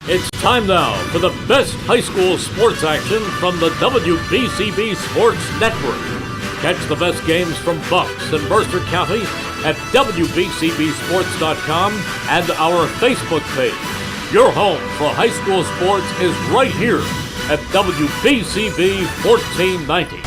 It's time now for the best high school sports action from the WBCB Sports Network. Catch the best games from Bucks and Mercer County at WBCBSports.com and our Facebook page. Your home for high school sports is right here at WBCB 1490.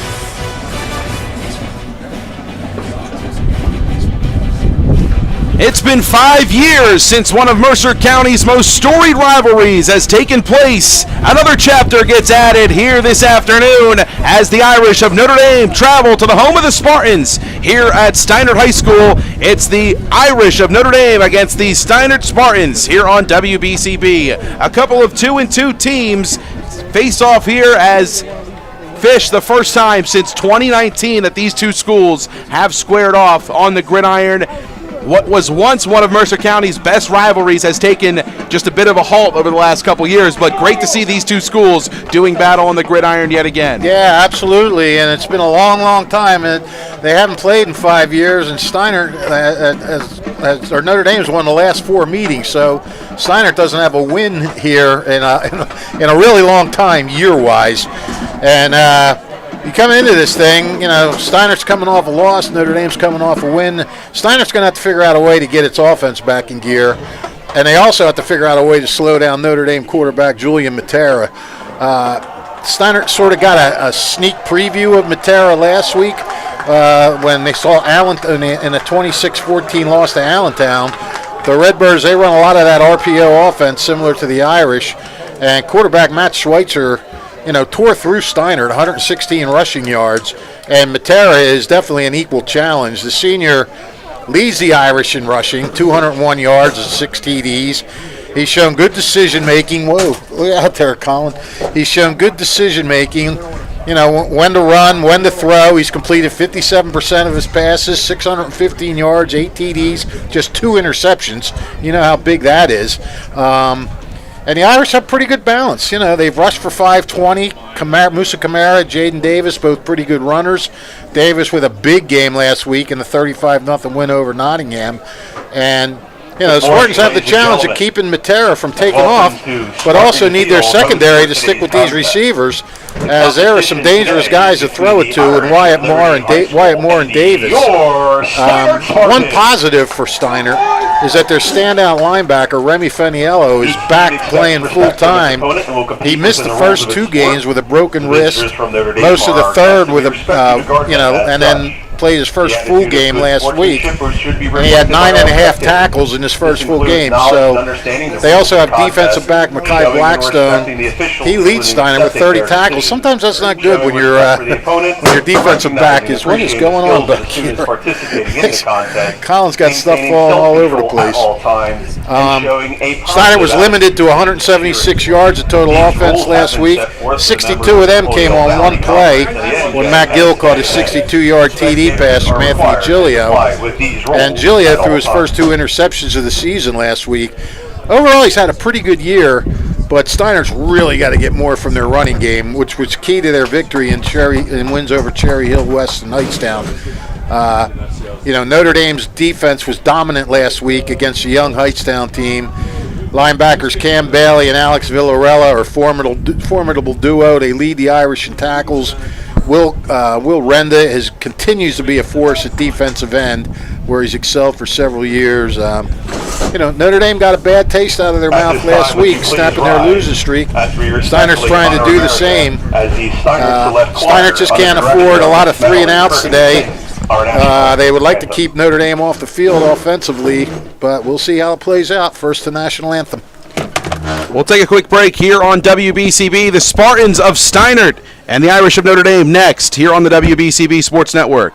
It's been 5 years since one of Mercer County's most storied rivalries has taken place. Another chapter gets added here this afternoon as the Irish of Notre Dame travel to the home of the Spartans here at Steinert High School. It's the Irish of Notre Dame against the Steinert Spartans here on WBCB. A couple of 2-2 teams face off here as Fish, the first time since 2019 that these two schools have squared off on the gridiron. What was once one of Mercer County's best rivalries has taken just a bit of a halt over the last couple years, but great to see these two schools doing battle on the gridiron yet again. Yeah, absolutely, and it's been a long, long time. They haven't played in 5 years, and Steinert, or Notre Dame has won the last 4 meetings, so Steinert doesn't have a win here in a really long time, year-wise. And you come into this thing, Steinert's coming off a loss, Notre Dame's coming off a win. Steinert's going to have to figure out a way to get its offense back in gear, and they also have to figure out a way to slow down Notre Dame quarterback Julian Matera. Steinert sort of got a sneak preview of Matera last week when they saw Allentown in a 26-14 loss to Allentown. The Redbirds, they run a lot of that RPO offense similar to the Irish, and quarterback Matt Schweitzer tore through Steinert, 116 rushing yards, and Matera is definitely an equal challenge. The senior leads the Irish in rushing, 201 yards and 6 TDs. He's shown good decision-making. Whoa, look out there, Colin. He's shown good decision-making, when to run, when to throw. He's completed 57% of his passes, 615 yards, 8 TDs, just 2 interceptions. You know how big that is. And the Irish have pretty good balance. They've rushed for 520. Musa Kamara, Jaden Davis, both pretty good runners. Davis with a big game last week in the 35-0 win over Nottingham. And, the Spartans have the challenge of keeping Matera from taking off, but also need their secondary to stick with these receivers, as there are some dangerous guys to throw it to, and Wyatt Moore and Davis. One positive for Steinert is that their standout linebacker, Remy Feniello, is back playing full-time. He missed the first 2 games with a broken wrist, most of the third with and then played his first full game last week. And he had 9.5 tackles in his first full game. So they also have defensive back Mekhi Blackstone. He leads Steinert with 30 tackles. Sometimes that's not good when your defensive back is, what is going on back here? Colin's got stuff falling all over the place. Steinert was limited to 176 yards of total offense last week. 62 of them came on one play when Matt Gill caught a 62-yard TD pass from Anthony Giglio. And Giglio threw his first 2 interceptions of the season last week. Overall, he's had a pretty good year, but Steinert's really got to get more from their running game, which was key to their victory in wins over Cherry Hill West and Hightstown. Notre Dame's defense was dominant last week against a young Hightstown team. Linebackers Cam Bailey and Alex Villarella are a formidable duo. They lead the Irish in tackles. Will Renda continues to be a force at defensive end, where he's excelled for several years. Notre Dame got a bad taste out of their mouth last week, snapping their losing streak. Steinert's trying to do the same. Steinert just can't afford a lot of 3-and-outs today. They would like to keep Notre Dame off the field offensively, but we'll see how it plays out. First to national anthem. We'll take a quick break here on WBCB. The Spartans of Steinert and the Irish of Notre Dame next here on the WBCB Sports Network.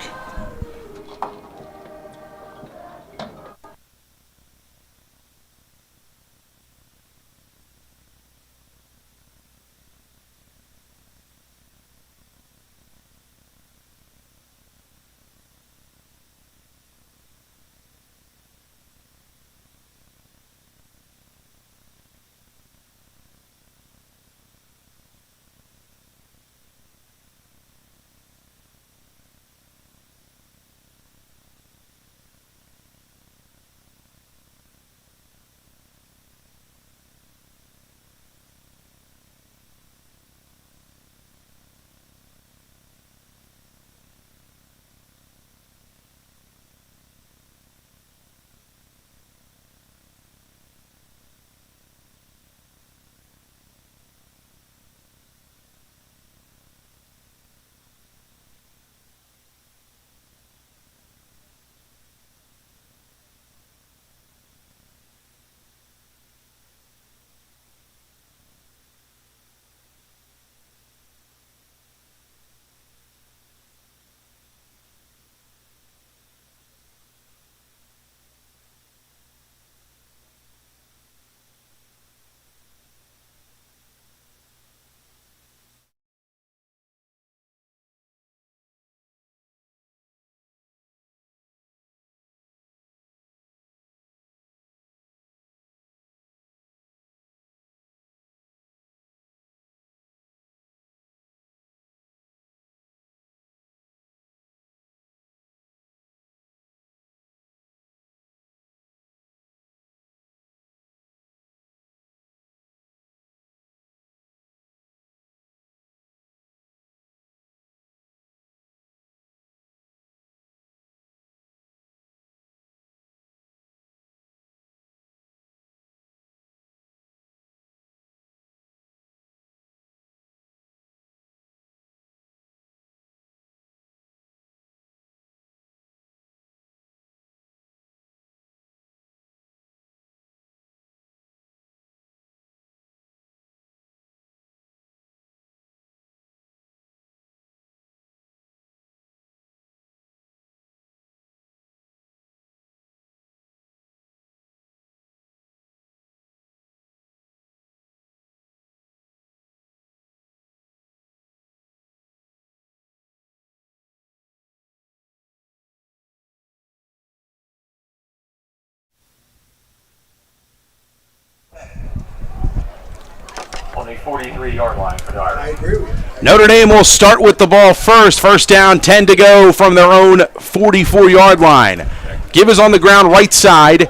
the 43-yard line for the Irish. I agree with you. Notre Dame will start with the ball first. First down, 10 to go from their own 44-yard line. Give is on the ground right side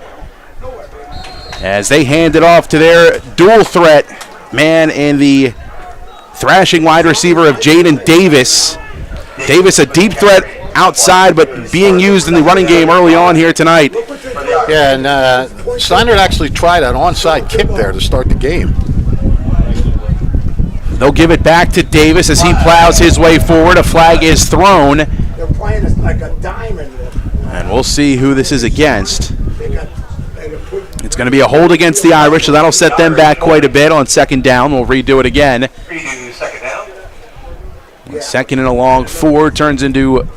as they hand it off to their dual threat man in the thrashing wide receiver of Jaden Davis. Davis, a deep threat outside, but being used in the running game early on here tonight. Yeah, and Steinert actually tried an onside kick there to start the game. They'll give it back to Davis as he plows his way forward. A flag is thrown. They're playing like a diamond. And we'll see who this is against. It's going to be a hold against the Irish, so that'll set them back quite a bit on second down. We'll redo it again. Second and a long 4 turns into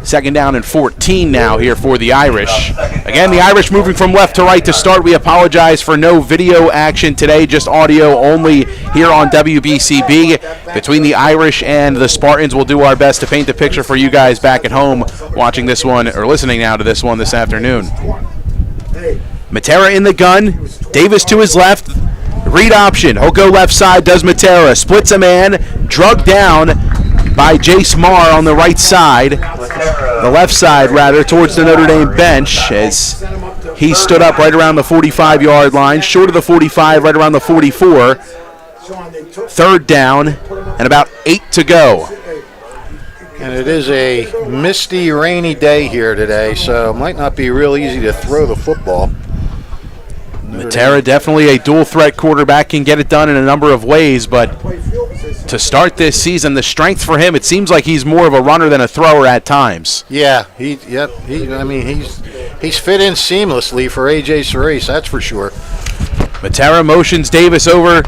second down and 14 now here for the Irish. Again, the Irish moving from left to right to start. We apologize for no video action today, just audio only here on WBCB. Between the Irish and the Spartans, we'll do our best to paint the picture for you guys back at home watching this one, or listening now to this one this afternoon. Matera in the gun, Davis to his left, read option, he'll go left side, does Matera, splits a man, drugged down by Jace Marr on the right side, the left side rather, towards the Notre Dame bench as he stood up right around the 45-yard line, short of the 45, right around the 44. Third down and about 8 to go. And it is a misty, rainy day here today, so it might not be real easy to throw the football. Matera, definitely a dual threat quarterback, can get it done in a number of ways, but to start this season, the strength for him, it seems like he's more of a runner than a thrower at times. Yeah, he's fit in seamlessly for AJ Cerise, that's for sure. Matera motions Davis over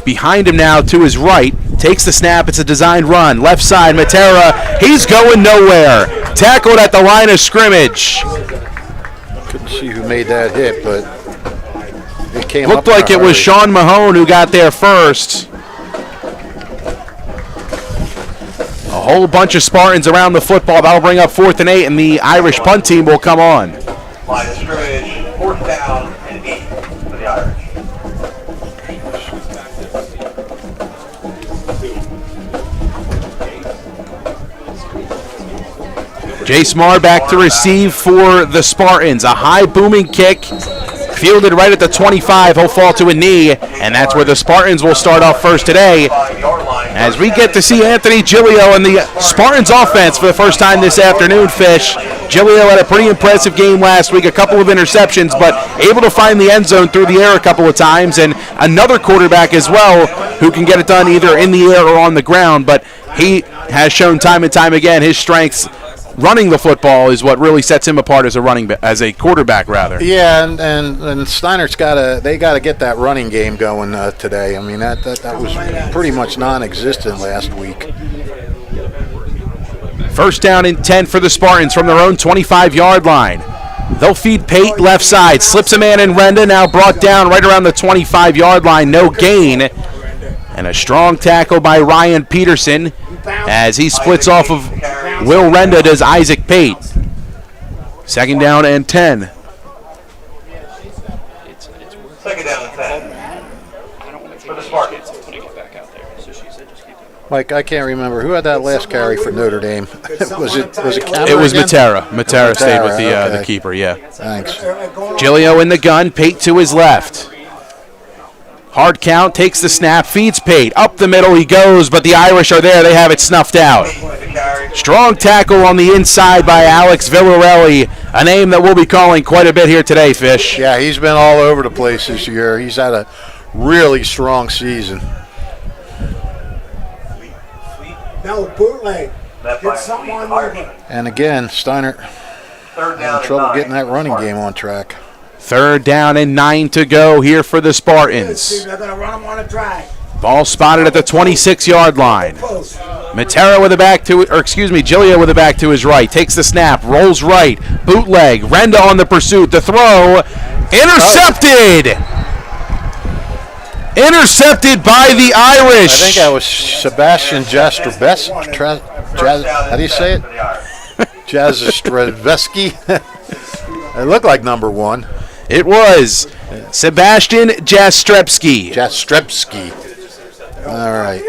behind him now to his right, takes the snap, it's a designed run, left side, Matera, he's going nowhere, tackled at the line of scrimmage. Couldn't see who made that hit, but it came Looked like it was Sean Mahone who got there first. A whole bunch of Spartans around the football. That'll bring up 4th and 8, and the Irish punt team will come on. Line of scrimmage, 4th down and 8 for the Irish. Jace Marr back to receive for the Spartans. A high booming kick, fielded right at the 25. He'll fall to a knee, and that's where the Spartans will start off first today, as we get to see Anthony Giglio and the Spartans offense for the first time this afternoon, Fish. Giglio had a pretty impressive game last week, a couple of interceptions, but able to find the end zone through the air a couple of times, and another quarterback as well who can get it done either in the air or on the ground, but he has shown time and time again his strengths. Running the football is what really sets him apart as a quarterback rather. Yeah, and Steinert's they gotta get that running game going today. I mean that was pretty much non-existent last week. First down and 10 for the Spartans from their own 25-yard line. They'll feed Pate left side, slips a man in Renda, now brought down right around the 25-yard line, no gain. And a strong tackle by Ryan Peterson as he splits off of Will Renda, does Isaac Pate. Second down and 10. Second down and 10 for the Spartans. Mike, I can't remember who had that last carry for Notre Dame. was it Cameron? It was again? Matera stayed with the keeper. Yeah. Thanks. Giglio in the gun, Pate to his left. Hard count, takes the snap, feeds Pate. Up the middle he goes, but the Irish are there. They have it snuffed out. Strong tackle on the inside by Alex Villarelli, a name that we'll be calling quite a bit here today, Fish. Yeah, he's been all over the place this year. He's had a really strong season. No, bootleg. Get something on there. And again, Steinert having trouble getting that running game on track. Third down and 9 to go here for the Spartans. They're going to run them on a drag. Ball spotted at the 26-yard line. Matera with the back to, Giglio with the back to his right. Takes the snap, rolls right, bootleg. Renda on the pursuit. The throw, intercepted. Intercepted by the Irish. I think that was Sebastian Jastrzebski. How do you say it? Jastrzebski. It looked like number 1. It was Sebastian Jastrzebski. All right.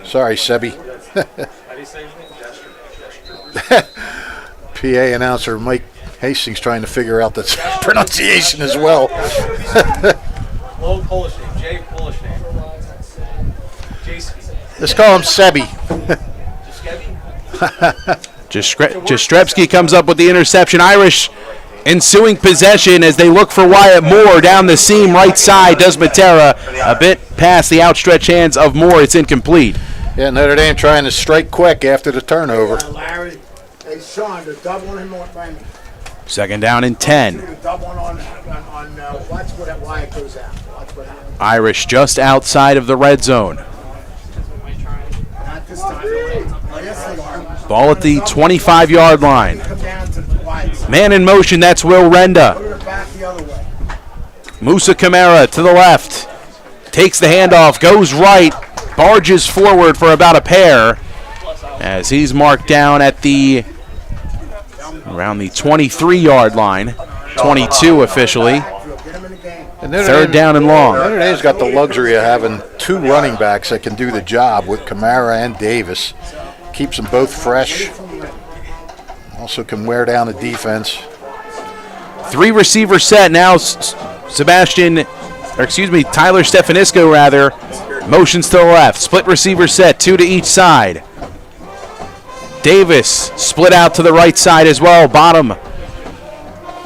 Sorry, Sebi. PA announcer Mike Hastings trying to figure out the pronunciation as well. Old Polish name, Jay Polish name. Let's call him Sebi. Jastrzebski comes up with the interception. Irish ensuing possession as they look for Wyatt Moore down the seam right side. Does Matera a bit past the outstretched hands of Moore. It's incomplete. Yeah, Notre Dame trying to strike quick after the turnover. Larry, hey, Sean, they're doubling him on by me. Second down and 10. They're doubling on watch what that Wyatt goes out. Watch what happens. Irish just outside of the red zone. Not this time. Oh, yes, they are. Ball at the 25-yard line. Come down to Wyatt. Man in motion, that's Will Renda. Put it back the other way. Musa Kamara to the left. Takes the handoff, goes right, barges forward for about a pair as he's marked down at the around the 23-yard line. 22 officially. And Third down and long. Notre Dame's got the luxury of having two running backs that can do the job with Kamara and Davis. Keeps them both fresh. Also can wear down the defense. 3 receiver set now. Tyler Stefanisco rather motions to the left. Split receiver set, 2 to each side. Davis split out to the right side as well. Bottom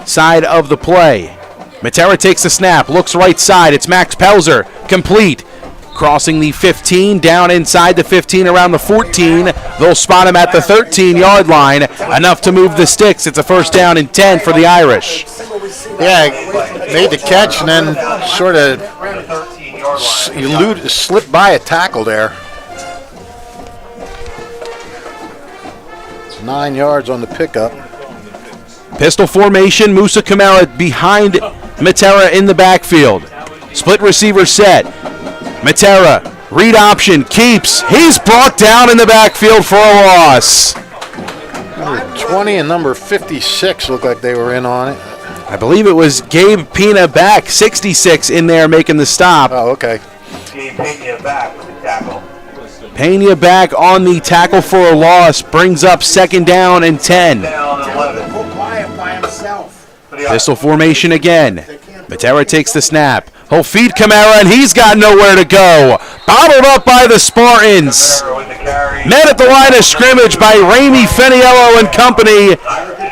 side of the play. Matera takes the snap, looks right side. It's Max Pelzer, complete. Crossing the 15, down inside the 15, around the 14. They'll spot him at the 13-yard line. Enough to move the sticks. It's a first down and 10 for the Irish. Yeah, made the catch and then sort of slipped by a tackle there. 9 yards on the pickup. Pistol formation, Musa Kamara behind Matera in the backfield. Split receiver set. Matera, read option, keeps. He's brought down in the backfield for a loss. Number 20 and number 56 looked like they were in on it. I believe it was Gabe Pena back, 66 in there making the stop. Oh, okay. Gabe Pena back with the tackle. Pena back on the tackle for a loss, brings up second down and 10. Down 11. Put Wyatt by himself. Pistol formation again. Matera takes the snap. He'll feed Kamara, and he's got nowhere to go. Bottled up by the Spartans. Met at the line of scrimmage by Ramey Feniello and company.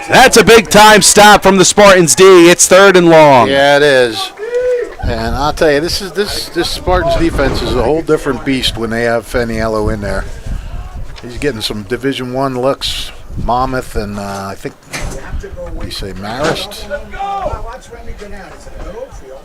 That's a big-time stop from the Spartans D. It's third and long. Yeah, it is. And I'll tell you, this Spartans defense is a whole different beast when they have Feniello in there. He's getting some Division I looks. Monmouth and I think, what do you say, Marist? Watch Remy go down. It's a middle field.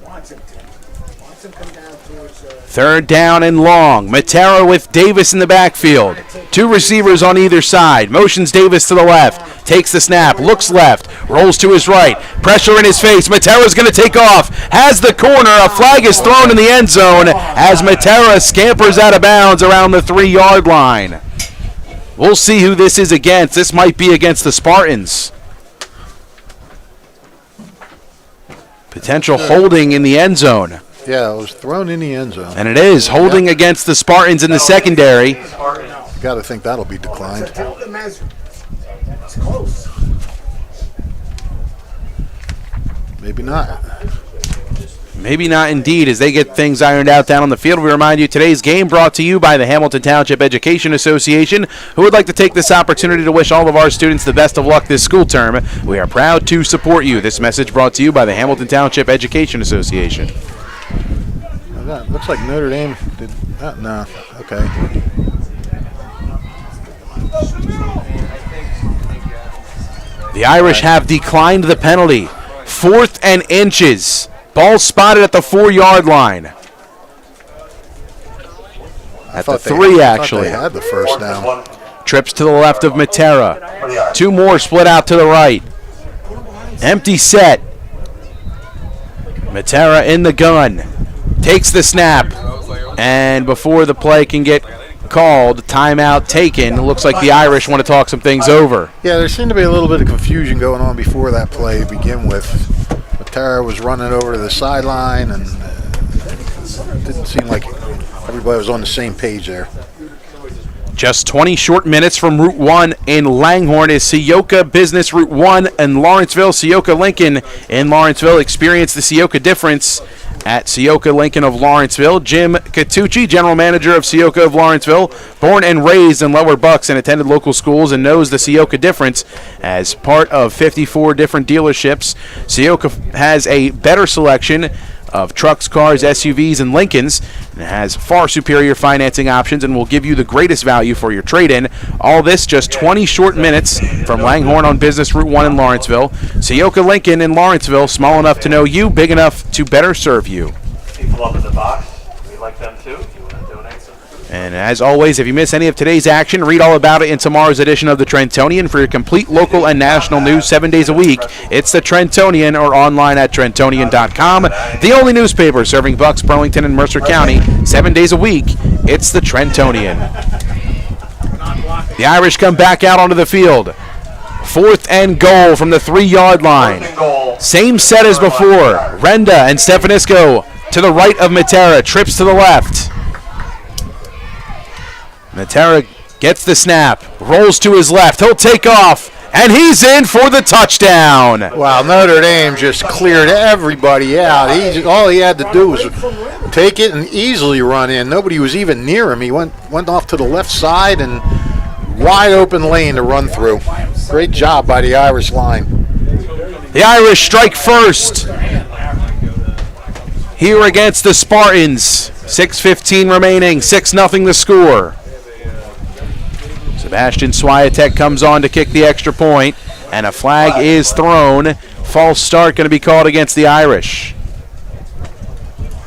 Wants him come down towards. Third down and long. Matera with Davis in the backfield. 2 receivers on either side. Motions Davis to the left. Takes the snap. Looks left. Rolls to his right. Pressure in his face. Matera's going to take off. Has the corner. A flag is thrown in the end zone as Matera scampers out of bounds around the 3-yard line. We'll see who this is against. This might be against the Spartans. Potential holding in the end zone. Yeah, it was thrown in the end zone. And it is holding against the Spartans in the secondary. Got to think that'll be declined. It's close. Maybe not. Maybe not indeed, as they get things ironed out down on the field. We remind you, today's game brought to you by the Hamilton Township Education Association, who would like to take this opportunity to wish all of our students the best of luck this school term. We are proud to support you. This message brought to you by the Hamilton Township Education Association. That looks like Notre Dame did that. No, okay. The Irish have declined the penalty. 4th and inches. Ball spotted at the 4-yard line. At the 3, actually. They had the first down. Trips to the left of Matera. 2 more split out to the right. Empty set. Matera in the gun. Takes the snap. And before the play can get called, timeout taken. It looks like the Irish want to talk some things over. Yeah, there seemed to be a little bit of confusion going on before that play to begin with. Matera was running over to the sideline, and didn't seem like everybody was on the same page there. Just 20 short minutes from Route 1 in Langhorne is Seoka Business Route 1 in Lawrenceville. Seoka Lincoln in Lawrenceville. Experience the Seoka difference at Seoka Lincoln of Lawrenceville. Jim Catucci, general manager of Seoka of Lawrenceville, born and raised in Lower Bucks and attended local schools and knows the Seoka difference as part of 54 different dealerships. Seoka has a better selection of trucks, cars, SUVs, and Lincolns, and has far superior financing options and will give you the greatest value for your trade-in. All this just 20 short minutes from Langhorne on Business Route 1 in Lawrenceville. Seoka Lincoln in Lawrenceville, small enough to know you, big enough to better serve you. People up in the box, we like them too. If you want to donate some. And as always, if you miss any of today's action, read all about it in tomorrow's edition of the Trentonian. For your complete local and national news 7 days a week, it's the Trentonian or online at Trentonian.com. The only newspaper serving Bucks, Burlington, and Mercer County 7 days a week, it's the Trentonian. The Irish come back out onto the field. 4th and goal from the 3-yard line. Same set as before. Renda and Stefanisco to the right of Matera, trips to the left. Matera gets the snap, rolls to his left, he'll take off, and he's in for the touchdown. Wow, Notre Dame just cleared everybody out. All he had to do was take it and easily run in. Nobody was even near him. He went off to the left side and wide open lane to run through. Great job by the Irish line. The Irish strike first here against the Spartans. 6:15 remaining, 6-0 the score. Sebastian Swiatek comes on to kick the extra point, and a flag is thrown. False start going to be called against the Irish.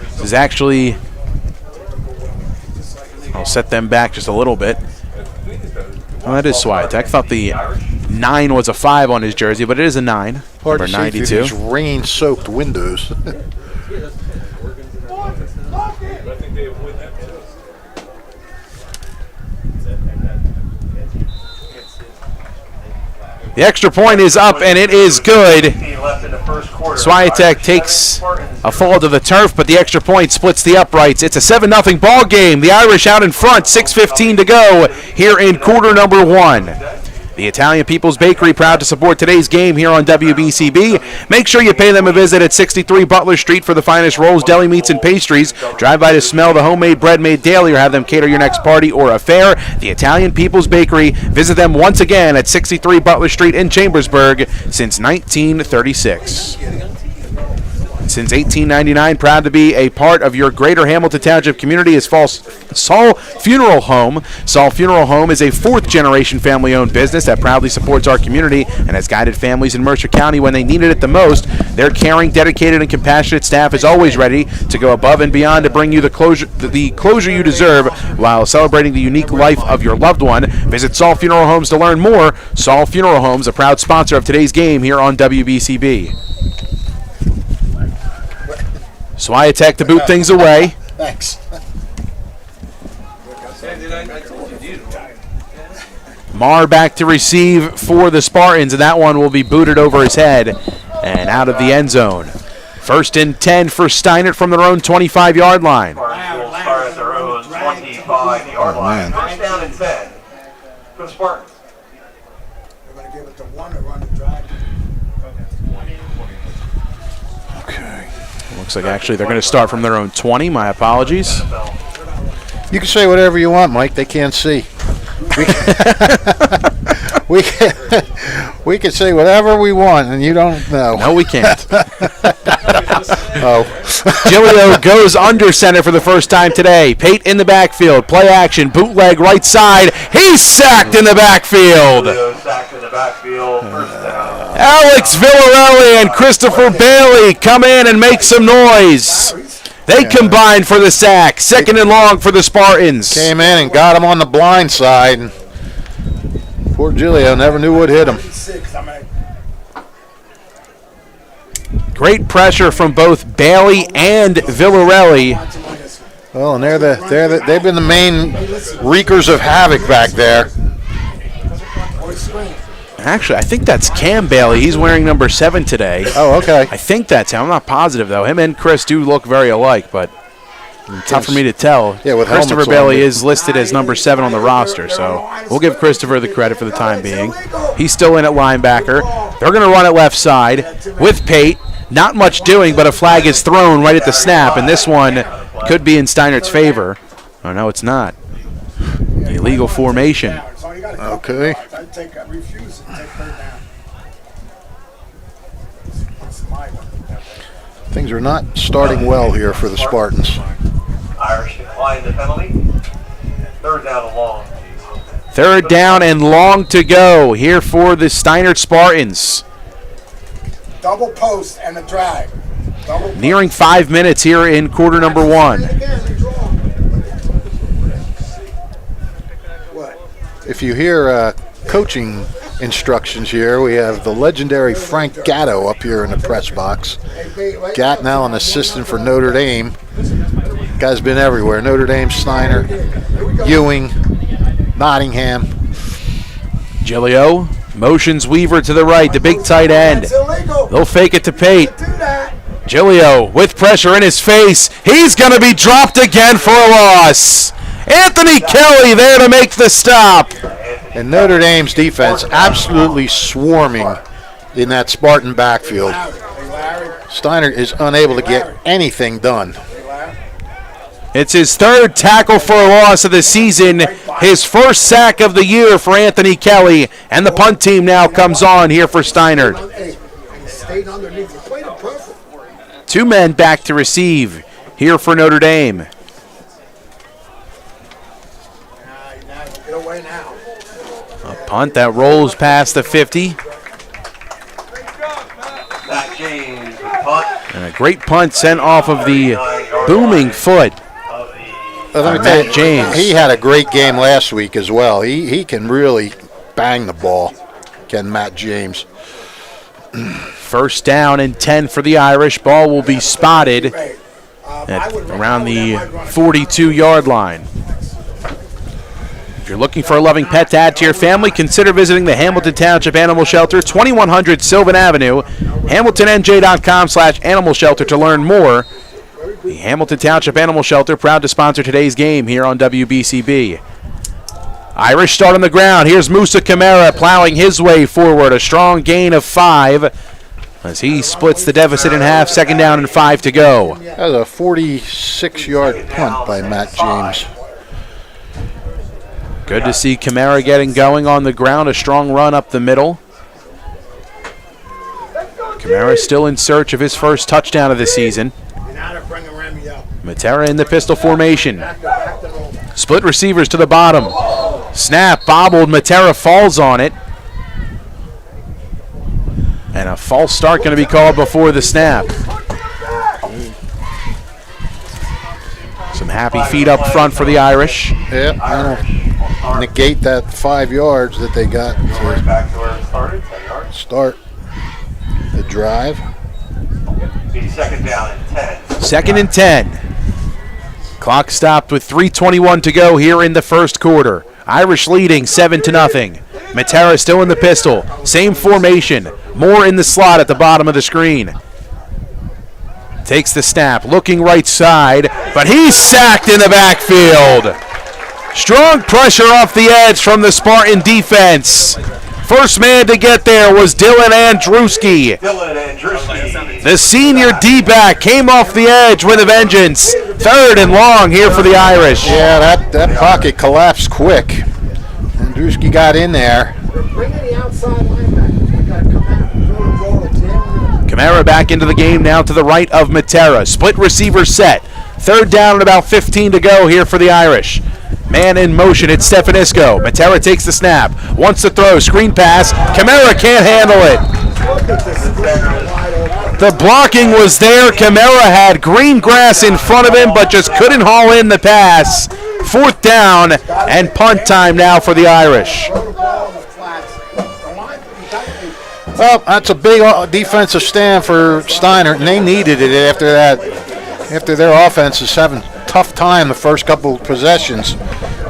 This is actually, I'll set them back just a little bit. Oh, that is Swiatek. I thought the 9 was a 5 on his jersey, but it is a 9. Hard Number to see 92. through these rain-soaked windows. The extra point is up, and it is good. Swiatek takes a fall to the turf, but the extra point splits the uprights. It's a 7-0 ball game. The Irish out in front, 6:15 to go here in quarter number 1. The Italian People's Bakery, proud to support today's game here on WBCB. Make sure you pay them a visit at 63 Butler Street for the finest rolls, deli meats, and pastries. Drive by to smell the homemade bread made daily or have them cater your next party or affair. The Italian People's Bakery. Visit them once again at 63 Butler Street in Chambersburg since 1936. Since 1899, proud to be a part of your greater Hamilton Township community is Saul Funeral Home. Saul Funeral Home is a 4th-generation family-owned business that proudly supports our community and has guided families in Mercer County when they needed it the most. Their caring, dedicated, and compassionate staff is always ready to go above and beyond to bring you the closure you deserve while celebrating the unique life of your loved one. Visit Saul Funeral Homes to learn more. Saul Funeral Homes, a proud sponsor of today's game here on WBCB. Swiatek to boot things away. Thanks. Marr back to receive for the Spartans, and that one will be booted over his head and out of the end zone. 1st and 10 for Steinert from their own 25-yard line. Spartans will start at their own 25-yard line. 1st down and 10 for the Spartans. They're going to give it to one and run the drag. Okay. Looks like actually they're going to start from their own 20. My apologies. You can say whatever you want, Mike. They can't see. We can say whatever we want, and you don't know. No, we can't. Oh. Gilio goes under center for the first time today. Pate in the backfield. Play action. Bootleg right side. He's sacked in the backfield. Sacked in the backfield. 1st down. Alex Villarelli and Christopher Bailey come in and make some noise. They combine for the sack. 2nd and long for the Spartans. Came in and got him on the blind side. And poor Giglio never knew what hit him. Great pressure from both Bailey and Villarelli. Well, and they've been the main wreakers of havoc back there. Actually, I think that's Cam Bailey. He's wearing number 7 today. Oh, okay. I think that's him. I'm not positive, though. Him and Chris do look very alike, but Tough for me to tell. Yeah, with Christopher helmets on, Bailey but- is listed as number 7 on the roster, so we'll give Christopher the credit for the time being. He's still in at linebacker. They're going to run it left side with Pate. Not much doing, but a flag is thrown right at the snap, and this one could be in Steinert's favor. Oh, no, it's not. Illegal formation. Okay. Refuse it. Take her down. It's my one. Things are not starting well here for the Spartans. Irish declined the penalty. Third down and long. Third down and long to go here for the Steinert Spartans. Double post and a drag. Double Nearing 5 minutes here in quarter number 1. What? If you hear coaching instructions here, we have the legendary Frank Gatto up here in the press box. Gatt now an assistant for Notre Dame. Guy's been everywhere. Notre Dame, Steiner, Ewing, Nottingham. Gilio motions Weaver to the right, the big tight end. It's illegal. They'll fake it to Pate. Do that. Gilio with pressure in his face. He's going to be dropped again for a loss. Anthony Kelly there to make the stop. And Notre Dame's defense absolutely swarming in that Spartan backfield. Hey, Larry. Steiner is unable to get anything done. Hey, Larry. It's his third tackle for a loss of the season, his first sack of the year for Anthony Kelly, and the punt team now comes on here for Steinert. Hey, he stayed underneath. He played it perfect. 2 men back to receive here for Notre Dame. Now, get away now. A punt that rolls past the 50, Matt James with the punt. and a great punt sent off of the booming foot. Let me Matt tell you, James. he had a great game last week as well. He can really bang the ball, can Matt James. First down and 10 for the Irish. Ball will be spotted Hey, at around the 42-yard line. If you're looking for a loving pet to add to your family, consider visiting the Hamilton Township Animal Shelter, 2100 Sylvan Avenue, hamiltonnj.com/animal shelter to learn more. The Hamilton Township Animal Shelter proud to sponsor today's game here on WBCB. Irish start on the ground. Here's Musa Kamara plowing his way forward. A strong gain of 5 as he splits the deficit in half. Second down and 5 to go. That was a 46-yard punt by Matt James. Good to see Kamara getting going on the ground. A strong run up the middle. Kamara still in search of his first touchdown of the season. now they're bringing Remy up. Matera in the pistol formation. Back to roll. Split receivers to the bottom. Snap, bobbled. Matera falls on it. And a false start going to be called before the snap. Some happy feet up front for the Irish. Yeah, that'll negate that 5 yards that they got Right to back to where it started, 10 yards. start the drive. Be second down and 10. Second and 10. Clock stopped with 3:21 to go here in the first quarter. Irish leading 7-0. Matera still in the pistol. Same formation. More in the slot at the bottom of the screen. Takes the snap, looking right side, but he's sacked in the backfield. Strong pressure off the edge from the Spartan defense. First man to get there was Dylan Andruski. Dylan Andruski. The senior D-back came off the edge with a vengeance. Third and long here for the Irish. Yeah, that pocket collapsed quick. Andruski got in there. Bring in the outside linebackers. We got to come out and roll it down. Kamara back into the game now to the right of Matera. Split receiver set. Third down and about 15 to go here for the Irish. Man in motion, it's Stefanisco. Matera takes the snap. Wants to throw. Screen pass. Kamara can't handle it. Look at this screen wide open. The blocking was there. Kamara had green grass in front of him, but just couldn't haul in the pass. Fourth down and punt time now for the Irish. Throw the ball in the flats. The line, you got to be Well, that's a big defensive stand for Steiner, and they needed it after that. After their offense is having a tough time the first couple of possessions,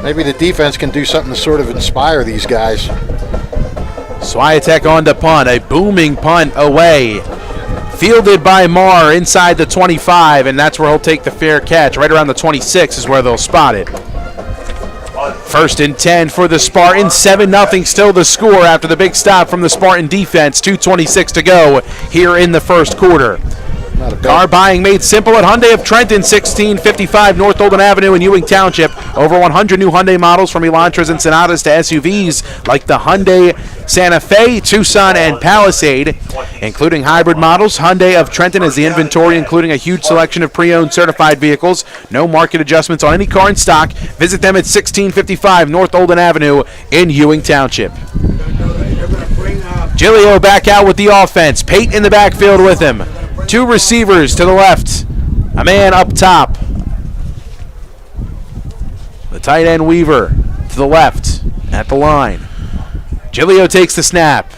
maybe the defense can do something to sort of inspire these guys. Swiatek on to punt. A booming punt away. Fielded by Marr inside the 25, and that's where he'll take the fair catch. Right around the 26 is where they'll spot it. 1st and 10 for the Spartans. 7-0 still the score after the big stop from the Spartan defense. 2:26 to go here in the first quarter. Car buying made simple at Hyundai of Trenton, 1655 North Olden Avenue in Ewing Township. Over 100 new Hyundai models from Elantras and Sonatas to SUVs like the Hyundai Santa Fe, Tucson, and Palisade, including hybrid models. Hyundai of Trenton has the inventory, including a huge selection of pre-owned certified vehicles. No market adjustments on any car in stock. Visit them at 1655 North Olden Avenue in Ewing Township. Gilio back out with the offense. Pate in the backfield with him. 2 receivers to the left. A man up top. The tight end Weaver to the left at the line. Gilio takes the snap.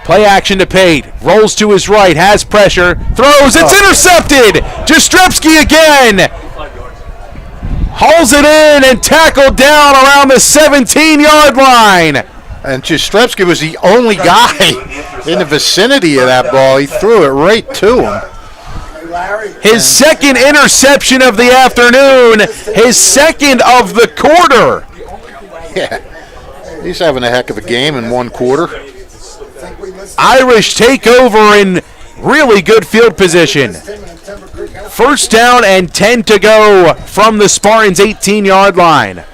Play action to Pate. Rolls to his right. Has pressure. Throws. It's intercepted. Jastrzebski again. Hauls it in and tackled down around the 17-yard line. And Jastrzebski was the only guy in the vicinity of that ball. He threw it right to him. His second interception of the afternoon. His second of the quarter. Yeah. He's having a heck of a game in one quarter. Irish take over in really good field position. 1st down and 10 to go from the Spartans' 18-yard line.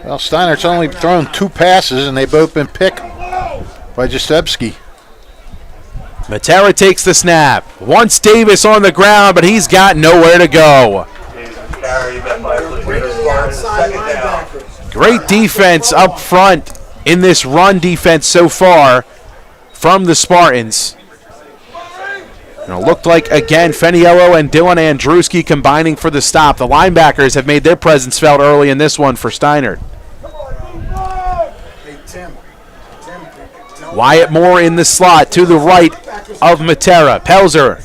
Well, Steinert's only thrown 2 passes, and they've both been picked by Jastrzebski. Matera takes the snap. Wants Davis on the ground, but he's got nowhere to go. Great defense up front in this run defense so far from the Spartans. And it looked like, again, Feniello and Dylan Andruski combining for the stop. The linebackers have made their presence felt early in this one for Steinert. Wyatt Moore in the slot to the right of Matera. Pelzer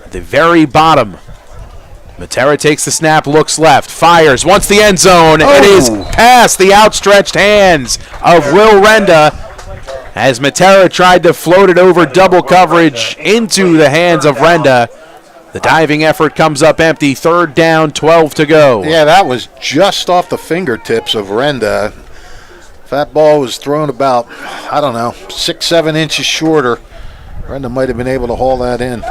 at the very bottom. Matera takes the snap, looks left, fires, wants the end zone. It is past the outstretched hands of Will Renda as Matera tried to float it over double coverage into the hands of Renda. The diving effort comes up empty. 3rd down, 12 to go. Yeah, that was just off the fingertips of Renda. That ball was thrown about, 6-7 inches shorter. Renda might have been able to haul that in.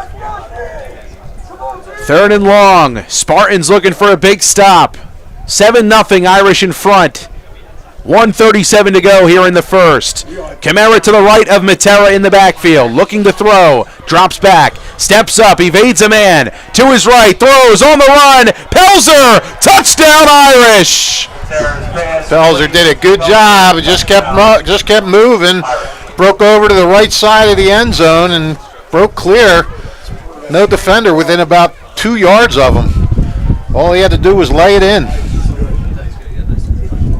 3rd and long. Spartans looking for a big stop. 7-0 Irish in front. 1:37 to go here in the first. Kamara to the right of Matera in the backfield. Looking to throw. Drops back. Steps up. Evades a man. To his right. Throws on the run. Pelzer. Touchdown Irish. Pelzer did a good job. It just kept moving. Broke over to the right side of the end zone and broke clear. No defender within about 2 yards of him. All he had to do was lay it in.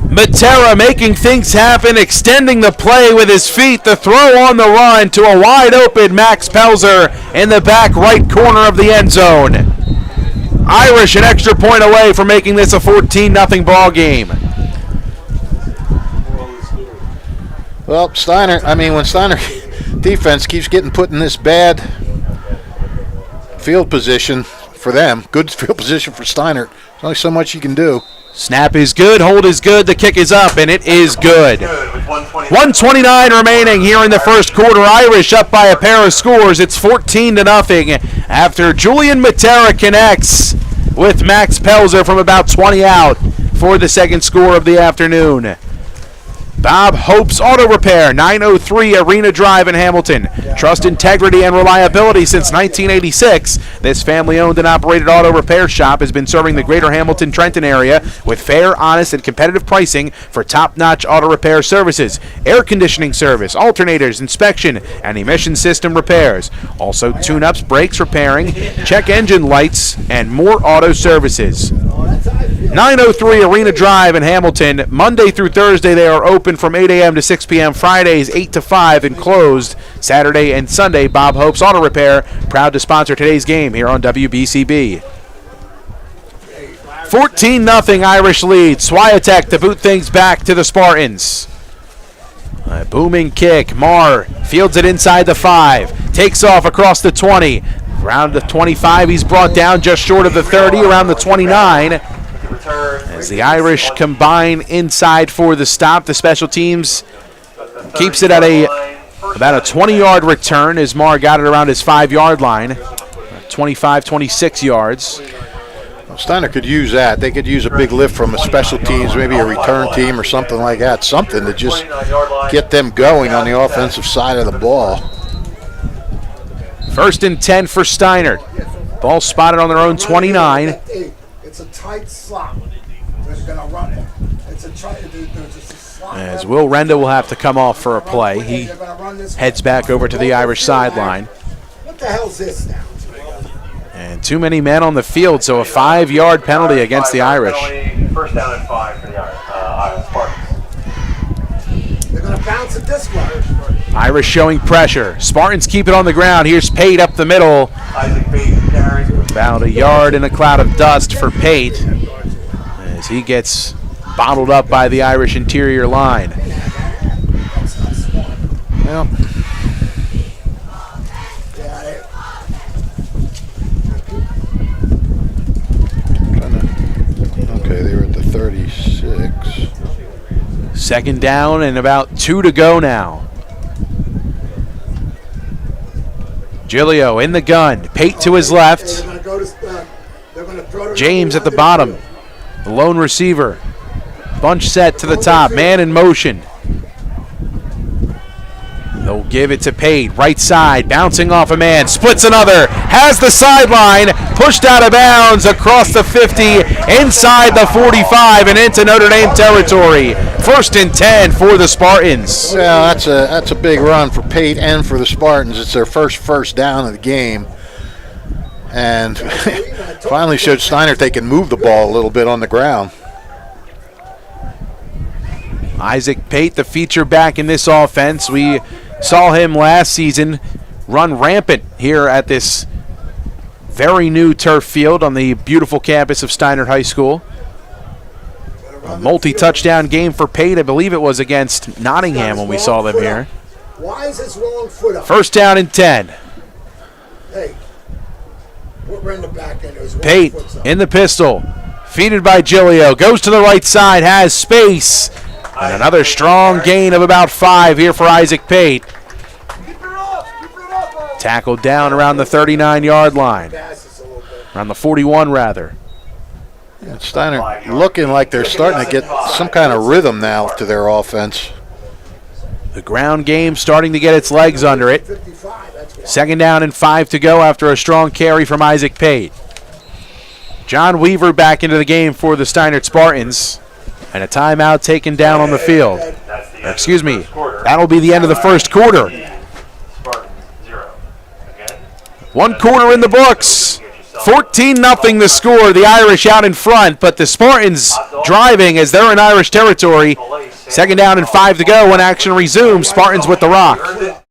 Matera making things happen, extending the play with his feet. The throw on the run to a wide open Max Pelzer in the back right corner of the end zone. Irish an extra point away from making this a 14-0 ball game. Well, when Steinert defense keeps getting put in this bad field position for them, good field position for Steinert, there's only so much you can do. Snap is good, hold is good, the kick is up, and it is good. 1:29 remaining here in the first quarter. Irish up by a pair of scores. It's 14-0 after Julian Matera connects with Max Pelzer from about 20 out for the second score of the afternoon. Bob Hope's Auto Repair, 903 Arena Drive in Hamilton. Trust, integrity, and reliability since 1986. This family-owned and operated auto repair shop has been serving the greater Hamilton-Trenton area with fair, honest, and competitive pricing for top-notch auto repair services, air conditioning service, alternators, inspection, and emission system repairs. Also, tune-ups, brakes repairing, check engine lights, and more auto services. 903 Arena Drive in Hamilton. Monday through Thursday they are open from 8 a.m. to 6 p.m. Fridays 8 to 5 and closed Saturday and Sunday. Bob Hope's Auto Repair, proud to sponsor today's game here on WBCB. 14-0 Irish lead. Swiatek to boot things back to the Spartans. A booming kick. Marr fields it inside the 5. Takes off across the 20. Around the 25, he's brought down just short of the 30, around the 29. As the Irish combine inside for the stop, the special teams keeps it at about a 20-yard return as Marr got it around his 5-yard line, 25, 26 yards. Well, Steiner could use that. They could use a big lift from a special teams, maybe a return team or something like that, something to just get them going on the offensive side of the ball. 1st and 10 for Steinert. Ball spotted on their own 29. It's a tight slot. They're going to run it. It's a tight slot. As Will Renda will have to come off for a play. He heads back over to the Irish sideline. What the hell's this now? And too many men on the field, so a 5-yard penalty against the Irish. 1st down and 5 for the Spartans. They're going to bounce it this way. Irish showing pressure. Spartans keep it on the ground. Here's Pate up the middle. Isaac Pate carries. About a yard in a cloud of dust for Pate as he gets bottled up by the Irish interior line. Well, okay, they were at the 36. 2nd down and about 2 to go now. Giglio in the gun. Pate to his left. James at the bottom. The lone receiver. Bunch set to the top. Man in motion. They'll give it to Pate. Right side. Bouncing off a man. Splits another. Has the sideline. Pushed out of bounds across the 50. Inside the 45 and into Notre Dame territory. 1st and 10 for the Spartans. Yeah, that's a big run for Pate and for the Spartans. It's their first down of the game. And finally showed Steinert they can move the ball a little bit on the ground. Isaac Pate, the feature back in this offense. We saw him last season run rampant here at this very new turf field on the beautiful campus of Steinert High School. A multi-touchdown game for Pate. I believe it was against Nottingham when we saw them here. Why is his wrong foot up? 1st down and 10. Hey, we're in the back end. Pate in the pistol. Feeded by Giglio. Goes to the right side. Has space. And another strong gain of about 5 here for Isaac Pate. Tackled down around the 39-yard line. Around the 41, rather. And Steinert looking like they're starting to get some kind of rhythm now to their offense. The ground game starting to get its legs under it. 2nd down and 5 to go after a strong carry from Isaac Pate. John Weaver back into the game for the Steinert Spartans. And a timeout taken down on the field. Excuse me, that'll be the end of the 1st quarter. 1 quarter in the books. 14-0 the score. The Irish out in front, but the Spartans driving as they're in Irish territory. 2nd down and 5 to go when action resumes. Spartans with the rock.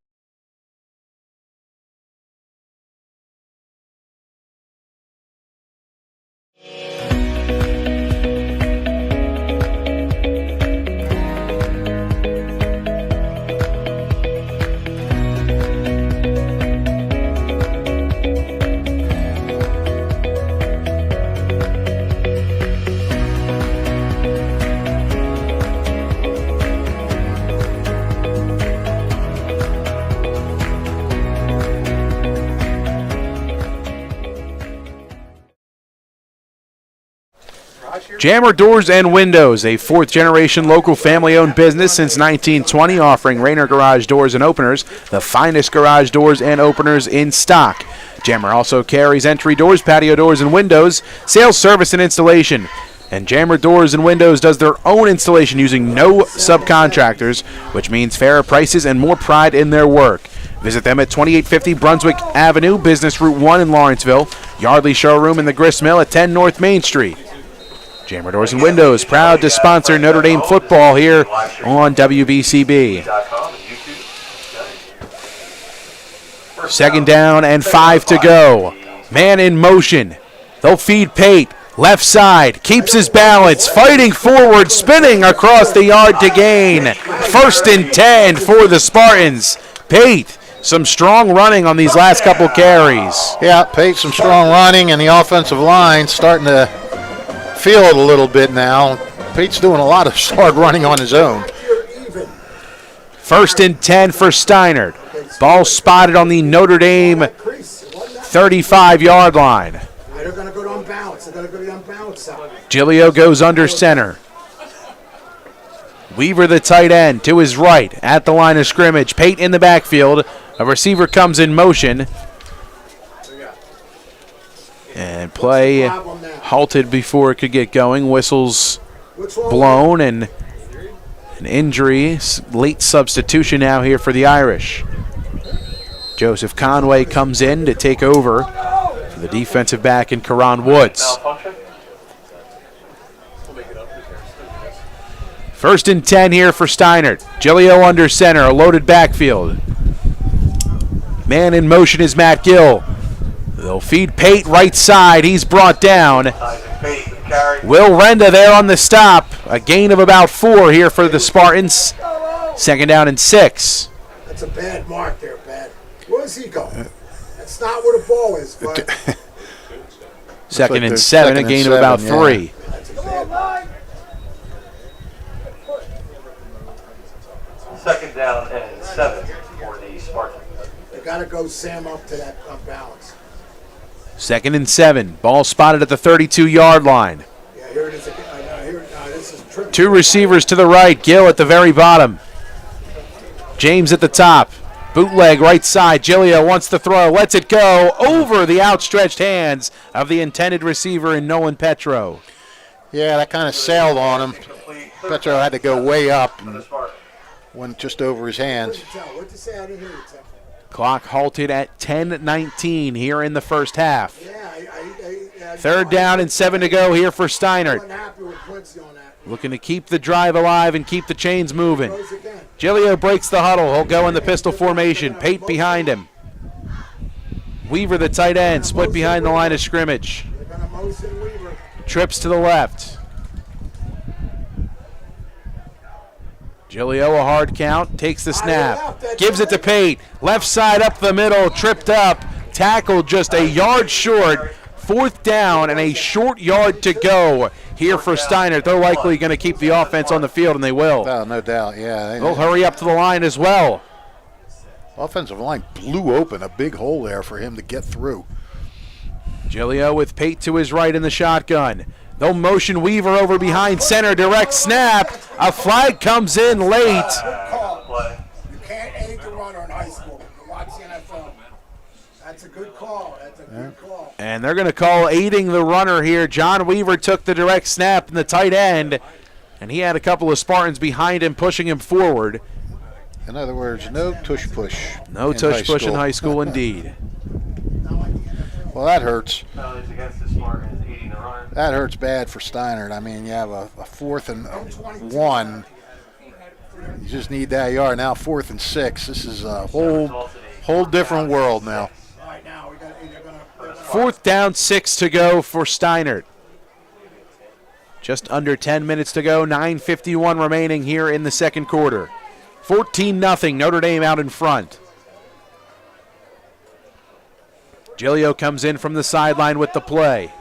Jammer Doors and Windows, a 4th-generation local family-owned business since 1920, offering Rainer Garage Doors and Openers, the finest garage doors and openers in stock. Jammer also carries entry doors, patio doors, and windows, sales, service, and installation. And Jammer Doors and Windows does their own installation using no subcontractors, which means fairer prices and more pride in their work. Visit them at 2850 Brunswick Avenue, Business Route 1 in Lawrenceville, Yardley Showroom in the Grist Mill at 10 North Main Street. Jammer Doors and Windows, proud to sponsor Notre Dame football here on WBCB. 2nd down and 5 to go. Man in motion. They'll feed Pate. Left side. Keeps his balance. Fighting forward. Spinning across the yard to gain. 1st and 10 for the Spartans. Pate some strong running on these last couple carries. Yeah, Pate some strong running, and the offensive line starting to feel it a little bit now. Pate's doing a lot of hard running on his own. 1st and 10 for Steinert. Ball spotted on the Notre Dame 35-yard line. They're going to go to unbalance. They're going to go to the unbalance side. Gilio goes under center. Weaver, the tight end, to his right at the line of scrimmage. Pate in the backfield. A receiver comes in motion. And play halted before it could get going. Whistles blown, and an injury. Late substitution now here for the Irish. Joseph Conway comes in to take over for the defensive back in Karan Woods. 1st and 10 here for Steinert. Gilio under center, a loaded backfield. Man in motion is Matt Gill. They'll feed Pate right side. He's brought down. Will Renda there on the stop. A gain of about 4 here for the Spartans. 2nd down and 6. That's a bad mark there, bad. Where does he go? That's not where the ball is, but 2nd and 7, a gain of about 3. that's a bad mark. 2nd down and 7 for the Spartans. They got to go Sam up to that unbalance. 2nd and 7. Ball spotted at the 32-yard line. Yeah, here it is again. This is tricky. 2 receivers to the right. Gill at the very bottom. James at the top. Bootleg right side. Gilio wants to throw. Lets it go over the outstretched hands of the intended receiver in Nolan Petro. Yeah, that kind of sailed on him. Petro had to go way up and went just over his hands. What to say? I didn't hear you tell. Clock halted at 10:19 here in the first half. Yeah, 3rd down and 7 to go here for I'm Steinert. happy with Quincy on that. Looking to keep the drive alive and keep the chains moving. Goes again. Gilio breaks the huddle. He'll go in the pistol formation. Pate behind him. Weaver, the tight end, split behind the line of scrimmage. They're going to motion Weaver. Trips to the left. Gilio, a hard count, takes the snap. Gives it to Pate. Left side up the middle, tripped up. Tackled just a yard short. 4th down and a short yard to go here for Steinert. They're likely going to keep the offense on the field, and they will. Oh, no doubt, yeah. They'll hurry up to the line as well. Offensive line blew open a big hole there for him to get through. Gilio with Pate to his right in the shotgun. They'll motion Weaver over behind center, direct snap. A flag comes in late. You can't aid the runner in high school. You watch the NFL. That's a good call. That's a good call. And they're going to call aiding the runner here. John Weaver took the direct snap in the tight end, and he had a couple of Spartans behind him pushing him forward. In other words, no tush push. No tush push in high school indeed. Well, that hurts. Penalties against the Spartans, aiding the runner. That hurts bad for Steinert. I mean, you have a 4th and 1. You just need that yard. Now 4th and 6. This is a whole different world now. All right, now we got either going to 4th down, 6 to go for Steinert. Just under 10 minutes to go. 9:51 remaining here in the second quarter. 14-0, Notre Dame out in front. Gilio comes in from the sideline with the play.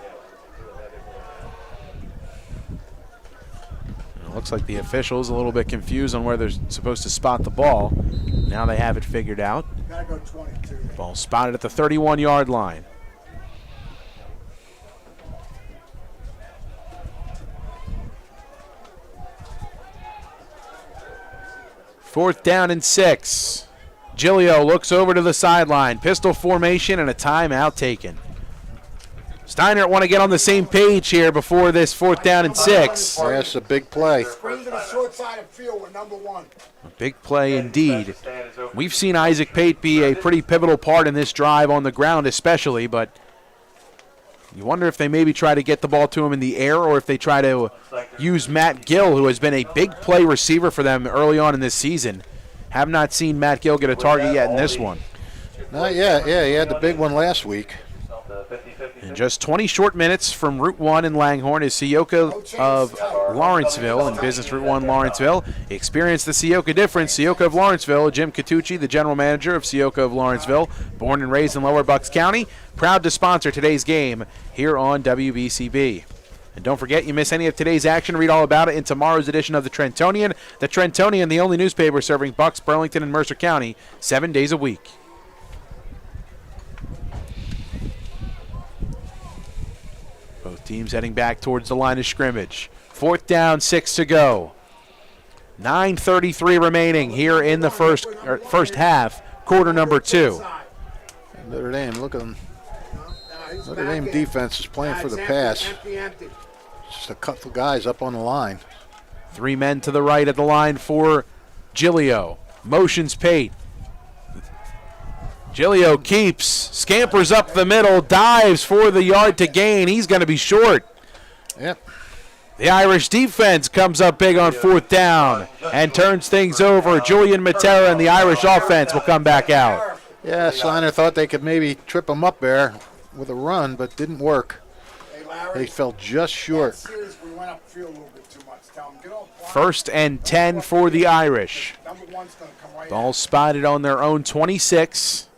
It looks like the officials a little bit confused on where they're supposed to spot the ball. Now they have it figured out. got to go 22. Ball spotted at the 31-yard line. Fourth down and 6. Gilio looks over to the sideline. Pistol formation and a timeout taken. Steinert want to get on the same page here before this 4th down and 6. That's a big play. Screen to the short side of field with number 1. A big play indeed. We've seen Isaac Pate be a pretty pivotal part in this drive on the ground especially, but you wonder if they maybe try to get the ball to him in the air or if they try to use Matt Gill, who has been a big play receiver for them early on in this season. Have not seen Matt Gill get a target yet in this one. Not yet. Yeah, he had the big one last week. In just 20 short minutes from Route 1 in Langhorne is Sioka of Lawrenceville and Business Route 1 Lawrenceville. Experience the Sioka difference. Sioka of Lawrenceville, Jim Catucci, the general manager of Sioka of Lawrenceville, born and raised in Lower Bucks County, proud to sponsor today's game here on WBCB. And don't forget, you miss any of today's action, read all about it in tomorrow's edition of the Trentonian. The Trentonian, the only newspaper serving Bucks, Burlington, and Mercer County 7 days a week. Both teams heading back towards the line of scrimmage. 4th down, 6 to go. 9:33 remaining here in the first half, quarter number 2. Notre Dame, look at them. Notre Dame defense is playing for the pass. Just a couple guys up on the line. 3 men to the right at the line for Giglio. Motions Pate. Giglio keeps, scampers up the middle, dives for the yard to gain. He's going to be short. Yep. The Irish defense comes up big on 4th down and turns things over. Julian Matera and the Irish offense will come back out. Yeah, Steinert thought they could maybe trip him up there with a run, but didn't work. They fell just short. 1st and 10 for the Irish. Ball spotted on their own 26.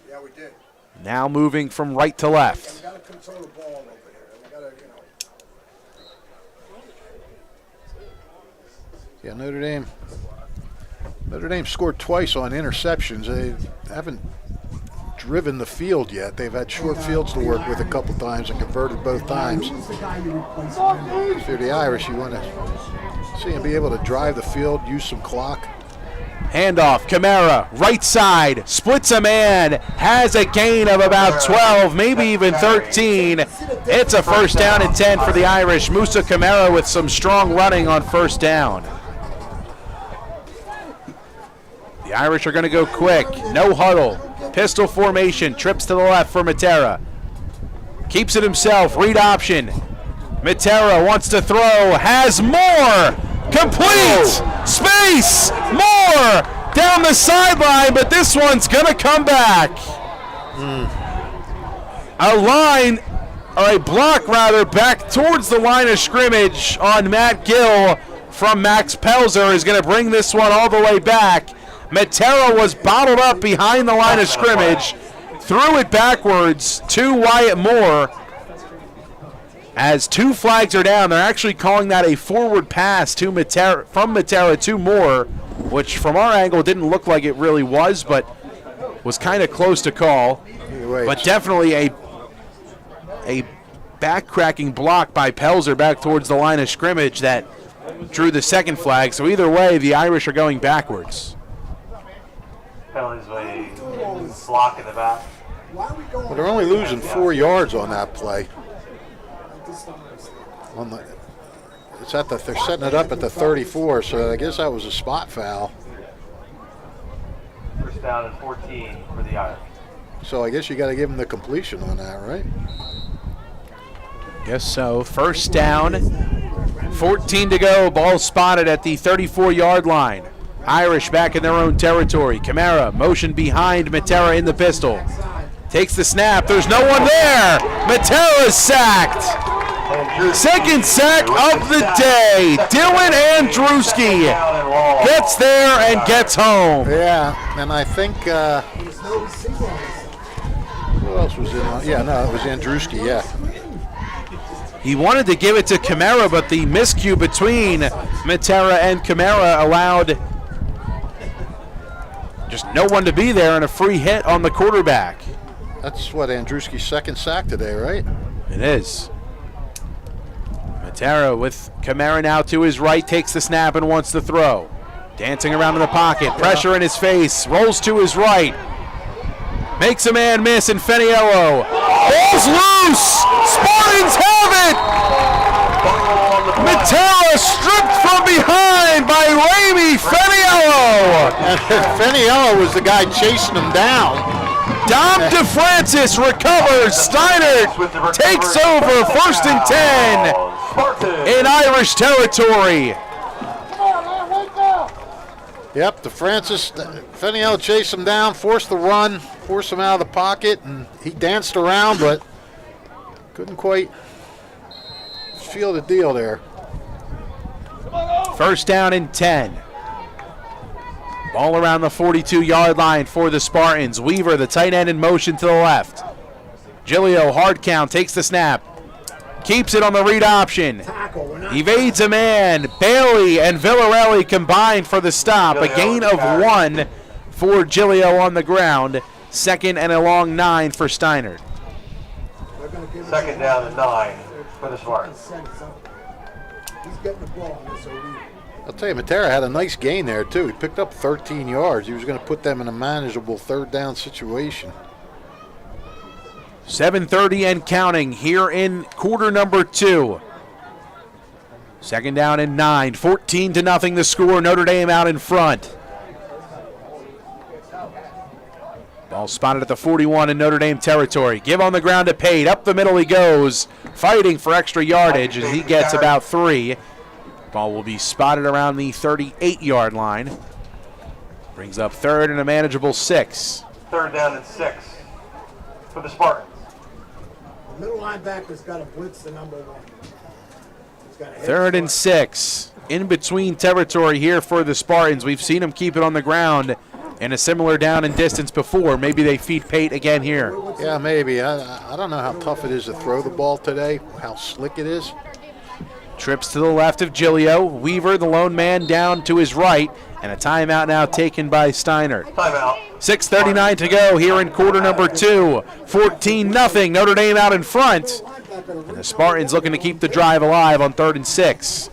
Yeah, we did. Now moving from right to left. We got to control the ball over here. We got to, Yeah, Notre Dame scored twice on interceptions. They haven't driven the field yet. They've had short fields to work with a couple times and converted both times. If you're the Irish, you want to see them be able to drive the field, use some clock. Handoff, Camara, right side, splits a man, has a gain of about 12, maybe even 13. It's a 1st down and 10 for the Irish. Musa Camara with some strong running on 1st down. The Irish are going to go quick, no huddle. Pistol formation, trips to the left for Matera. Keeps it himself, read option. Matera wants to throw, has more. Complete! Space! More! Down the sideline, but this one's going to come back. A block back towards the line of scrimmage on Matt Gill from Max Pelzer is going to bring this one all the way back. Matera was bottled up behind the line of scrimmage, threw it backwards to Wyatt Moore. As 2 flags are down, they're actually calling that a forward pass to Matera, from Matera to Moore, which from our angle didn't look like it really was, but was kind of close to call. But definitely a back-cracking block by Pelzer back towards the line of scrimmage that drew the 2nd flag. So either way, the Irish are going backwards. Penalties block in the back. Well, they're only losing 4 yards on that play. They're setting it up at the 34, so I guess that was a spot foul. 1st down and 14 for the Irish. So I guess you got to give them the completion on that, right? Guess so. 1st down, 14 to go. Ball spotted at the 34-yard line. Irish back in their own territory. Camara motion behind Matera in the pistol. Takes the snap. There's no one there. Matera's sacked. 2nd sack of the day. Dylan Andruski gets there and gets home. Yeah, and I think who else was in? Yeah, no, it was Andruski. Yeah. He wanted to give it to Camara, but the miscue between Matera and Camara allowed just no one to be there and a free hit on the quarterback. That's what Andruski's 2nd sack today, right? It is. Matera with Camara now to his right, takes the snap and wants to throw. Dancing around in the pocket, pressure in his face, rolls to his right. Makes a man miss, and Feniello. Ball's loose! Spartans have it! Matera stripped from behind by Ramey Feniello! And Feniello was the guy chasing him down. Dom DeFrancis recovers. Steinert takes over 1st and 10 in Irish territory. Yep, Feniello chased him down, forced the run, forced him out of the pocket, and he danced around, but couldn't quite feel the deal there. First down and 10. Ball around the 42-yard line for the Spartans. Weaver, the tight end, in motion to the left. Giglio, hard count, takes the snap. Keeps it on the read option. Evades a man. Bailey and Villarelli combined for the stop. A gain of 1 for Giglio on the ground. Second and a long 9 for Steinert. Second down and 9 for the Spartans. He's getting the ball on this arena. I'll tell you, Matera had a nice gain there, too. He picked up 13 yards. He was going to put them in a manageable third down situation. 7:30 and counting here in quarter number 2. Second down and 9. 14-0 the score. Notre Dame out in front. Ball spotted at the 41 in Notre Dame territory. Give on the ground to Pate. Up the middle he goes, fighting for extra yardage as he gets about 3. Ball will be spotted around the 38-yard line. Brings up third and a manageable 6. Third down and 6 for the Spartans. The middle linebacker's got to blitz the number 1. He's got to Third and 6. In between territory here for the Spartans. We've seen them keep it on the ground in a similar down and distance before. Maybe they feed Pate again here. Yeah, maybe. I don't know how tough it is to throw the ball today, how slick it is. Trips to the left of Giglio. Weaver, the lone man, down to his right. And a timeout now taken by Steinert. Timeout. 6:39 to go here in quarter number 2. 14-0. Notre Dame out in front. And the Spartans looking to keep the drive alive on 3rd and 6.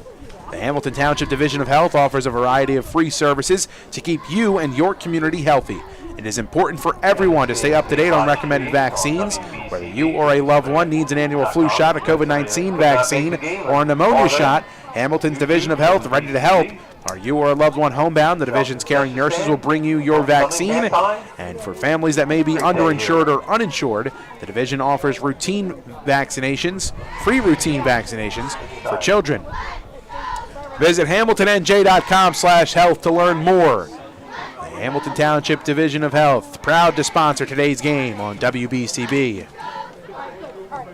The Hamilton Township Division of Health offers a variety of free services to keep you and your community healthy. It is important for everyone to stay up to date on recommended vaccines. Whether you or a loved one needs an annual flu shot, a COVID-19 vaccine, or a pneumonia shot, Hamilton's Division of Health ready to help. Are you or a loved one homebound? The division's caring nurses will bring you your vaccine. And for families that may be underinsured or uninsured, the division offers routine vaccinations, free routine vaccinations for children. Visit hamiltonnj.com/health to learn more. The Hamilton Township Division of Health, proud to sponsor today's game on WBCB. Well,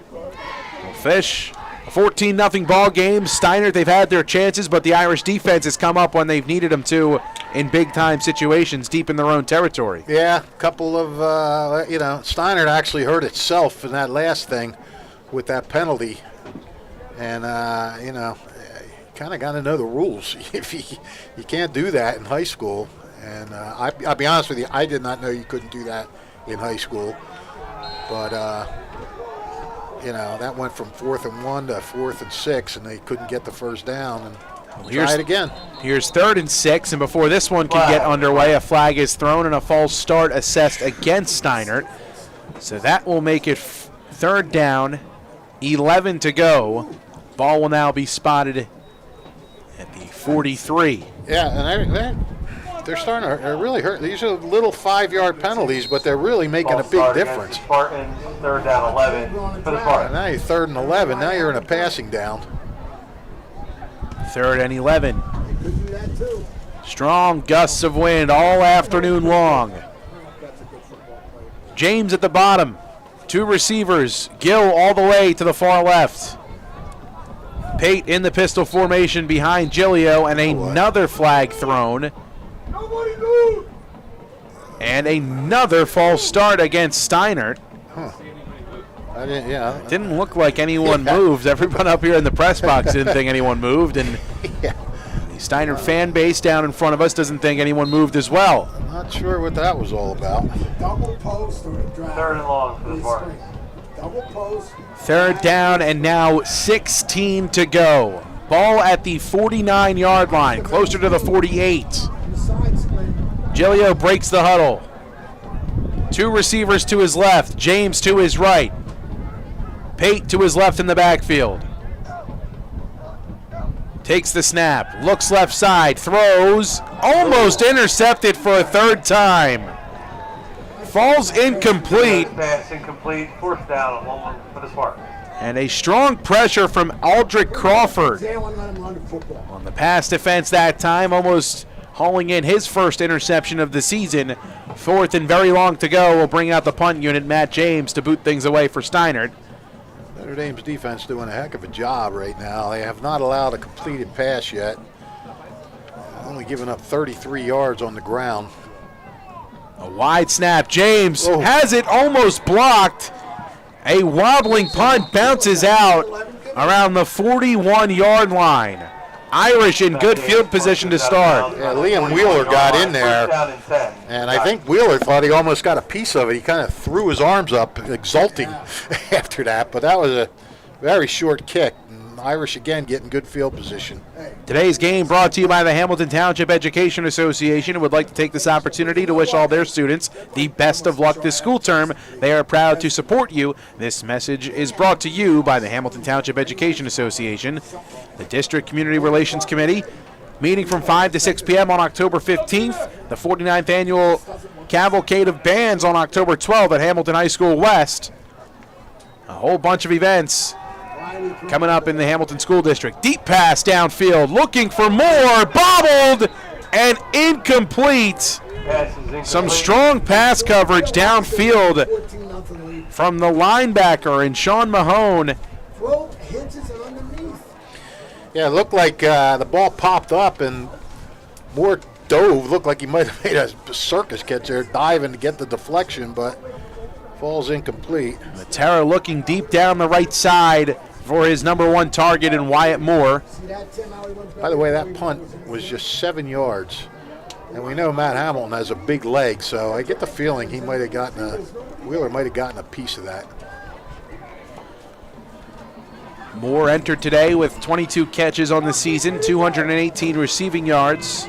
Fish, a 14-0 ball game. Steinert, they've had their chances, but the Irish defense has come up when they've needed them to in big-time situations deep in their own territory. Yeah, a couple of, Steinert actually hurt itself in that last thing with that penalty. And, kind of got to know the rules. If you can't do that in high school. And I'll be honest with you, I did not know you couldn't do that in high school. But, that went from 4th and 1 to 4th and 6, and they couldn't get the first down. And try it again. Here's 3rd and 6, and before this one can get underway, a flag is thrown and a false start assessed against Steinert. So that will make it 3rd down, 11 to go. Ball will now be spotted at the 43. Yeah, and they're starting to really hurt. These are little 5-yard penalties, but they're really making a big difference. Spartans, 3rd down 11 for the Spartans. Now you're 3rd and 11. Now you're in a passing down. 3rd and 11. Strong gusts of wind all afternoon long. James at the bottom. 2 receivers. Gill all the way to the far left. Pate in the pistol formation behind Giglio, and another flag thrown. And another false start against Steinert. Didn't look like anyone moved. Everyone up here in the press box didn't think anyone moved, and the Steinert fan base down in front of us doesn't think anyone moved as well. I'm not sure what that was all about. Double post or a drag. 3rd and long for the Spartans. Double post. 3rd down and now 16 to go. Ball at the 49-yard line, closer to the 48. Giglio breaks the huddle. 2 receivers to his left, James to his right. Pate to his left in the backfield. Takes the snap, looks left side, throws, almost intercepted for a 3rd time. Falls incomplete. Pass incomplete, 4th down and 1 for the Spartans. And a strong pressure from Aldrich Crawford on the pass defense that time, almost hauling in his first interception of the season. 4th and very long to go. We'll bring out the punt unit, Matt James, to boot things away for Steinert. Notre Dame's defense doing a heck of a job right now. They have not allowed a completed pass yet. Only giving up 33 yards on the ground. A wide snap. James has it almost blocked. A wobbling punt bounces out around the 41-yard line. Irish in good field position to start. Yeah, Liam Wheeler got in there, and I think Wheeler thought he almost got a piece of it. He kind of threw his arms up, exulting after that, but that was a very short kick. And Irish again getting good field position. Today's game brought to you by the Hamilton Township Education Association, who would like to take this opportunity to wish all their students the best of luck this school term. They are proud to support you. This message is brought to you by the Hamilton Township Education Association, the District Community Relations Committee, meeting from 5 to 6 p.m. on October 15th, the 49th Annual Cavalcade of Bands on October 12th at Hamilton High School West. A whole bunch of events coming up in the Hamilton School District. Deep pass downfield, looking for more, bobbled and incomplete. Some strong pass coverage downfield from the linebacker and Sean Mahone. Yeah, it looked like the ball popped up and Moore dove. Looked like he might have made a circus catch there, diving to get the deflection, but falls incomplete. Notre looking deep down the right side for his number one target in Wyatt Moore. By the way, that punt was just 7 yards. And we know Matt Hamilton has a big leg, so I get the feeling he might have gotten Wheeler might have gotten a piece of that. Moore entered today with 22 catches on the season, 218 receiving yards,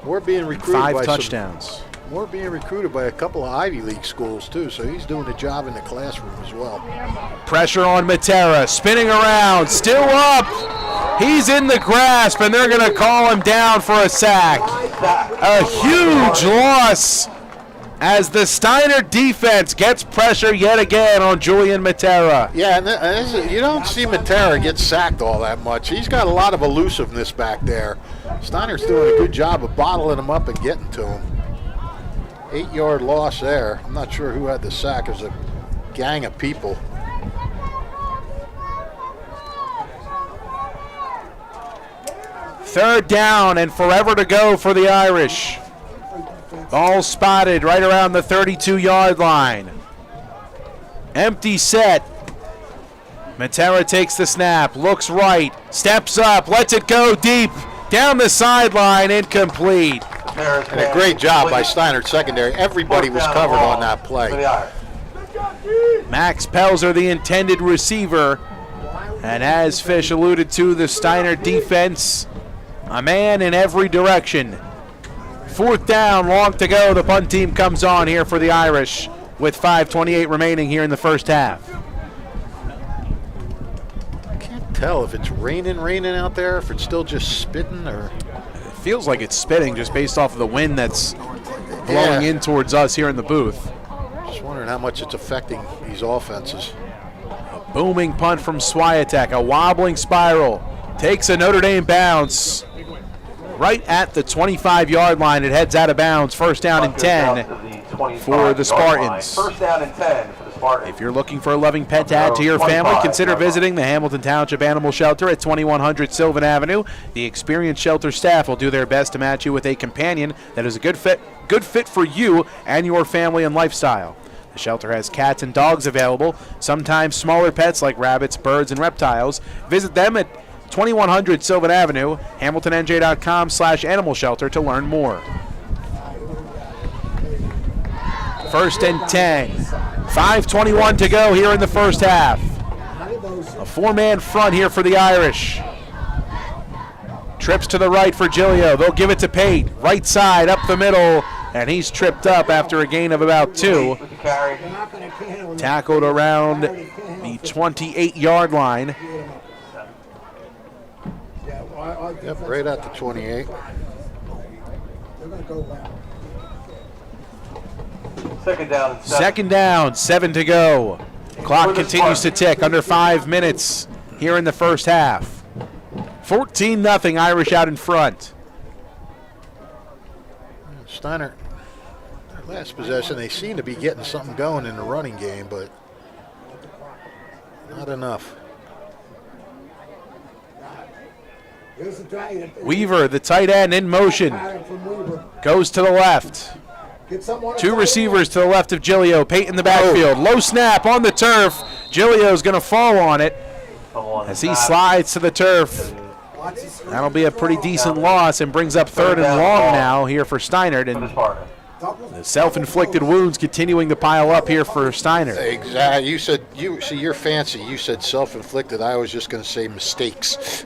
Moore being recruited 5 by touchdowns. Moore being recruited by a couple of Ivy League schools too, so he's doing a job in the classroom as well. Pressure on Matera, spinning around, still up. He's in the grasp, and they're going to call him down for a sack. A huge loss as the Steinert defense gets pressure yet again on Julian Matera. Yeah, and you don't see Matera get sacked all that much. He's got a lot of elusiveness back there. Steinert's doing a good job of bottling him up and getting to him. 8-yard loss there. I'm not sure who had the sack. It was a gang of people. Third down and forever to go for the Irish. Ball spotted right around the 32-yard line. Empty set. Matera takes the snap, looks right, steps up, lets it go deep, down the sideline, incomplete. And a great job by Steinert secondary. Everybody was covered on that play. Max Pelzer, the intended receiver. And as Fish alluded to, the Steinert defense, a man in every direction. Fourth down, long to go. The punt team comes on here for the Irish with 5:28 remaining here in the first half. Can't tell if it's raining out there, if it's still just spitting or... It feels like it's spitting just based off of the wind that's blowing in towards us here in the booth. Just wondering how much it's affecting these offenses. A booming punt from Swiatek, a wobbling spiral, takes a Notre Dame bounce. Right at the 25-yard line, it heads out of bounds. First down and 10 for the Spartans. First down and 10 for the Spartans. If you're looking for a loving pet to add to your family, consider visiting the Hamilton Township Animal Shelter at 2100 Sylvan Avenue. The experienced shelter staff will do their best to match you with a companion that is a good fit for you and your family and lifestyle. The shelter has cats and dogs available, sometimes smaller pets like rabbits, birds, and reptiles. Visit them at 2100 Sylvan Avenue, hamiltonnj.com/animal shelter to learn more. First and 10. 5:21 to go here in the first half. A four-man front here for the Irish. Trips to the right for Giglio. They'll give it to Pate. Right side, up the middle, and he's tripped up after a gain of about 2. Tackled around the 28-yard line. Yep, right at the 28. Second down, 7 to go. Clock continues to tick, under 5 minutes here in the first half. 14-0, Irish out in front. Steinert, their last possession, they seem to be getting something going in the running game, but Not enough. Here's the drag. Weaver, the tight end, in motion. Goes to the left. Two receivers to the left of Gilio. Peyton in the backfield. Low snap on the turf. Gilio's going to fall on it as he slides to the turf. That'll be a pretty decent loss and brings up 3rd and long now here for Steinert. And the self-inflicted wounds continuing to pile up here for Steinert. Exactly. You said you're fancy. You said self-inflicted. I was just going to say mistakes.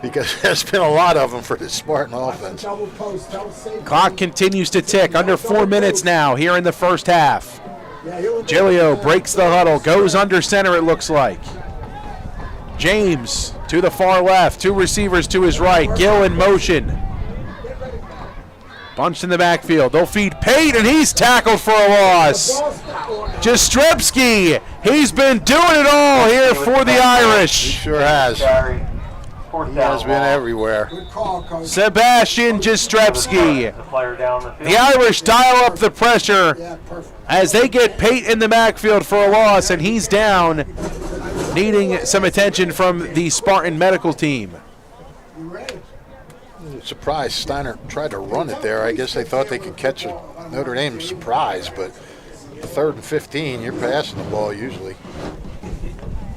Because there's been a lot of them for the Spartan offense. Clock continues to tick. Under 4 minutes now here in the first half. Gilio breaks the huddle. Goes under center, it looks like. James to the far left. 2 receivers to his right. Gill in motion. Bunched in the backfield. They'll feed Pate, and he's tackled for a loss. Jastrzebski, he's been doing it all here for the Irish. He sure has. He has been everywhere. Sebastian Jastrzebski. The Irish dial up the pressure as they get Pate in the backfield for a loss, and he's down, needing some attention from the Spartan medical team. Surprised Steinert tried to run it there. I guess they thought they could catch a Notre Dame surprise, but 3rd and 15, you're passing the ball usually.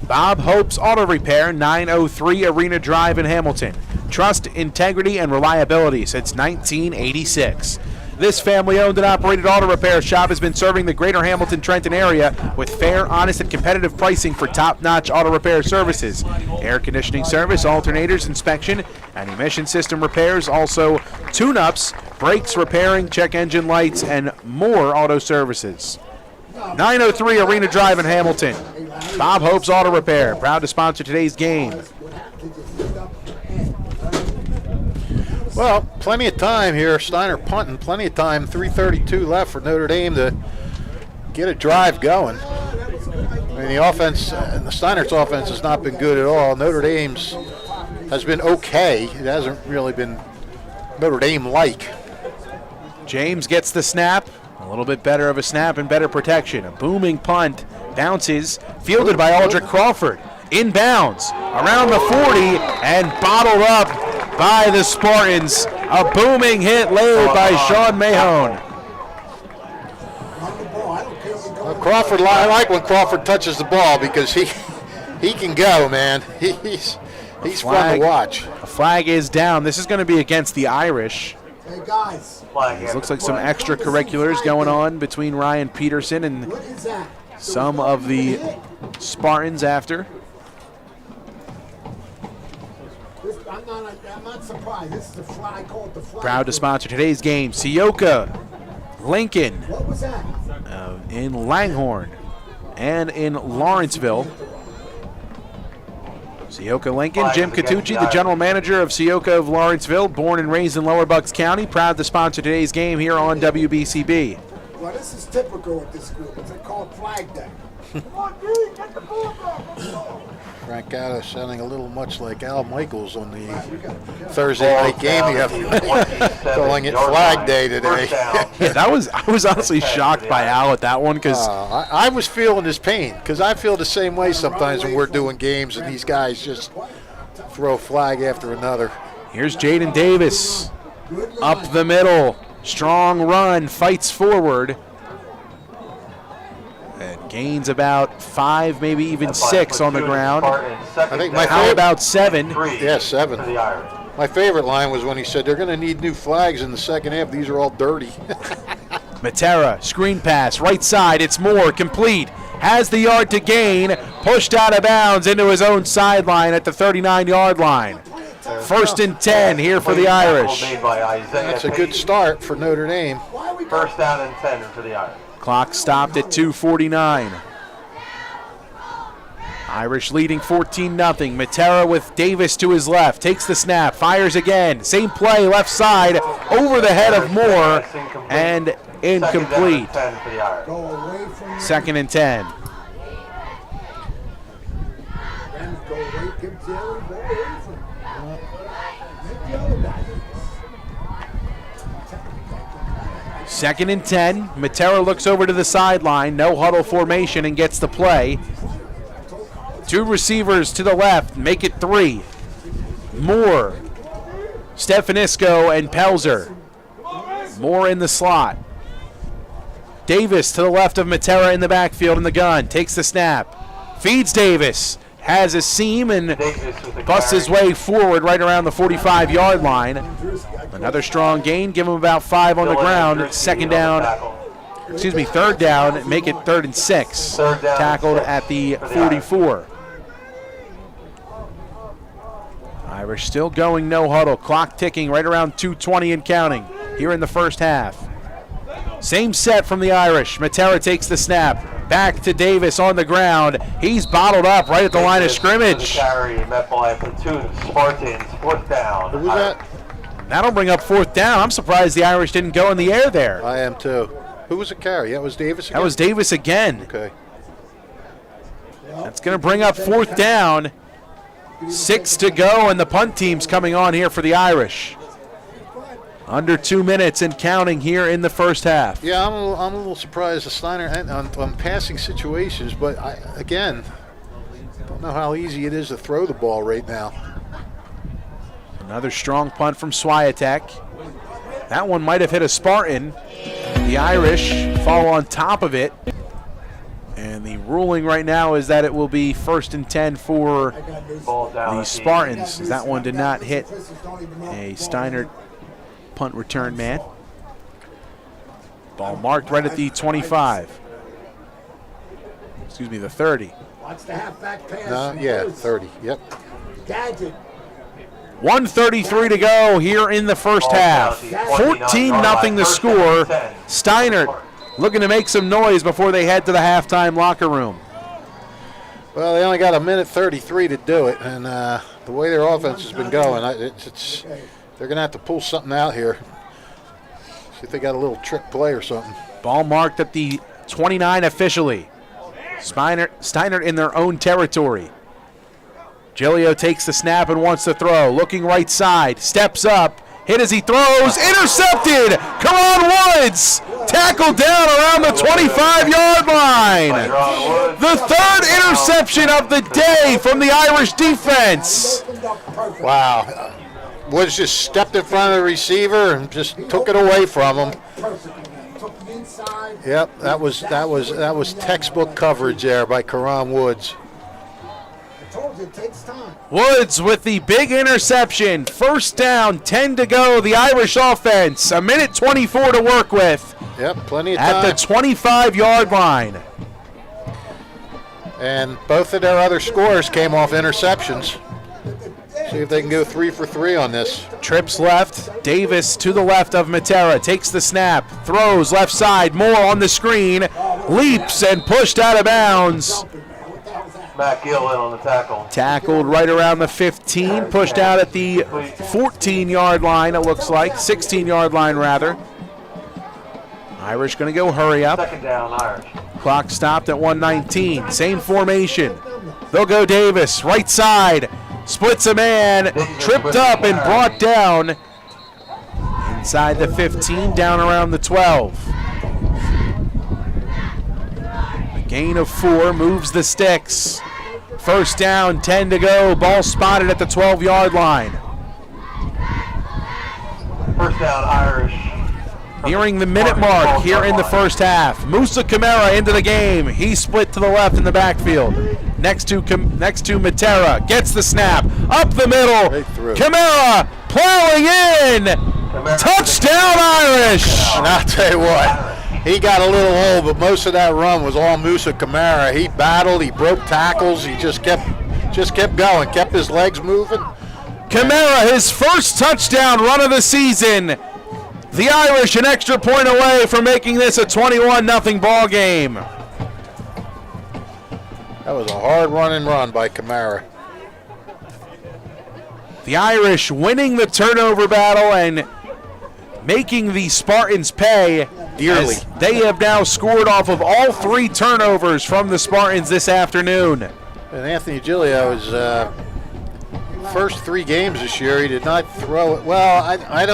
Bob Hope's Auto Repair, 903 Arena Drive in Hamilton. Trust, integrity, and reliability since 1986. This family-owned and operated auto repair shop has been serving the greater Hamilton-Trenton area with fair, honest, and competitive pricing for top-notch auto repair services. Air conditioning service, alternators, inspection, and emission system repairs, also tune-ups, brakes, repairing, check engine lights, and more auto services. 903 Arena Drive in Hamilton. Bob Hope's Auto Repair, proud to sponsor today's game. Well, plenty of time here. Steinert punting, plenty of time. 3:32 left for Notre Dame to get a drive going. I mean, the offense, the Steinert's offense has not been good at all. Notre Dame's has been okay. It hasn't really been Notre Dame-like. James gets the snap. A little bit better of a snap and better protection. A booming punt. Bounces. Fielded by Aldrich Crawford. Inbounds. Around the 40 and bottled up by the Spartans. A booming hit laid by Sean Mahone. Crawford, I like when Crawford touches the ball because he can go, man. He's fun to watch. A flag is down. This is going to be against the Irish. Hey guys. It looks like some extracurriculars going on between Ryan Peterson and some of the Spartans after. I'm not surprised. This is the flag. Called the flag. Proud to sponsor today's game. Sioka, Lincoln, What was that? in Langhorne, and in Lawrenceville. Sioka Lincoln, Jim Catucci, the general manager of Sioka of Lawrenceville, born and raised in Lower Bucks County, proud to sponsor today's game here on WBCB. Well, this is typical with this group. It's called Flag Day. Come on, dude, get the ball back. Frank Gatto sounding a little much like Al Michaels on the Thursday night game the other night, calling it Flag Day today. Yeah, I was honestly shocked by Al at that one because I was feeling his pain because I feel the same way sometimes when we're doing games and these guys just throw a flag after another. here's Jaden Davis up the middle. Strong run, fights forward. And gains about 5, maybe even 6 on the ground. I think my How about 7? Yeah, 7. My favorite line was when he said they're going to need new flags in the second half. These are all dirty. Matera, screen pass, right side, it's Moore, complete. Has the yard to gain, pushed out of bounds into his own sideline at the 39-yard line. 1st and 10 here for the Irish. That's a good start for Notre Dame. 1st down and 10 for the Irish. Clock stopped at 2:49. Irish leading 14-0. Matera with Davis to his left. Takes the snap. Fires again. Same play, left side. Over the head of Moore. And incomplete. 2nd and 10. 2nd and 10. Matera looks over to the sideline. No huddle formation and gets the play. 2 receivers to the left. Make it 3. Moore, Stefanisco, and Pelzer. Moore in the slot. Davis to the left of Matera in the backfield in the gun. Takes the snap. Feeds Davis. Has a seam and busts his way forward right around the 45-yard line. Another strong gain. Give him about 5 on the ground. 3rd down. Make it 3rd and 6. Tackled at the 44. Irish still going no huddle. Clock ticking right around 2:20 and counting here in the first half. Same set from the Irish. Matera takes the snap. Back to Davis on the ground. He's bottled up right at the line of scrimmage. Carry met by platoon of Spartans. 4th down. Who was that? That'll bring up 4th down. I'm surprised the Irish didn't go in the air there. I am too. Who was the carry? That was Davis again? That was Davis again. Okay. That's going to bring up 4th down. 6 to go, and the punt team's coming on here for the Irish. Under 2 minutes and counting here in the first half. Yeah, I'm a little surprised at Steinert on passing situations, but I don't know how easy it is to throw the ball right now. Another strong punt from Swiatek. That one might have hit a Spartan. The Irish fall on top of it. And the ruling right now is that it will be 1st and 10 for the Spartans. That one did not hit a Steinert punt return man. Ball marked right at the 25. Excuse me, the 30. Watch the halfback pass. No, yeah, 30. Yep. Gadget. 1:33 to go here in the first half. 14-0 the score. Steinert looking to make some noise before they head to the halftime locker room. Well, they only got 1:33 to do it, and the way their offense has been going, they're going to have to pull something out here. See if they got a little trick play or something. Ball marked at the 29 officially. Steinert in their own territory. Giglio takes the snap and wants to throw. Looking right side. Steps up. Hit as he throws. Intercepted. Come on, Woods. Tackled down around the 25-yard line. The 3rd interception of the day from the Irish defense. Wow. Woods just stepped in front of the receiver and just took it away from him. Yep, that was textbook coverage there by Karan Woods. It takes time. Woods with the big interception. 1st down, 10 to go. The Irish offense, 1:24 to work with. Yep, plenty of time. At the 25-yard line. And both of their other scores came off interceptions. See if they can go 3 for 3 on this. Trips left. Davis to the left of Matera. Takes the snap. Throws left side. Moore on the screen. Leaps and pushed out of bounds. Matt Gill in on the tackle. Tackled right around the 15. Pushed out at the 14-yard line, it looks like. 16-yard line, rather. Irish going to go hurry up. 2nd down, Irish. Clock stopped at 1:19. Same formation. They'll go Davis. Right side. Splits a man. Tripped up and brought down. Inside the 15, down around the 12. Gain of 4, moves the sticks. 1st down, 10 to go. Ball spotted at the 12-yard line. 1st down, Irish. Nearing the minute mark here in the first half. Musa Kamara into the game. He split to the left in the backfield. Next to Matera. Gets the snap. Up the middle. Kamara plowing in. Touchdown, Irish. And I'll tell you what. He got a little old, but most of that run was all Musa Kamara. He battled, he broke tackles, he just kept going, kept his legs moving. Kamara, his first touchdown run of the season. The Irish an extra point away from making this a 21-0 ball game. That was a hard running run by Kamara. The Irish winning the turnover battle and making the Spartans pay dearly. They have now scored off of all 3 turnovers from the Spartans this afternoon. And Anthony Giglio is first 3 games this year, he did not throw it. Well, I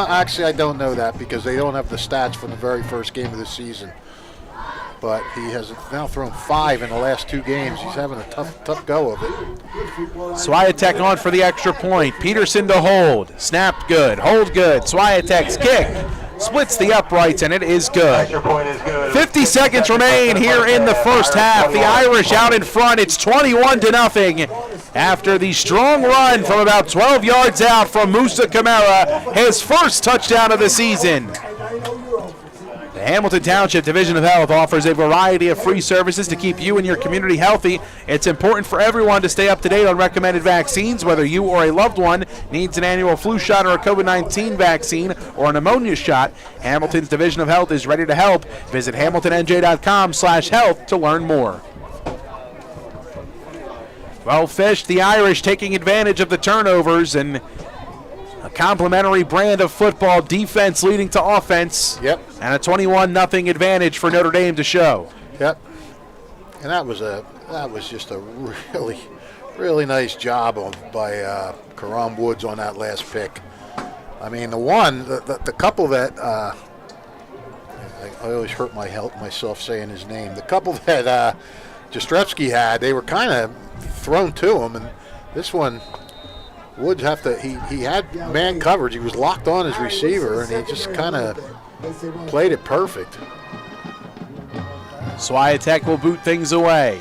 don't know that because they don't have the stats from the very first game of the season. But he has now thrown 5 in the last 2 games. He's having a tough go of it. Swiatek on for the extra point. Peterson to hold. Snap good. Hold good. Swiatek's kick. Splits the uprights, and it is good. 50 seconds remain here in the first half. The Irish out in front. It's 21-0 after the strong run from about 12 yards out from Musa Kamara, his first touchdown of the season. The Hamilton Township Division of Health offers a variety of free services to keep you and your community healthy. It's important for everyone to stay up to date on recommended vaccines, whether you or a loved one needs an annual flu shot or a COVID-19 vaccine or a pneumonia shot. Hamilton's Division of Health is ready to help. Visit hamiltonnj.com/health to learn more. Well fished, the Irish taking advantage of the turnovers and a complementary brand of football, defense leading to offense. Yep. And a 21-0 advantage for Notre Dame to show. Yep. And that was just a really nice job by Karam Woods on that last pick. I mean, the couple that I always hurt myself saying his name. The couple that Jastrzewski had, they were kind of thrown to him, and this one. Woods he had man coverage. He was locked on his receiver, and he just kind of played it perfect. Swiatek will boot things away.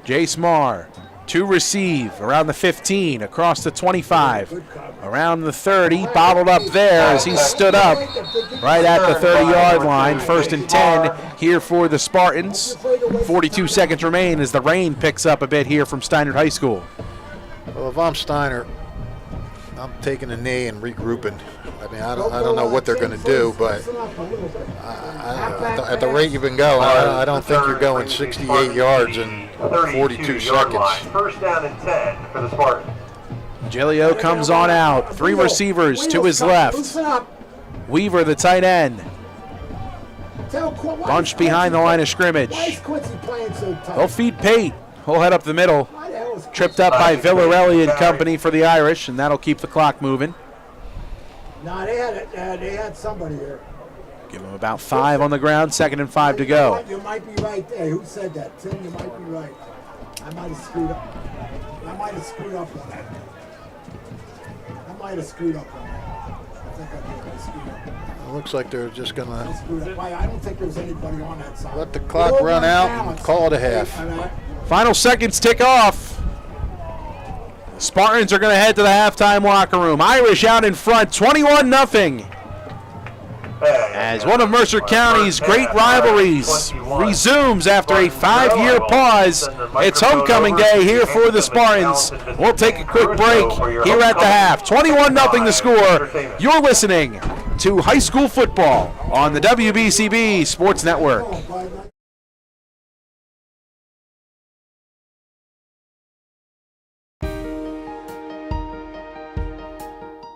Jace Marr to receive around the 15, across the 25, around the 30, bottled up there as he stood up right at the 30-yard line. 1st and 10 here for the Spartans. 42 seconds remain as the rain picks up a bit here from Steinert High School. Well, if I'm Steinert, I'm taking a knee and regrouping. I mean, I don't know what they're going to do, but at the rate you've been going, I don't think you're going 68 yards in 42 seconds. First down and 10 for the Spartans. Gilio comes on out. 3 receivers to his left. Weaver, the tight end, bunched behind the line of scrimmage. They'll feed Pate. He'll head up the middle. Tripped up by Villarelli and company for the Irish, and that'll keep the clock moving. No, they had somebody there. Give them about 5 on the ground, 2nd and 5 to go. You might be right there. Who said that? Tim, you might be right. I might have screwed up. I might have screwed up on that. I think I did. I screwed up. It looks like they're just going to I don't think there's anybody on that side. let the clock run out and call it a half. Final seconds tick off. Spartans are going to head to the halftime locker room. Irish out in front, 21-0. As one of Mercer County's great rivalries resumes after a 5-year pause. It's homecoming day here for the Spartans. We'll take a quick break here at the half. 21-0 the score. You're listening to high school football on the WBCB Sports Network.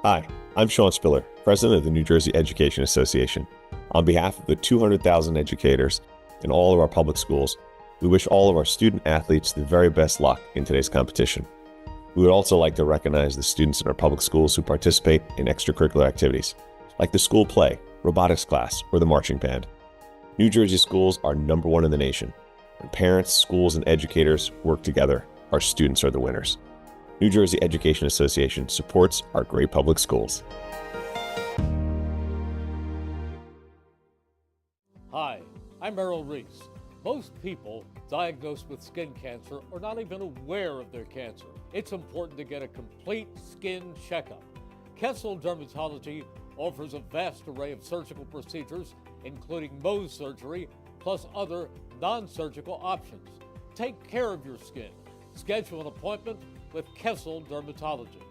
Hi, I'm Sean Spiller, President of the New Jersey Education Association. On behalf of the 200,000 educators in all of our public schools, we wish all of our student athletes the very best luck in today's competition. We would also like to recognize the students in our public schools who participate in extracurricular activities, like the school play, robotics class, or the marching band. New Jersey schools are #1 in the nation. When parents, schools, and educators work together, our students are the winners. New Jersey Education Association supports our great public schools. Hi, I'm Errol Reese. Most people diagnosed with skin cancer are not even aware of their cancer. It's important to get a complete skin checkup. Kessel Dermatology offers a vast array of surgical procedures, including Mohs surgery, plus other non-surgical options. Take care of your skin. Schedule an appointment with Kessel Dermatology.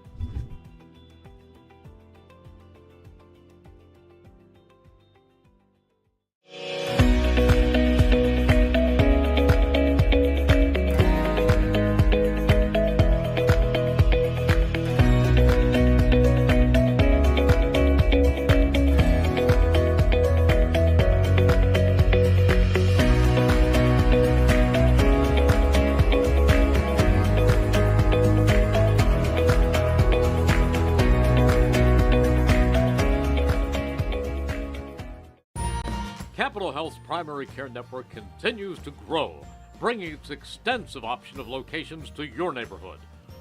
Health's primary care network continues to grow, bringing its extensive option of locations to your neighborhood.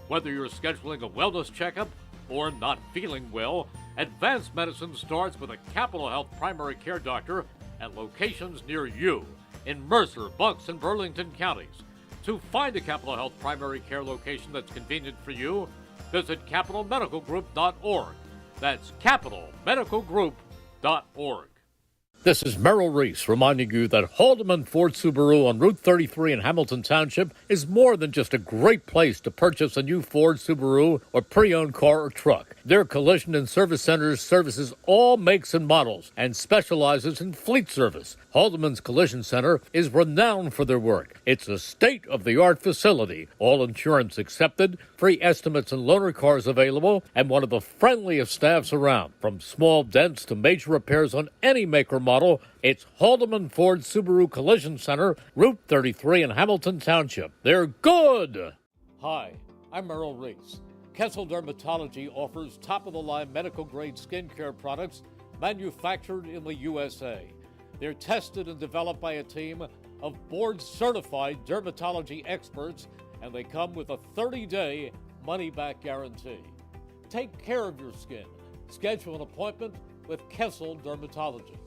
Whether you're scheduling a wellness checkup or not feeling well, advanced medicine starts with a Capital Health primary care doctor at locations near you in Mercer, Bucks, and Burlington counties. To find a Capital Health primary care location that's convenient for you, visit capitalmedicalgroup.org. That's capitalmedicalgroup.org. This is Merrill Reese reminding you that Haldeman Ford Subaru on Route 33 in Hamilton Township is more than just a great place to purchase a new Ford, Subaru, or pre-owned car or truck. Their collision and service centers services all makes and models and specializes in fleet service. Haldeman's Collision Center is renowned for their work. It's a state-of-the-art facility, all insurance accepted, free estimates and loaner cars available, and one of the friendliest staffs around. From small dents to major repairs on any make or model, it's Haldeman Ford Subaru Collision Center, Route 33 in Hamilton Township. They're good! Hi, I'm Merrill Reese. Kessel Dermatology offers top-of-the-line medical-grade skincare products manufactured in the USA. They're tested and developed by a team of board-certified dermatology experts, and they come with a 30-day money-back guarantee. Take care of your skin. Schedule an appointment with Kessel Dermatology.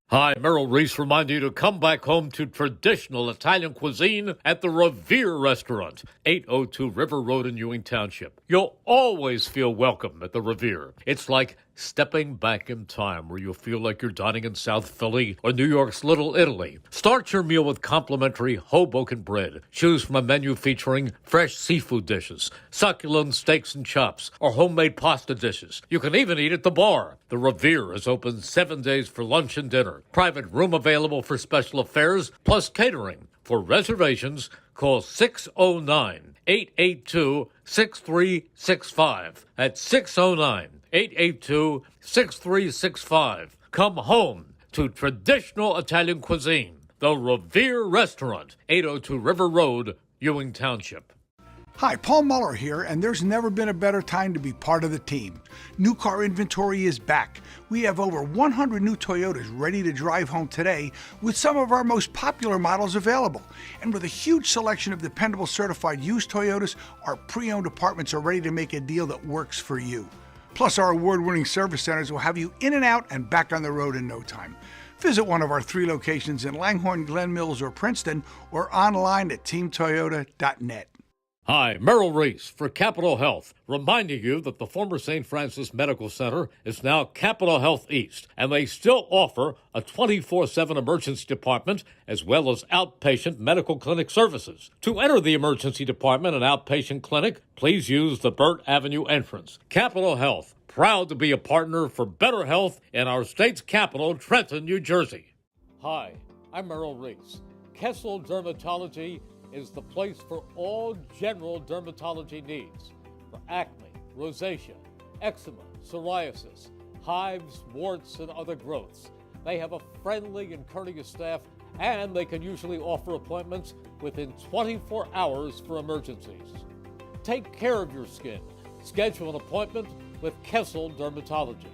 Hi, Merrill Reese reminding you to come back home to traditional Italian cuisine at the Revere Restaurant, 802 River Road in Ewing Township. You'll always feel welcome at the Revere. It's like stepping back in time where you'll feel like you're dining in South Philly or New York's Little Italy. Start your meal with complimentary Hoboken bread. Choose from a menu featuring fresh seafood dishes, succulent steaks and chops, or homemade pasta dishes. You can even eat at the bar. The Revere is open 7 days for lunch and dinner. Private room available for special affairs, plus catering. For reservations, call 609-882-6365. That's 609-882-6365. Come home to traditional Italian cuisine. The Revere Restaurant, 802 River Road, Ewing Township. Hi, Paul Muller here, and there's never been a better time to be part of the team. New car inventory is back. We have over 100 new Toyotas ready to drive home today with some of our most popular models available. And with a huge selection of dependable certified used Toyotas, our pre-owned departments are ready to make a deal that works for you. Plus, our award-winning service centers will have you in and out and back on the road in no time. Visit one of our 3 locations in Langhorne, Glen Mills, or Princeton, or online at teamtoyota.net. Hi, Merrill Reese for Capital Health, reminding you that the former St. Francis Medical Center is now Capital Health East, and they still offer a 24/7 emergency department as well as outpatient medical clinic services. To enter the emergency department and outpatient clinic, please use the Burt Avenue entrance. Capital Health, proud to be a partner for better health in our state's capital, Trenton, New Jersey. Hi, I'm Merrill Reese. Kessel Dermatology is the place for all general dermatology needs for acne, rosacea, eczema, psoriasis, hives, warts, and other growths. They have a friendly and courteous staff, and they can usually offer appointments within 24 hours for emergencies. Take care of your skin. Schedule an appointment with Kessel Dermatology.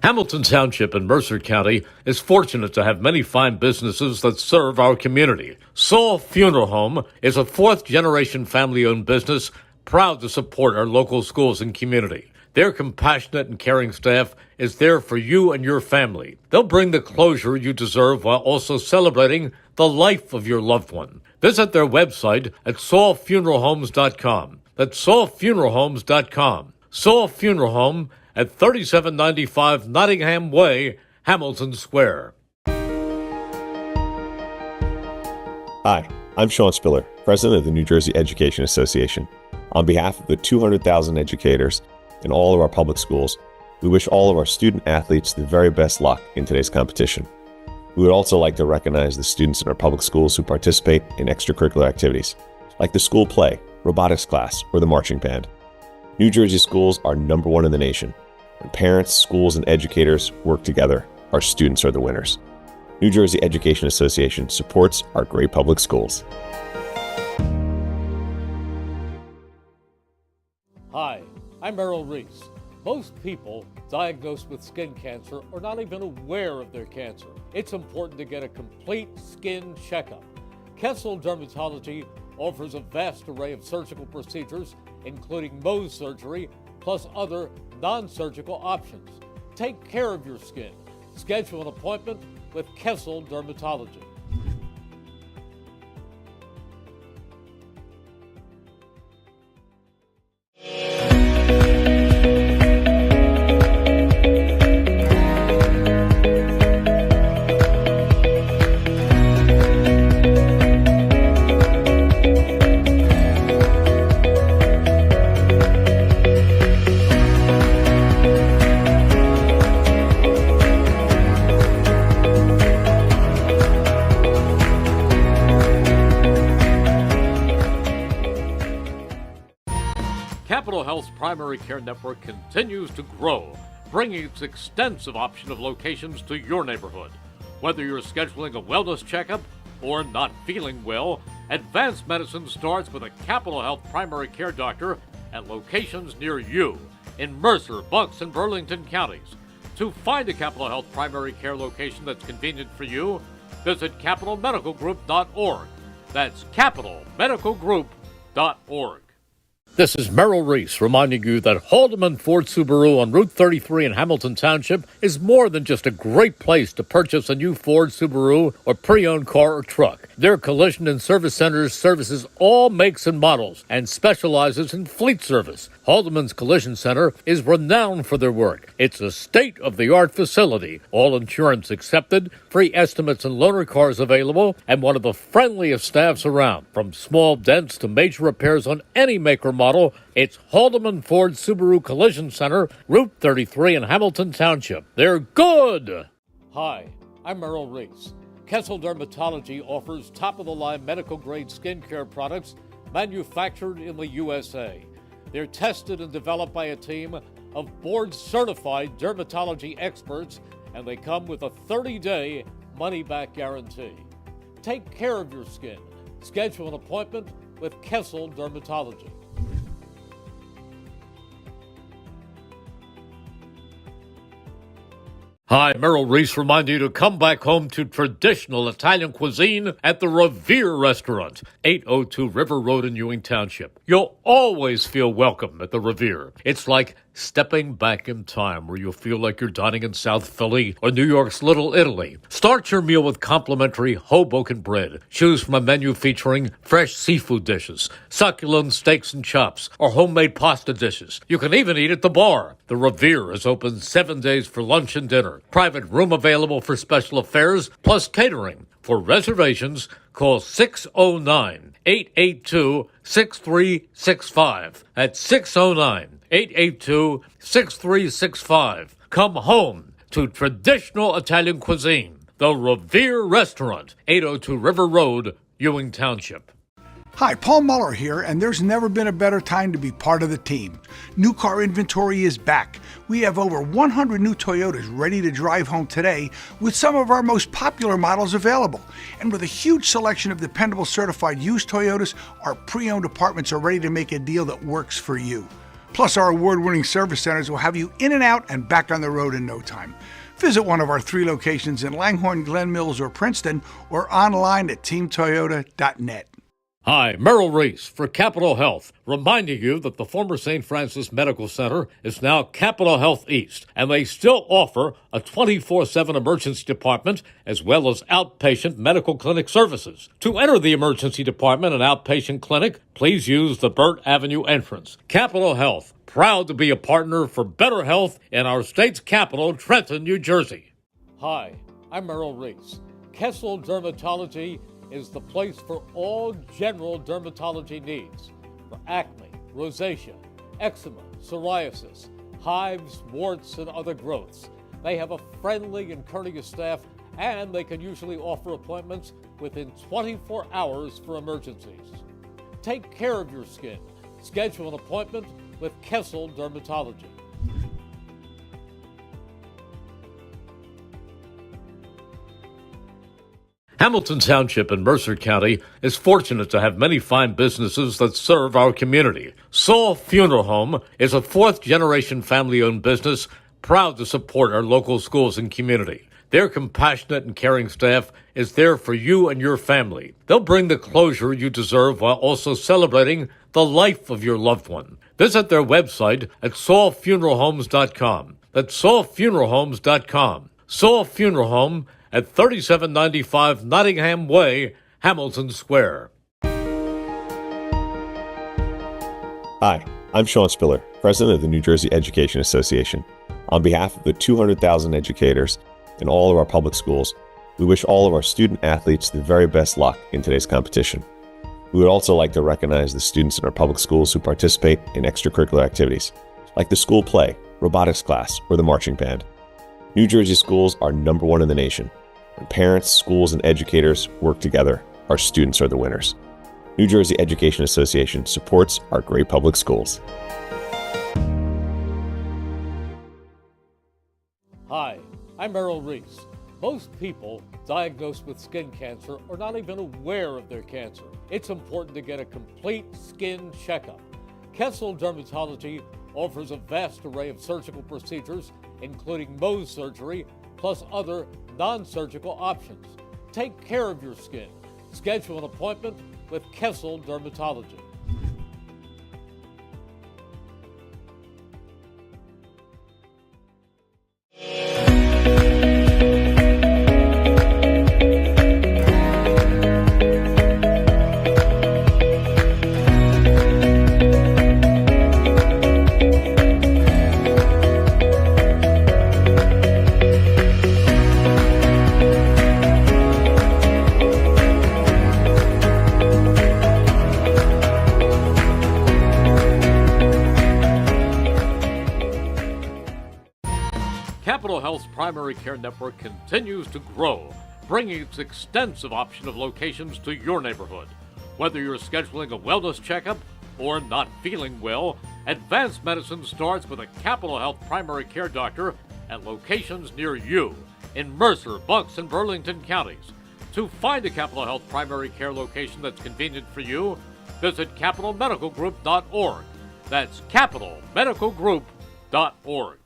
Hamilton Township in Mercer County is fortunate to have many fine businesses that serve our community. Saul Funeral Home is a 4th-generation family-owned business proud to support our local schools and community. Their compassionate and caring staff is there for you and your family. They'll bring the closure you deserve while also celebrating the life of your loved one. Visit their website at saulfuneralhomes.com. That's saulfuneralhomes.com. Saul Funeral Home at 3795 Nottingham Way, Hamilton Square. Hi, I'm Sean Spiller, President of the New Jersey Education Association. On behalf of the 200,000 educators in all of our public schools, we wish all of our student athletes the very best luck in today's competition. We would also like to recognize the students in our public schools who participate in extracurricular activities, like the school play, robotics class, or the marching band. New Jersey schools are #1 in the nation. When parents, schools, and educators work together, our students are the winners. New Jersey Education Association supports our great public schools. I'm Merrill Reese. Most people diagnosed with skin cancer are not even aware of their cancer. It's important to get a complete skin checkup. Kessel Dermatology offers a vast array of surgical procedures, including Mohs surgery, plus other non-surgical options. Take care of your skin. Schedule an appointment with Kessel Dermatology. Capital Health's primary care network continues to grow, bringing its extensive option of locations to your neighborhood. Whether you're scheduling a wellness checkup or not feeling well, advanced medicine starts with a Capital Health primary care doctor at locations near you in Mercer, Bucks, and Burlington counties. To find a Capital Health primary care location that's convenient for you, visit capitalmedicalgroup.org. That's capitalmedicalgroup.org. This is Merrill Reese reminding you that Haldeman Ford Subaru on Route 33 in Hamilton Township is more than just a great place to purchase a new Ford Subaru or pre-owned car or truck. Their collision and service centers services all makes and models and specializes in fleet service. Haldeman's Collision Center is renowned for their work. It's a state-of-the-art facility, all insurance accepted, free estimates and loaner cars available, and one of the friendliest staffs around. From small dents to major repairs on any make or model, it's Haldeman Ford Subaru Collision Center, Route 33 in Hamilton Township. They're good! Hi, I'm Merrill Reese. Kessel Dermatology offers top-of-the-line medical-grade skincare products manufactured in the USA. They're tested and developed by a team of board-certified dermatology experts, and they come with a 30-day money-back guarantee. Take care of your skin. Schedule an appointment with Kessel Dermatology. Hi, Merrill Reese reminding you to come back home to traditional Italian cuisine at the Revere Restaurant, 802 River Road in Ewing Township. You'll always feel welcome at the Revere. It's like stepping back in time where you'll feel like you're dining in South Philly or New York's Little Italy. Start your meal with complimentary Hoboken bread. Choose from a menu featuring fresh seafood dishes, succulent steaks and chops, or homemade pasta dishes. You can even eat at the bar. The Revere is open 7 days for lunch and dinner. Private room available for special affairs, plus catering. For reservations, call 609-882-6365. That's 609-882-6365. Come home to traditional Italian cuisine. The Revere Restaurant, 802 River Road, Ewing Township. Hi, Paul Muller here, and there's never been a better time to be part of the team. New car inventory is back. We have over 100 new Toyotas ready to drive home today with some of our most popular models available. And with a huge selection of dependable certified used Toyotas, our pre-owned departments are ready to make a deal that works for you. Plus, our award-winning service centers will have you in and out and back on the road in no time. Visit one of our 3 locations in Langhorne, Glen Mills, or Princeton, or online at teamtoyota.net. Hi, Merrill Reese for Capital Health, reminding you that the former St. Francis Medical Center is now Capital Health East, and they still offer a 24/7 emergency department as well as outpatient medical clinic services. To enter the emergency department and outpatient clinic, please use the Burt Avenue entrance. Capital Health, proud to be a partner for better health in our state's capital, Trenton, New Jersey. Hi, I'm Merrill Reese. Kessel Dermatology is the place for all general dermatology needs for acne, rosacea, eczema, psoriasis, hives, warts, and other growths. They have a friendly and courteous staff, and they can usually offer appointments within 24 hours for emergencies. Take care of your skin. Schedule an appointment with Kessel Dermatology. Hamilton Township in Mercer County is fortunate to have many fine businesses that serve our community. Saul Funeral Home is a fourth-generation family-owned business proud to support our local schools and community. Their compassionate and caring staff is there for you and your family. They'll bring the closure you deserve while also celebrating the life of your loved one. Visit their website at saulfuneralhomes.com. That's saulfuneralhomes.com. Saul Funeral Home at 3795 Nottingham Way, Hamilton Square. Hi, I'm Sean Spiller, President of the New Jersey Education Association. On behalf of the 200,000 educators in all of our public schools, we wish all of our student athletes the very best luck in today's competition. We would also like to recognize the students in our public schools who participate in extracurricular activities, like the school play, robotics class, or the marching band. New Jersey schools are number one in the nation. When parents, schools, and educators work together, our students are the winners. New Jersey Education Association supports our great public schools. Hi, I'm Merrill Reese. Most people diagnosed with skin cancer are not even aware of their cancer. It's important to get a complete skin checkup. Kessel Dermatology offers a vast array of surgical procedures, including Mohs surgery, plus other non-surgical options. Take care of your skin. Schedule an appointment with Kessel Dermatology. Capital Health's primary care network continues to grow, bringing its extensive option of locations to your neighborhood. Whether you're scheduling a wellness checkup or not feeling well, advanced medicine starts with a Capital Health primary care doctor at locations near you in Mercer, Bucks, and Burlington counties. To find a Capital Health primary care location that's convenient for you, visit capitalmedicalgroup.org. That's capitalmedicalgroup.org.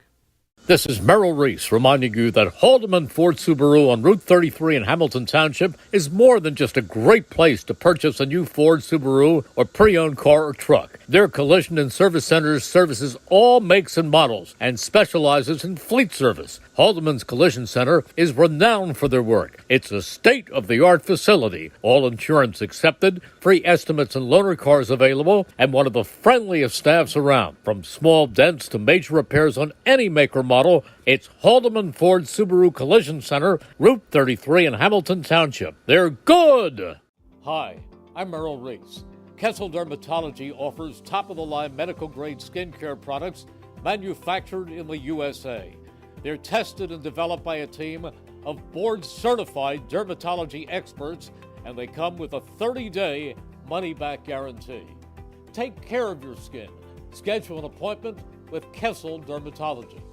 This is Merrill Reese reminding you that Haldeman Ford Subaru on Route 33 in Hamilton Township is more than just a great place to purchase a new Ford Subaru or pre-owned car or truck. Their collision and service centers services all makes and models and specializes in fleet service. Haldeman's Collision Center is renowned for their work. It's a state-of-the-art facility, all insurance accepted, free estimates and loaner cars available, and one of the friendliest staffs around. From small dents to major repairs on any make or model, it's Haldeman Ford Subaru Collision Center, Route 33 in Hamilton Township. They're good! Hi, I'm Merrill Reese. Kessel Dermatology offers top-of-the-line medical-grade skincare products manufactured in the USA. They're tested and developed by a team of board-certified dermatology experts, and they come with a 30-day money-back guarantee. Take care of your skin. Schedule an appointment with Kessel Dermatology.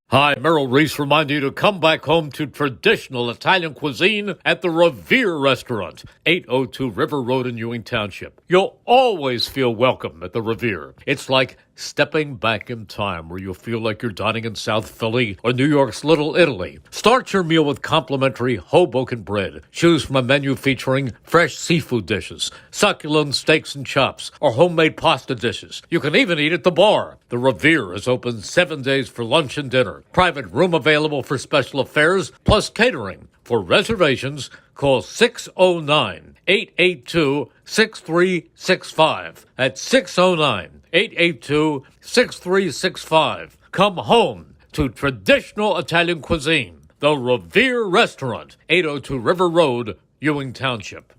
Hi, Merrill Reese reminding you to come back home to traditional Italian cuisine at the Revere Restaurant, 802 River Road in Ewing Township. You'll always feel welcome at the Revere. It's like stepping back in time where you'll feel like you're dining in South Philly or New York's Little Italy. Start your meal with complimentary Hoboken bread. Choose from a menu featuring fresh seafood dishes, succulent steaks and chops, or homemade pasta dishes. You can even eat at the bar. The Revere is open 7 days for lunch and dinner. Private room available for special affairs, plus catering. For reservations, call 609-882-6365. That's 609-882-6365. Come home to traditional Italian cuisine. The Revere Restaurant, 802 River Road, Ewing Township.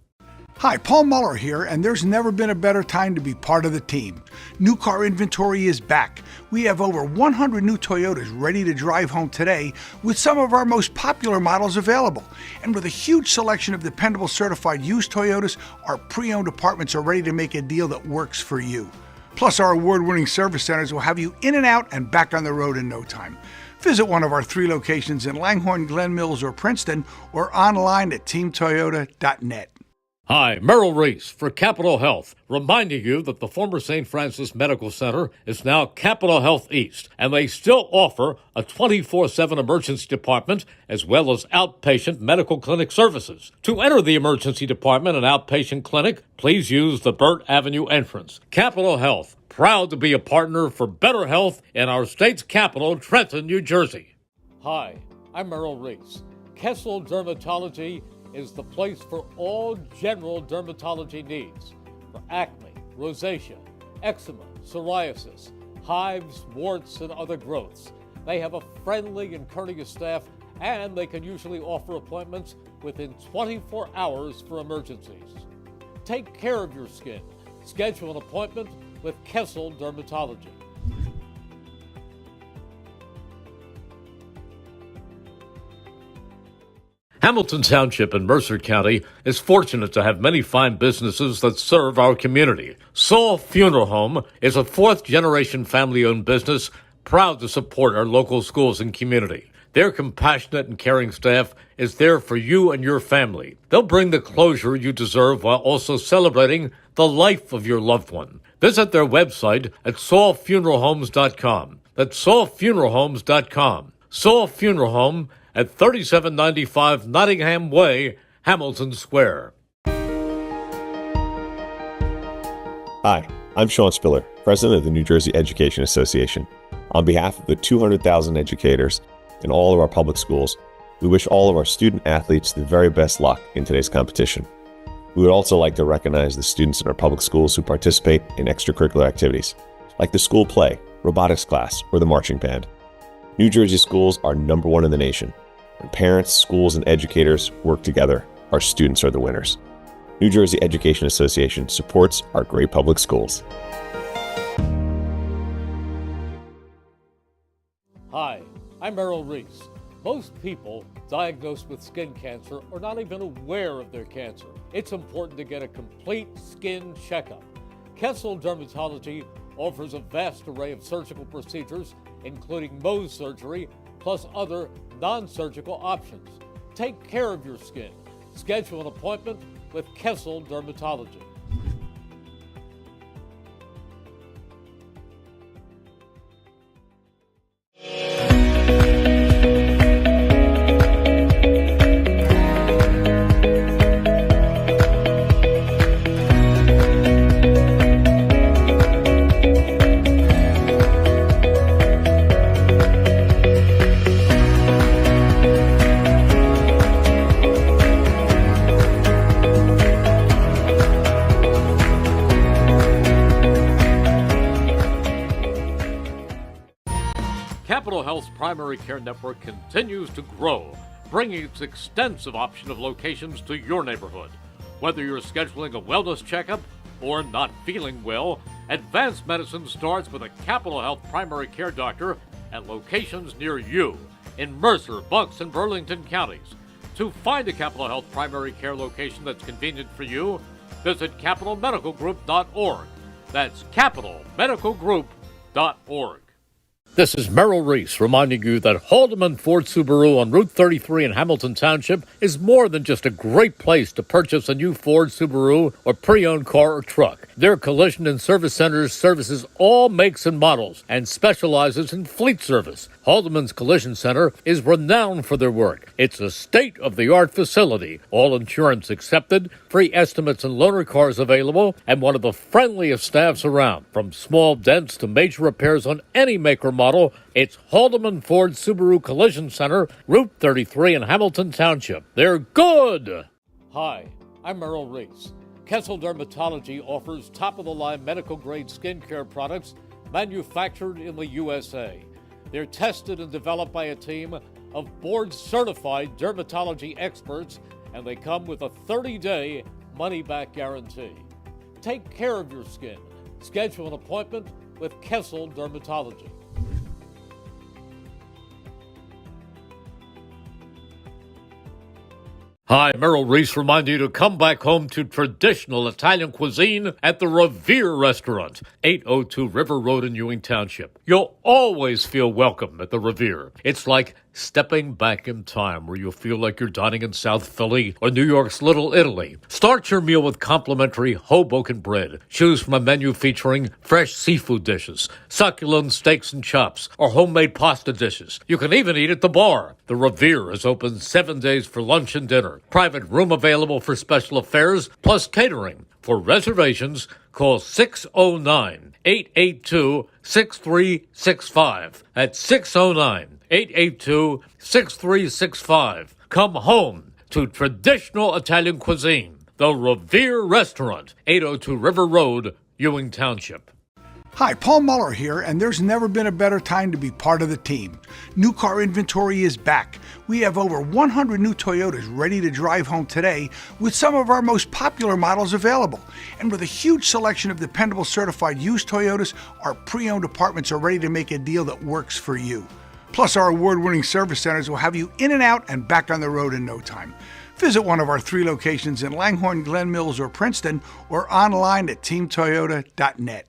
Hi, Paul Muller here, and there's never been a better time to be part of the team. New car inventory is back. We have over 100 new Toyotas ready to drive home today with some of our most popular models available. And with a huge selection of dependable certified used Toyotas, our pre-owned departments are ready to make a deal that works for you. Plus, our award-winning service centers will have you in and out and back on the road in no time. Visit one of our 3 locations in Langhorne, Glen Mills, or Princeton, or online at teamtoyota.net. Hi, Merrill Reese for Capital Health, reminding you that the former St. Francis Medical Center is now Capital Health East, and they still offer a 24/7 emergency department as well as outpatient medical clinic services. To enter the emergency department and outpatient clinic, please use the Burt Avenue entrance. Capital Health, proud to be a partner for better health in our state's capital, Trenton, New Jersey. Hi, I'm Merrill Reese. Kessel Dermatology is the place for all general dermatology needs for acne, rosacea, eczema, psoriasis, hives, warts, and other growths. They have a friendly and courteous staff, and they can usually offer appointments within 24 hours for emergencies. Take care of your skin. Schedule an appointment with Kessel Dermatology. Hamilton Township in Mercer County is fortunate to have many fine businesses that serve our community. Saul Funeral Home is a 4th-generation family-owned business proud to support our local schools and community. Their compassionate and caring staff is there for you and your family. They'll bring the closure you deserve while also celebrating the life of your loved one. Visit their website at saulfuneralhomes.com. That's saulfuneralhomes.com. Saul Funeral Home at 3795 Nottingham Way, Hamilton Square. Hi, I'm Sean Spiller, President of the New Jersey Education Association. On behalf of the 200,000 educators in all of our public schools, we wish all of our student athletes the very best luck in today's competition. We would also like to recognize the students in our public schools who participate in extracurricular activities, like the school play, robotics class, or the marching band. New Jersey schools are number 1 in the nation. When parents, schools, and educators work together, our students are the winners. New Jersey Education Association supports our great public schools. Hi, I'm Merrill Reese. Most people diagnosed with skin cancer are not even aware of their cancer. It's important to get a complete skin checkup. Kessel Dermatology offers a vast array of surgical procedures, including Mohs surgery, plus other non-surgical options. Take care of your skin. Schedule an appointment with Kessel Dermatology. Capital Health's primary care network continues to grow, bringing its extensive option of locations to your neighborhood. Whether you're scheduling a wellness checkup or not feeling well, advanced medicine starts with a Capital Health primary care doctor at locations near you in Mercer, Bucks, and Burlington counties. To find a Capital Health primary care location that's convenient for you, visit capitalmedicalgroup.org. That's capitalmedicalgroup.org. This is Merrill Reese reminding you that Haldeman Ford Subaru on Route 33 in Hamilton Township is more than just a great place to purchase a new Ford, Subaru, or pre-owned car or truck. Their collision and service centers services all makes and models and specializes in fleet service. Haldeman's Collision Center is renowned for their work. It's a state-of-the-art facility, all insurance accepted, free estimates and loaner cars available, and one of the friendliest staffs around. From small dents to major repairs on any make or model, it's Haldeman Ford Subaru Collision Center, Route 33 in Hamilton Township. They're good! Hi, I'm Merrill Reese. Kessel Dermatology offers top-of-the-line medical-grade skincare products manufactured in the USA. They're tested and developed by a team of board-certified dermatology experts, and they come with a 30-day money-back guarantee. Take care of your skin. Schedule an appointment with Kessel Dermatology. Hi, Merrill Reese reminding you to come back home to traditional Italian cuisine at the Revere Restaurant, 802 River Road in Ewing Township. You'll always feel welcome at the Revere. It's like stepping back in time where you'll feel like you're dining in South Philly or New York's Little Italy. Start your meal with complimentary Hoboken bread. Choose from a menu featuring fresh seafood dishes, succulent steaks and chops, or homemade pasta dishes. You can even eat at the bar. The Revere is open 7 days for lunch and dinner. Private room available for special affairs, plus catering. For reservations, call 609-882-6365. That's 609-882-6365. Come home to traditional Italian cuisine. The Revere Restaurant, 802 River Road, Ewing Township. Hi, Paul Muller here, and there's never been a better time to be part of the team. New car inventory is back. We have over 100 new Toyotas ready to drive home today with some of our most popular models available. And with a huge selection of dependable certified used Toyotas, our pre-owned departments are ready to make a deal that works for you. Plus, our award-winning service centers will have you in and out and back on the road in no time. Visit one of our 3 locations in Langhorne, Glen Mills, or Princeton, or online at teamtoyota.net.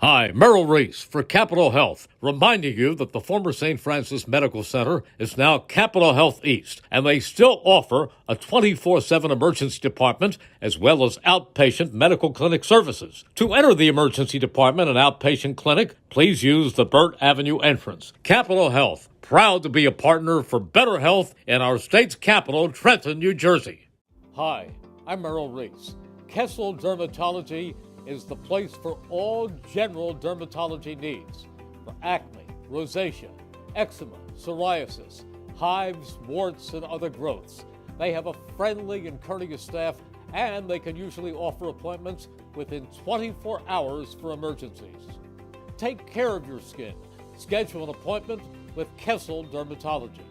Hi, Merrill Reese for Capital Health, reminding you that the former St. Francis Medical Center is now Capital Health East, and they still offer a 24/7 emergency department as well as outpatient medical clinic services. To enter the emergency department and outpatient clinic, please use the Burt Avenue entrance. Capital Health, proud to be a partner for better health in our state's capital, Trenton, New Jersey. Hi, I'm Merrill Reese. Kessel Dermatology is the place for all general dermatology needs. For acne, rosacea, eczema, psoriasis, hives, warts, and other growths. They have a friendly and courteous staff, and they can usually offer appointments within 24 hours for emergencies. Take care of your skin. Schedule an appointment with Kessel Dermatology.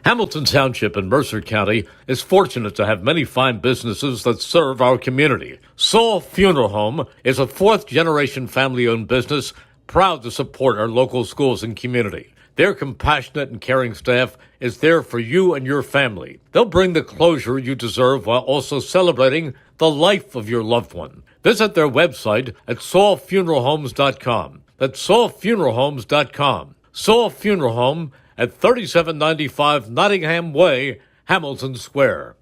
Hamilton Township in Mercer County is fortunate to have many fine businesses that serve our community. Saul Funeral Home is a 4th-generation family-owned business proud to support our local schools and community. Their compassionate and caring staff is there for you and your family. They'll bring the closure you deserve while also celebrating the life of your loved one. Visit their website at saulfuneralhomes.com. That's saulfuneralhomes.com. Saul Funeral Home at 3795 Nottingham Way, Hamilton Square.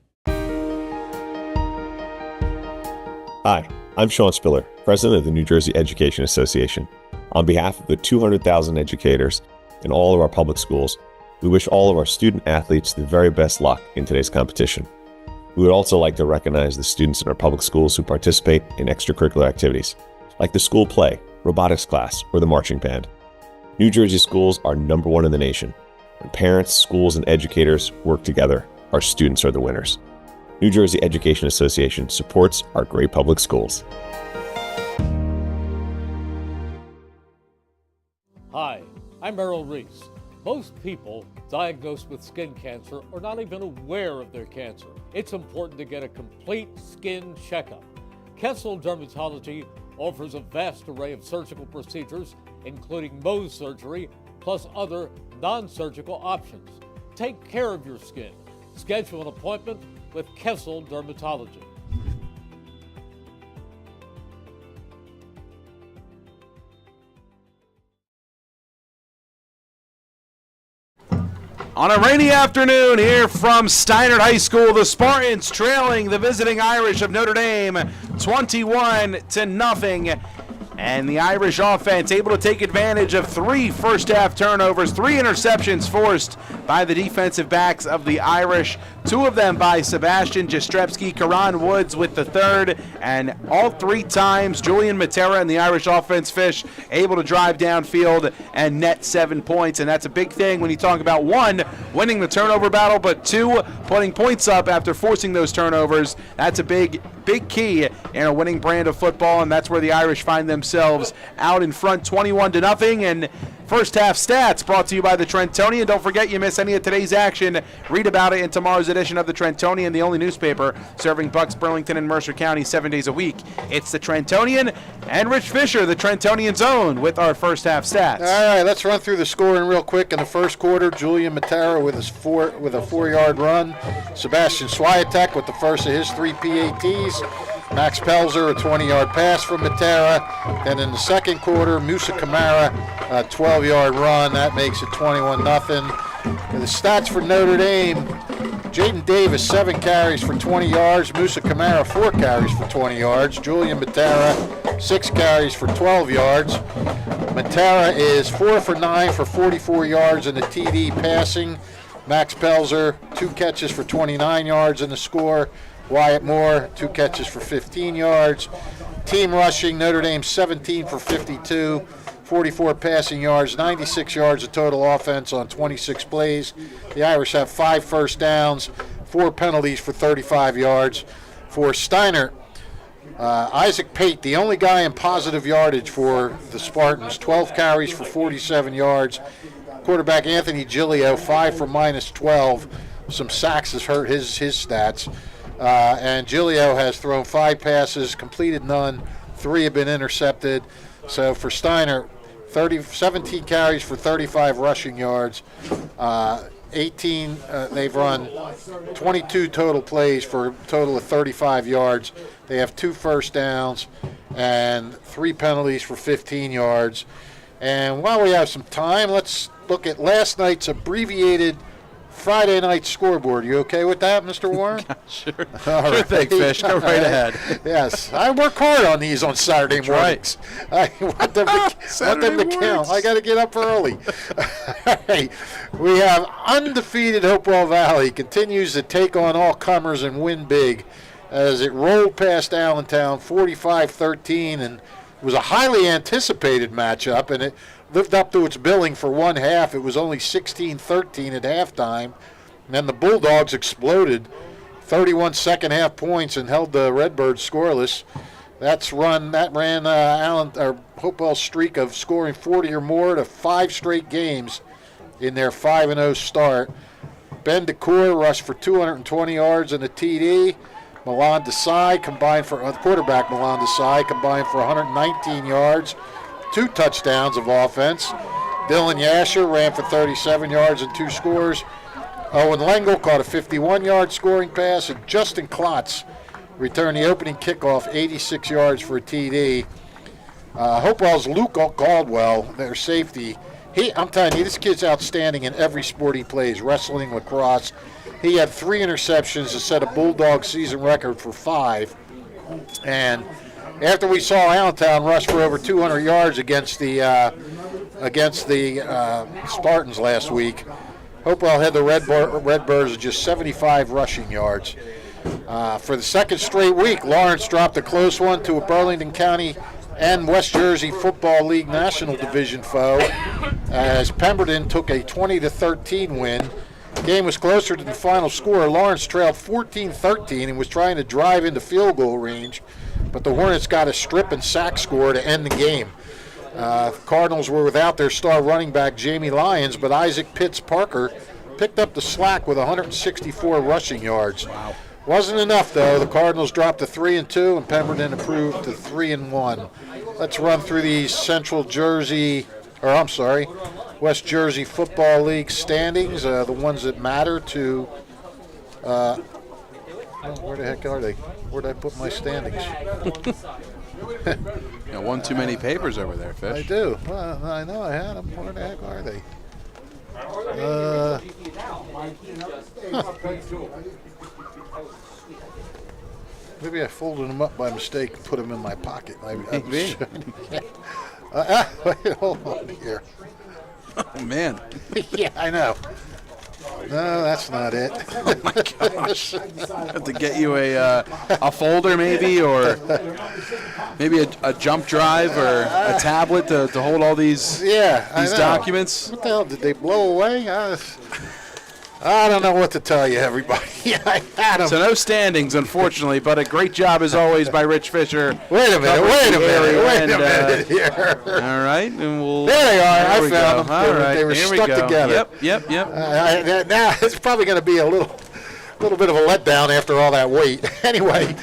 Hi, I'm Sean Spiller, President of the New Jersey Education Association. On behalf of the 200,000 educators in all of our public schools, we wish all of our student athletes the very best luck in today's competition. We would also like to recognize the students in our public schools who participate in extracurricular activities, like the school play, robotics class, or the marching band. New Jersey schools are number 1 in the nation. When parents, schools, and educators work together, our students are the winners. New Jersey Education Association supports our great public schools. Hi, I'm Merrill Reese. Most people diagnosed with skin cancer are not even aware of their cancer. It's important to get a complete skin checkup. Kessel Dermatology offers a vast array of surgical procedures, including Mohs surgery, plus other non-surgical options. Take care of your skin. Schedule an appointment with Kessel Dermatology. On a rainy afternoon here from Steinert High School, the Spartans trailing the visiting Irish of Notre Dame 21-0. And the Irish offense able to take advantage of 3 first-half turnovers, 3 interceptions forced by the defensive backs of the Irish, 2 of them by Sebastian Jastrzebski, Karan Woods with the 3rd, and all 3 times Julian Matera and the Irish offense fish able to drive downfield and net 7 points. And that's a big thing when you talk about 1, winning the turnover battle, but 2, putting points up after forcing those turnovers. That's a big key and a winning brand of football, and that's where the Irish find themselves out in front 21-0. And first half stats brought to you by the Trentonian. Don't forget, you miss any of today's action, read about it in tomorrow's edition of the Trentonian, the only newspaper serving Bucks, Burlington, and Mercer County 7 days a week. It's the Trentonian and Rich Fisher, the Trentonian's own, with our first half stats. All right, let's run through the scoring real quick. In the first quarter, Julian Matera with a 4-yard run. Sebastian Swiatek with the first of his 3 PATs. Max Pelzer, a 20-yard pass from Matera. Then in the second quarter, Musa Kamara, a 12-yard run. That makes it 21-0. The stats for Notre Dame, Jaden Davis, 7 carries for 20 yards. Musa Kamara, 4 carries for 20 yards. Julian Matera, 6 carries for 12 yards. Matera is 4 for 9 for 44 yards in the TD passing. Max Pelzer, 2 catches for 29 yards in the score. Wyatt Moore, 2 catches for 15 yards. Team rushing, Notre Dame 17 for 52, 44 passing yards, 96 yards of total offense on 26 plays. The Irish have 5 first downs, 4 penalties for 35 yards. For Steinert, Isaac Pate, the only guy in positive yardage for the Spartans, 12 carries for 47 yards. Quarterback Anthony Giglio, 5 for -12. Some sacks has hurt his stats. And Giglio has thrown 5 passes, completed none. 3 have been intercepted. So for Steiner, 17 carries for 35 rushing yards. 18, they've run 22 total plays for a total of 35 yards. They have 2 first downs and 3 penalties for 15 yards. And while we have some time, let's look at last night's abbreviated Friday night scoreboard. You okay with that, Mr. Warren? Sure. All right. Sure thing, Fish. Go right ahead. Yes. I work hard on these on Saturday mornings. Right. I want them to count. I got to get up early. All right. We have undefeated Hopewell Valley continues to take on all comers and win big as it rolled past Allentown 45-13, and it was a highly anticipated matchup, and it lived up to its billing for one half. It was only 16-13 at halftime, and then the Bulldogs exploded, 31 second half points, and held the Redbirds scoreless. That ran Hopewell's streak of scoring 40 or more to 5 straight games in their 5-0 start. Ben DeCour rushed for 220 yards and a TD. Milan Desai combined for quarterback Milan Desai combined for 119 yards, 2 touchdowns of offense. Dylan Yasher ran for 37 yards and 2 scores. Owen Lengel caught a 51-yard scoring pass, and Justin Klotz returned the opening kickoff 86 yards for a TD. Hopewell's Luke Caldwell, their safety, I'm telling you, this kid's outstanding in every sport he plays, wrestling, lacrosse. He had 3 interceptions to set a Bulldog season record for 5. And after we saw Allentown rush for over 200 yards against the Spartans last week, Hopewell had the Redbirds at just 75 rushing yards. For the second straight week, Lawrence dropped a close one to a Burlington County and West Jersey Football League National Division foe as Pemberton took a 20-13 win. The game was closer to the final score. Lawrence trailed 14-13 and was trying to drive into field goal range, but the Hornets got a strip and sack score to end the game. The Cardinals were without their star running back Jamie Lyons, but Isaac Pitts-Parker picked up the slack with 164 rushing yards. Wow. Wasn't enough, though. The Cardinals dropped to 3-2, and Pemberton improved to 3-1. Let's run through these West Jersey Football League standings, the ones that matter to. Where the heck are they? Where did I put my standings? You know, one too many papers over there, Fish. I do. Well, I know I had them. Where the heck are they? Maybe I folded them up by mistake and put them in my pocket. Wait, hold on here. Oh, man. Yeah, I know. No, that's not it. Oh, my gosh. I have to get you a folder maybe, or maybe a jump drive or a tablet to hold all these documents. What the hell, did they blow away? I don't know what to tell you, everybody. I had him. So no standings, unfortunately, but a great job as always by Rich Fisher. Wait a minute here. All right, and we'll. There they are. I found them. All right, they were stuck together. Yep. Now it's probably going to be a little bit of a letdown after all that weight. Anyway,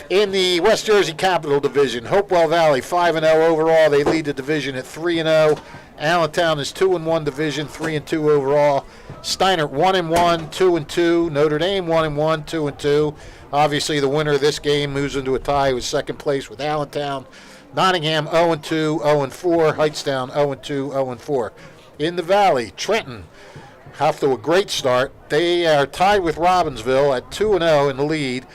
in the West Jersey Capital Division, Hopewell Valley 5-0 overall. They lead the division at 3-0. Allentown is 2-1 division, 3-2 overall. Steinert 1-1, 2-2. Notre Dame 1-1, 2-2. Obviously, the winner of this game moves into a tie with second place with Allentown. Nottingham 0-2, 0-4. Heightstown 0-2, 0-4. In the Valley, Trenton, after a great start, they are tied with Robbinsville at 2-0 in the lead.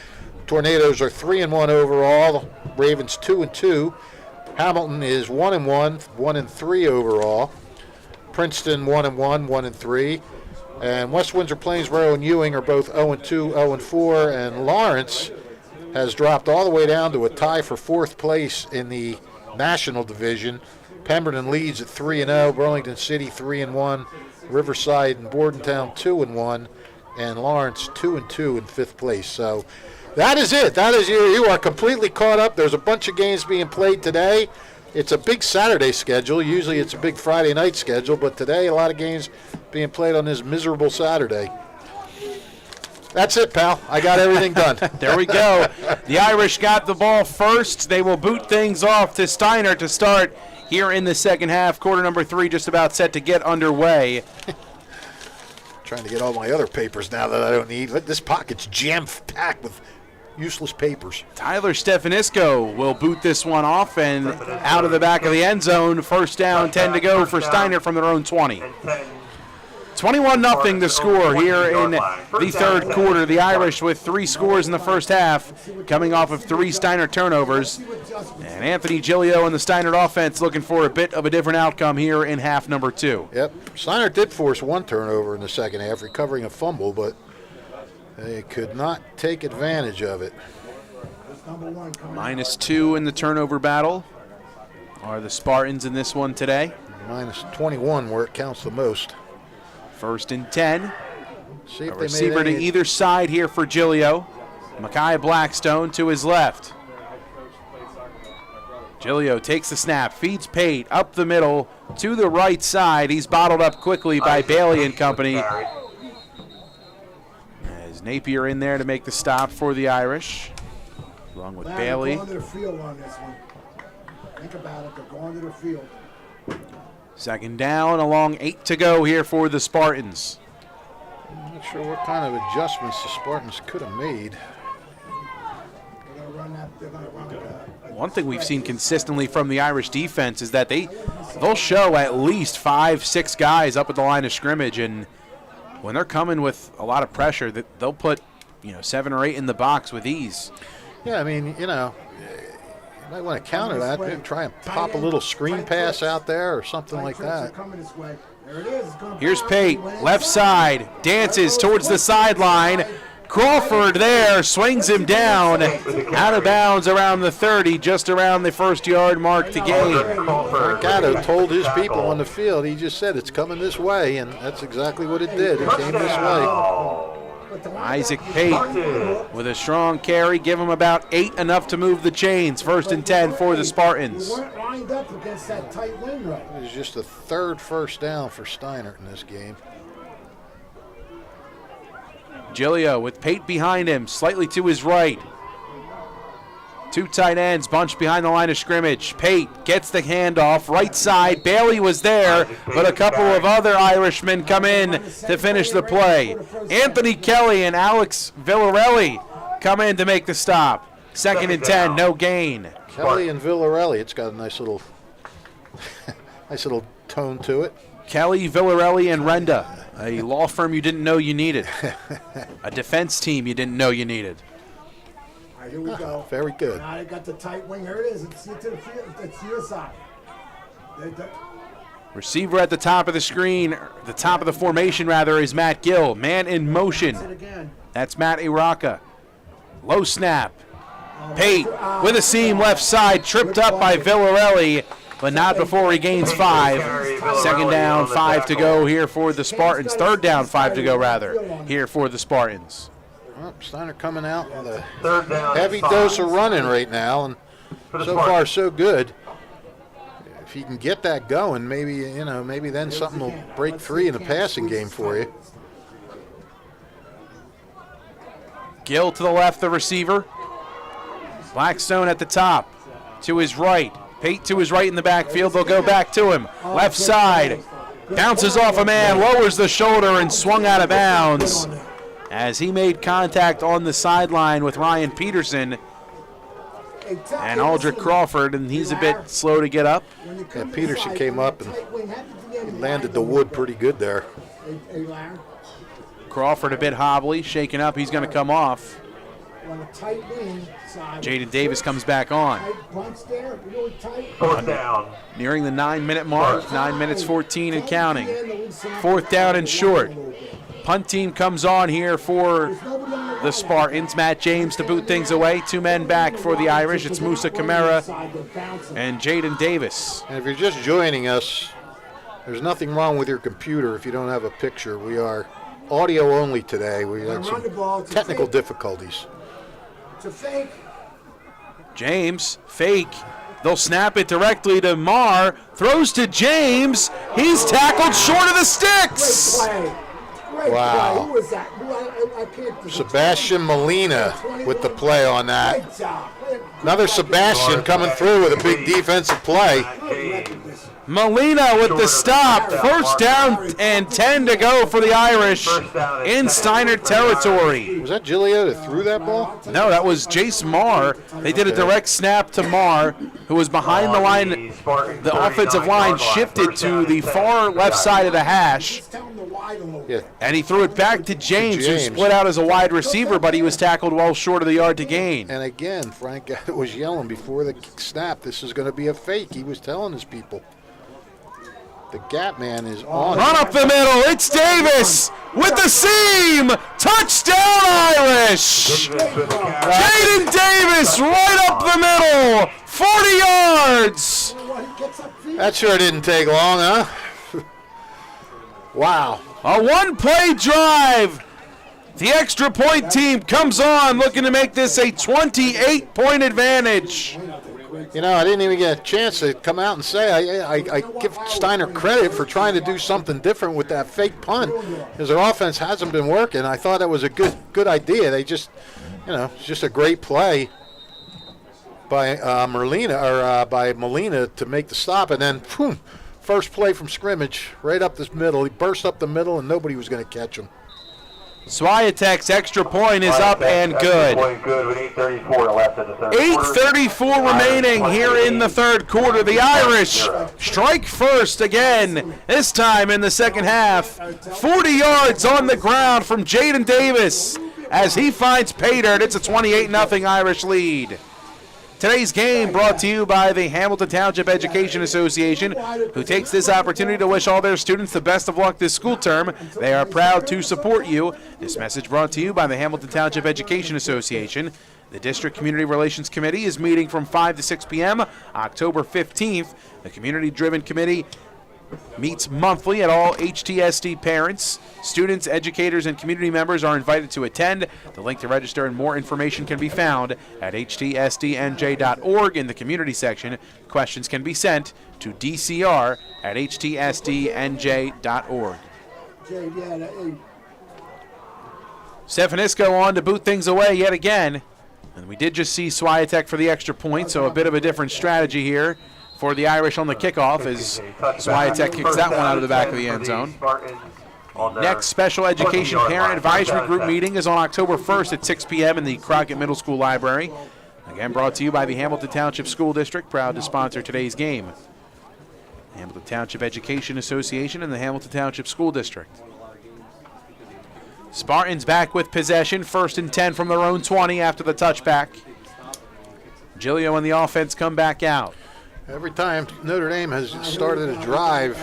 Tornadoes are 3-1 overall. Ravens 2-2. Hamilton is 1-1, 1-3 overall. Princeton 1-1, 1-3. And West Windsor, Plainsboro, and Ewing are both 0-2, 0-4. And Lawrence has dropped all the way down to a tie for fourth place in the National Division. Pemberton leads at 3-0. Burlington City 3-1. Riverside and Bordentown 2-1. And Lawrence 2-2 in fifth place. So that is it. That is you are completely caught up. There's a bunch of games being played today. It's a big Saturday schedule. Usually it's a big Friday night schedule, but today a lot of games being played on this miserable Saturday. That's it, pal. I got everything done. There we go. The Irish got the ball first. They will boot things off to Steinert to start here in the second half. Quarter number 3 just about set to get underway. Trying to get all my other papers now that I don't need. This pocket's jam-packed with useless papers. Tyler Stefanisco will boot this one off and out of the back of the end zone. First down, 10 to go for Steinert from their own 20. 21-0 the score here in the third quarter. The Irish with 3 scores in the first half, coming off of 3 Steinert turnovers. And Anthony Giglio and the Steinert offense looking for a bit of a different outcome here in half number 2. Yep, Steinert did force 1 turnover in the second half, recovering a fumble, but they could not take advantage of it. -2 in the turnover battle are the Spartans in this one today. -21 where it counts the most. First and 10. See if A they receiver made to either side here for Giglio. Micaiah Blackstone to his left. Giglio takes the snap, feeds Pate up the middle to the right side. He's bottled up quickly by Bailey and company. As Napier in there to make the stop for the Irish, along with Bailey. They're going to the field on this one. Think about it. They're going to the field. Second down, along 8 to go here for the Spartans. I'm not sure what kind of adjustments the Spartans could have made. One thing we've seen consistently from the Irish defense is that they'll show at least 5-6 guys up at the line of scrimmage, and when they're coming with a lot of pressure, that they'll put 7 or 8 in the box with ease. Yeah, I mean, you might want to counter that. Maybe try and pop a little screen pass out there or something like that. Here's Pate, left side, dances towards the sideline. Crawford there, swings him down, out of bounds around the 30, just around the first yard mark to gain. Gatto told his people on the field, he just said it's coming this way, and that's exactly what it did. It came this way. Isaac Pate with a strong carry, give him about 8, enough to move the chains. First and 10 for the Spartans. It was just the 3rd first down for Steinert in this game. Giglio with Pate behind him, slightly to his right. 2 tight ends bunched behind the line of scrimmage. Pate gets the handoff, right side. Bailey was there, but a couple of other Irishmen come in to finish the play. Anthony Kelly and Alex Villarelli come in to make the stop. Second and 10, no gain. Kelly and Villarelli, it's got a nice little tone to it. Kelly, Villarelli, and Renda, a law firm you didn't know you needed. A defense team you didn't know you needed. All right, here we go. Very good. Now they got the tight wing. There it is. It's to the field. It's to your side. Receiver at the top of the screen, the top of the formation rather, is Matt Gill. Man in motion. That's Matt Iraka. Low snap. Pate with a seam left side, tripped up by Villarelli, but not before he gains 5. Second down, 5 to go here for the Spartans. Third down, 5 to go, rather, here for the Spartans. Well, Steiner coming out with a Third down, heavy 5. dose of running right now, and so far so good. If he can get that going, maybe then something will break free in the passing game for you. Gill to the left, the receiver. Blackstone at the top. To his right. Pate to his right in the backfield. They'll go back to him. Left side. Bounces off a man, lowers the shoulder, and swung out of bounds as he made contact on the sideline with Ryan Peterson and Aldrich Crawford, and he's a bit slow to get up. Yeah, Peterson came up and landed the wood pretty good there. Crawford a bit hobbly, shaken up. He's going to come off. Jaden Davis comes back on. Fourth down. Nearing the 9-minute mark, 9 minutes 14 and counting. Fourth down and short. Punt team comes on here for the Spartans. Matt James to boot things away. 2 men back for the Irish. It's Musa Kamara and Jaden Davis. And if you're just joining us, there's nothing wrong with your computer if you don't have a picture. We are audio only today. We had some technical difficulties. It's a fake. James, fake. They'll snap it directly to Marr. Throws to James. He's tackled short of the sticks. Wow. Who was that? I can't. Sebastian Molina with the play on that. Another Sebastian coming through with a big defensive play. Molina with the stop. First down and 10 to go for the Irish in Steinert territory. Was that Giglio that threw that ball? No, that was Jace Marr. They did a direct snap to Marr, who was behind the line. The offensive line shifted to the far left side of the hash. Yeah. And he threw it back to James, who split out as a wide receiver, but he was tackled well short of the yard to gain. And again, Frank was yelling before the snap, this is going to be a fake. He was telling his people. The gap man is on. Run up the middle. It's Davis with the seam. Touchdown, Irish. Jaden Davis right up the middle. 40 yards. That sure didn't take long, huh? Wow. A one-play drive. The extra point team comes on looking to make this a 28-point advantage. You know, I didn't even get a chance to come out and say I give Steiner credit for trying to do something different with that fake punt, because their offense hasn't been working. I thought that was a good idea. They just, it's just a great play by Molina to make the stop, and then boom, first play from scrimmage right up this middle. He burst up the middle, and nobody was going to catch him. Swiatek's extra point is up and good. 8:34 left in the third. 8:34 remaining here in the third quarter. The Irish strike first again, this time in the second half. 40 yards on the ground from Jaden Davis as he finds pay dirt. It's a 28-0 Irish lead. Today's game brought to you by the Hamilton Township Education Association, who takes this opportunity to wish all their students the best of luck this school term. They are proud to support you. This message brought to you by the Hamilton Township Education Association. The District Community Relations Committee is meeting from 5 to 6 p.m. October 15th. The community-driven committee meets monthly at all HTSD parents. Students, educators, and community members are invited to attend. The link to register and more information can be found at htsdnj.org in the community section. Questions can be sent to dcr@htsdnj.org. Stefanisco on to boot things away yet again. And we did just see Swiatek for the extra point, so a bit of a different strategy here for the Irish on the kickoff as Swiatek kicks that one out of the back of the end zone. Next special education parent advisory group meeting is on October 1st at 6 p.m. in the Crockett Middle School Library. Again, brought to you by the Hamilton Township School District, proud to sponsor today's game. The Hamilton Township Education Association and the Hamilton Township School District. Spartans back with possession, 1st and 10 from their own 20 after the touchback. Giglio and the offense come back out. Every time Notre Dame has started a drive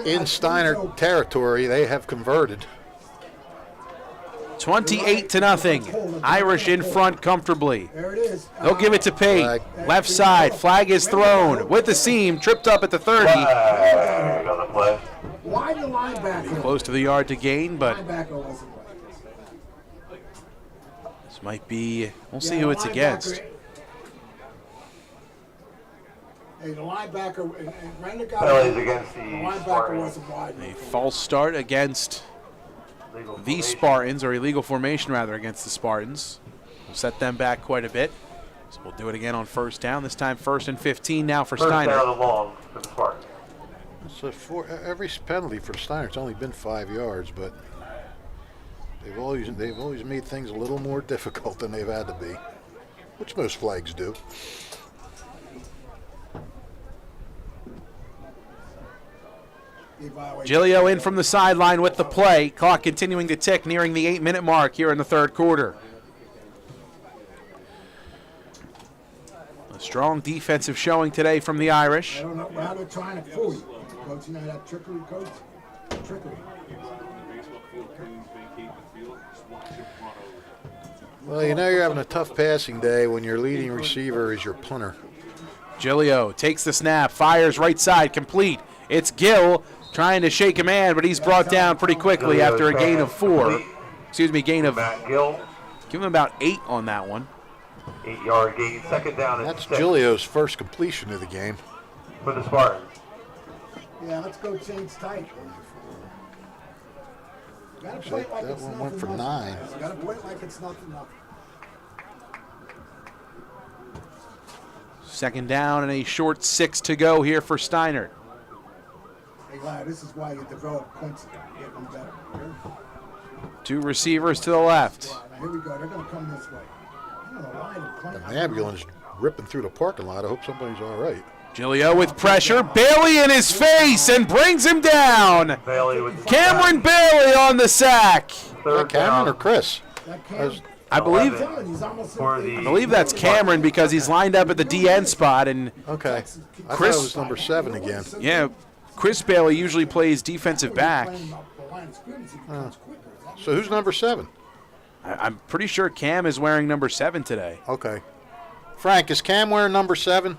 in Steiner territory, they have converted. 28-0. Irish in front comfortably. There it is. They'll give it to Pate. Flag. Left side, flag is thrown with the seam, tripped up at the 30. Flag on the play. Why the linebacker? Close to the yard to gain, but Linebacker wasn't right. this might be, we'll see Yeah, who the it's linebacker- against. Hey, the linebacker and ran the guy. Penalties against The the linebacker Spartans. wasn't wide. A false start against Legal the formation. Spartans, or illegal formation rather, against the Spartans. We'll set them back quite a bit. So we'll do it again on first down. This time 1st and 15 now for First Steiner. down and long for the Spartans. So for every penalty for Steinert's only been 5 yards, but they've always made things a little more difficult than they've had to be, which most flags do. Gilio in from the sideline with the play. Clock continuing to tick, nearing the 8-minute mark here in the third quarter. A strong defensive showing today from the Irish. I don't know how they're trying to fool you. Coach, you know that trickery, coach? Trickery. Well, you know you're having a tough passing day when your leading receiver is your punter. Gilio takes the snap, fires right side, complete. It's Gill trying to shake a man, but he's brought down pretty quickly after a gain of 4. Excuse me, gain of, Matt Gill, give him about 8 on that one. 8-yard gain, second down and That's 6 Gilio's first completion of the game. for the Spartans. Yeah, let's go change tight. You gotta play it like That it's one nothing, went for nothing. 9. You gotta play it like it's nothing, nothing. Second down and a short 6 to go here for Steinert. Hey, lad, this is why you develop Quincy. Get them better. Here. 2 receivers to the left. Now, here we go. They're gonna come this way. I don't know why they're playing. The ambulance ripping through the parking lot. I hope somebody's all right. Gilio with pressure. Bailey in his face and brings him down. Bailey with Cameron Bailey on the sack. Is that third Cameron or down Chris? That Cam, I believe he's almost for the I believe that's Cameron because he's lined up at the DN spot, and Okay. I thought Chris- it was number 7 again. yeah, Chris Bailey usually plays defensive back. So who's number 7? I'm pretty sure Cam is wearing number 7 today. Okay. Frank, is Cam wearing number 7?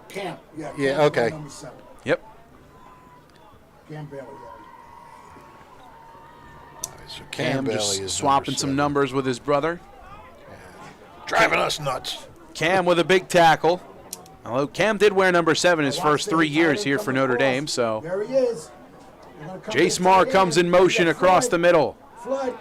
Cam. Yeah, Yeah, Cam's okay. Number 7. Yep. Cam Bailey. So Cam Bailey just is swapping number some 7. numbers with his brother. Driving us nuts. Cam with a big tackle. Although Cam did wear number 7 his first 3 years here for Notre Dame, so There he is. They're gonna come Jace in Marr tight comes end. in motion Yeah, across the Flood. middle. Flood.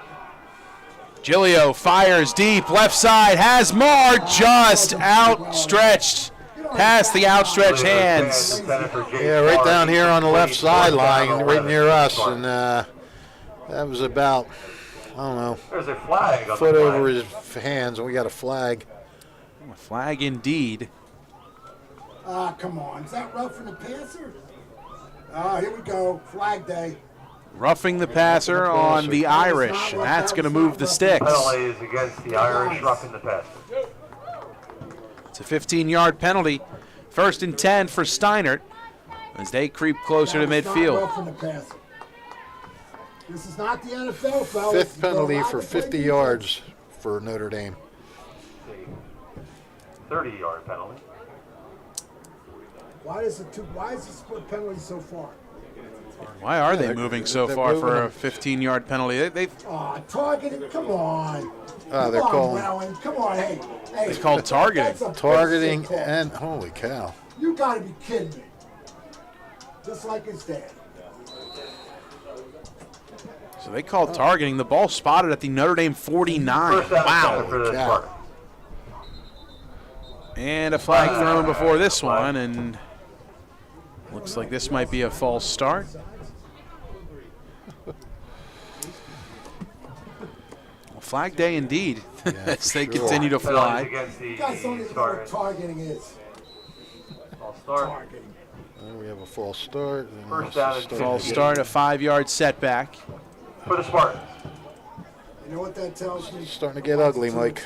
Gilio fires deep, left side, has Marr just outstretched, past the outstretched hands. Yeah, right down here on the left sideline, right near us, and that was about, I don't know, There's a flag on foot the over play. his hands, and we got a flag. A flag indeed. Come on. Is that roughing the passer? Here we go. Flag day. Roughing the passer on the Irish, and that's going to move the sticks. Penalties against the Irish roughing the passer. It's a 15-yard penalty. 1st and 10 for Steinert as they creep closer to That was not midfield. roughing the passer. This is not the NFL, fellas. 5th penalty for 50 yards for Notre Dame. 30-yard penalty. Why is the split penalty so far? Why are they moving so they're far for moving a 15-yard penalty? They've Targeting. Come on. They're Come on, calling Rowan. Come on, hey. It's called targeting. That's a targeting basic call. and, holy cow. You gotta be kidding me. Just like his dad. So they called targeting. The ball spotted at the Notre Dame 49. First down and Wow. 7 for the cow. Spartans. And a flag thrown before this one, and looks like this might be a false start. Well, flag day indeed, as they continue to Penalties fly. against the You guys don't even know what Spartans. targeting is. False start. Targeting. We have a false start. and First that's down a and start. False start, a 5-yard setback. For the Spartans. You know what that tells me? It's starting to get ugly, Mike.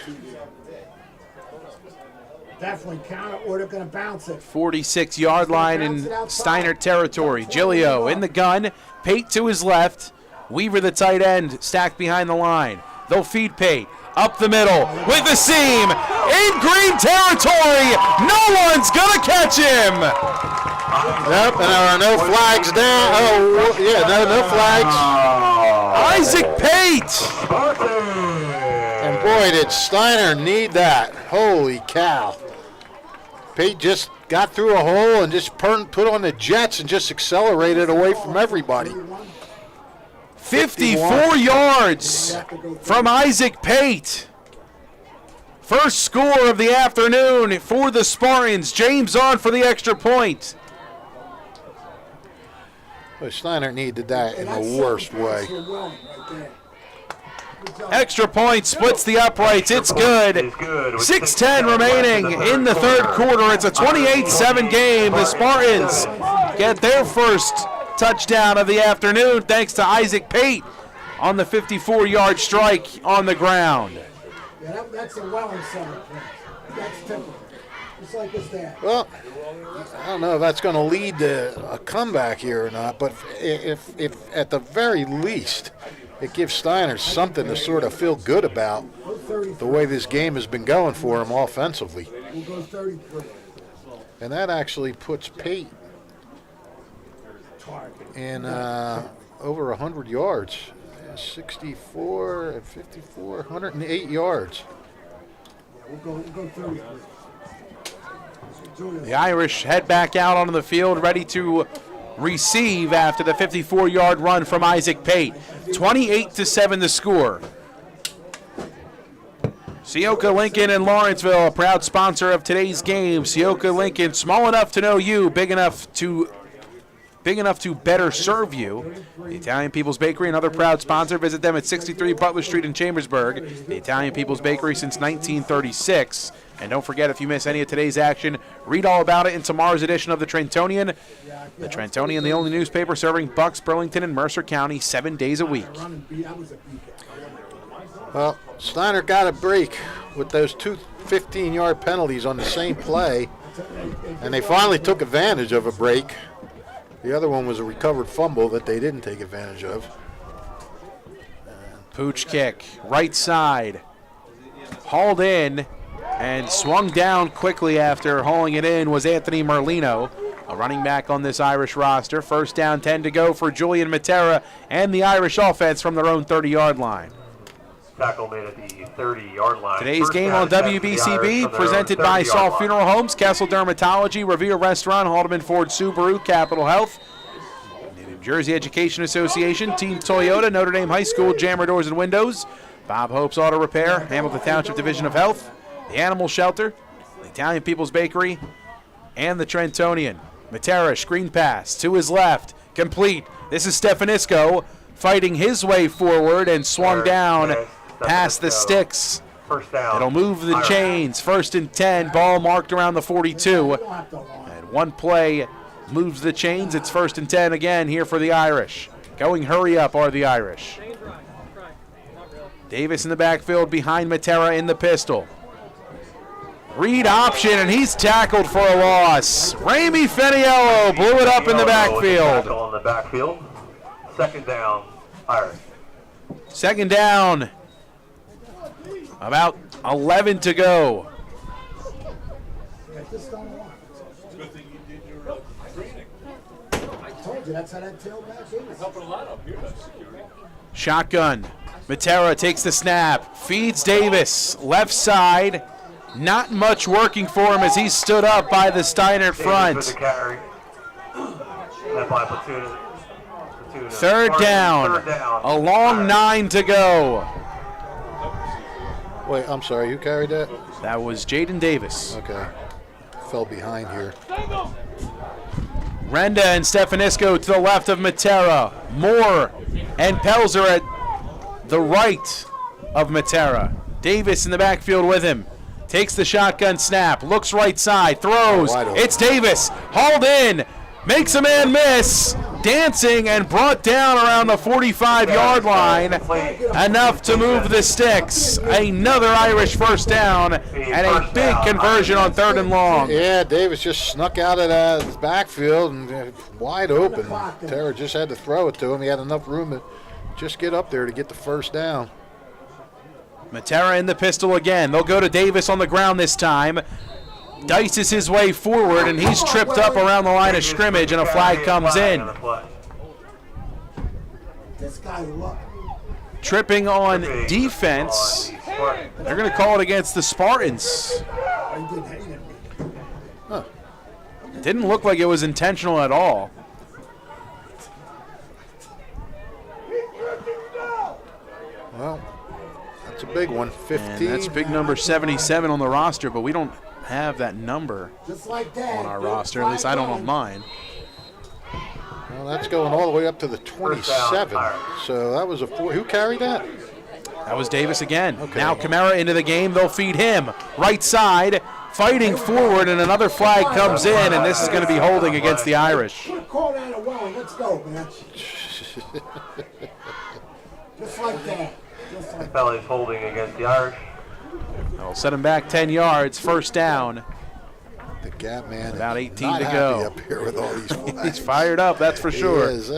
Definitely count it, or they're going to bounce it. 46-yard line in Steinert territory. Gilio in the gun. Pate to his left. Weaver, the tight end, stacked behind the line. They'll feed Pate. Up the middle with the seam. In green territory. No one's going to catch him. Yep, and there are no flags down. Oh, yeah, no flags. Isaac Pate. And boy, did Steiner need that. Holy cow. Pate just got through a hole and just put on the jets and just accelerated away from everybody. 54 yards from Isaac Pate. First score of the afternoon for the Spartans. James on for the extra point. But Steiner needed that in the worst way. Extra point splits the uprights. It's good. 6:10 remaining in the third quarter. It's a 28-7 game. The Spartans get their first touchdown of the afternoon thanks to Isaac Pate on the 54-yard strike on the ground. Yeah, that's a Welling Center play. That's typical. Just like his dad. Well, I don't know if that's going to lead to a comeback here or not, but if at the very least it gives Steiner something to sort of feel good about the way this game has been going for him offensively. We'll go 33. And that actually puts Pate in over 100 yards. 64 and 54, 108 yards. We'll go 33. The Irish head back out onto the field, ready to receive after the 54-yard run from Isaac Pate. 28-7 the score. Seoka Lincoln and Lawrenceville, a proud sponsor of today's game. Seoka Lincoln, small enough to know you, big enough to better serve you. The Italian People's Bakery, another proud sponsor. Visit them at 63 Butler Street in Chambersburg. The Italian People's Bakery since 1936. And don't forget, if you miss any of today's action, read all about it in tomorrow's edition of the Trentonian. The Trentonian, the only newspaper serving Bucks, Burlington, and Mercer County 7 days a week. Well, Steiner got a break with those two 15-yard penalties on the same play, and they finally took advantage of a break. The other one was a recovered fumble that they didn't take advantage of. Pooch kick, right side, hauled in, and swung down quickly after hauling it in was Anthony Merlino, a running back on this Irish roster. First down, 10 to go for Julian Matera and the Irish offense from their own 30-yard line. Tackle made at the 30-yard line. Today's First game down, on 10 for the WBCB, Irish presented from their by own Saul 30-yard Funeral Homes, Castle Dermatology, Revere Restaurant, Haldeman Ford Subaru, Capital Health, the New Jersey Education Association, Team Toyota, Notre Dame High School, Jammer Doors and Windows, Bob Hope's Auto Repair, Hamilton Township Division of Health, the Animal Shelter, the Italian People's Bakery, and the Trentonian. Matera, screen pass to his left, complete. This is Stefanisco fighting his way forward and swung down past the sticks. First down. It'll move the chains. First and 10, ball marked around the 42. And one play moves the chains. It's first and 10 again here for the Irish. Going hurry up are the Irish. Davis in the backfield behind Matera in the pistol. Read option, and he's tackled for a loss. Ramey Feniello blew it up in the backfield. On the backfield. Second down, Irish. Second down. About 11 to go. Shotgun. Matera takes the snap. Feeds Davis. Left side. Not much working for him as he stood up by the Steinert front. Third down. A long 9 to go. Wait, I'm sorry, who carried that? That was Jaden Davis. Okay. Fell behind here. Renda and Stefanisco to the left of Matera. Moore and Pelzer at the right of Matera. Davis in the backfield with him. Takes the shotgun snap. Looks right side. Throws. It's Davis. Hauled in. Makes a man miss. Dancing and brought down around the 45-yard line. Enough to move the sticks. Another Irish first down and a big conversion on third and long. Yeah, Davis just snuck out of the backfield and wide open. Terra just had to throw it to him. He had enough room to just get up there to get the first down. Matera in the pistol again. They'll go to Davis on the ground this time. Dices his way forward, and he's tripped up around the line of scrimmage, and a flag comes in. This guy look. Tripping on defense. They're going to call it against the Spartans. Huh. Didn't look like it was intentional at all. Well, that's a big one. 15. And that's big number 77 on the roster, but we don't have that number Just like that. on our roster. At least I don't on mine. Well, that's going all the way up to the 27. So that was a 4. Who carried that? That was Davis again. Okay. Now Kamara into the game. They'll feed him. Right side, fighting forward, and another flag comes in, and this is going to be holding against the Irish. Call that a well. Let's go, man. Just like that. Just like that. Fellas holding against the Irish. That'll set him back 10 yards. First down. The gap man. About is 18 not to happy go. Up here with all these flags. He's fired up, that's for sure. He is,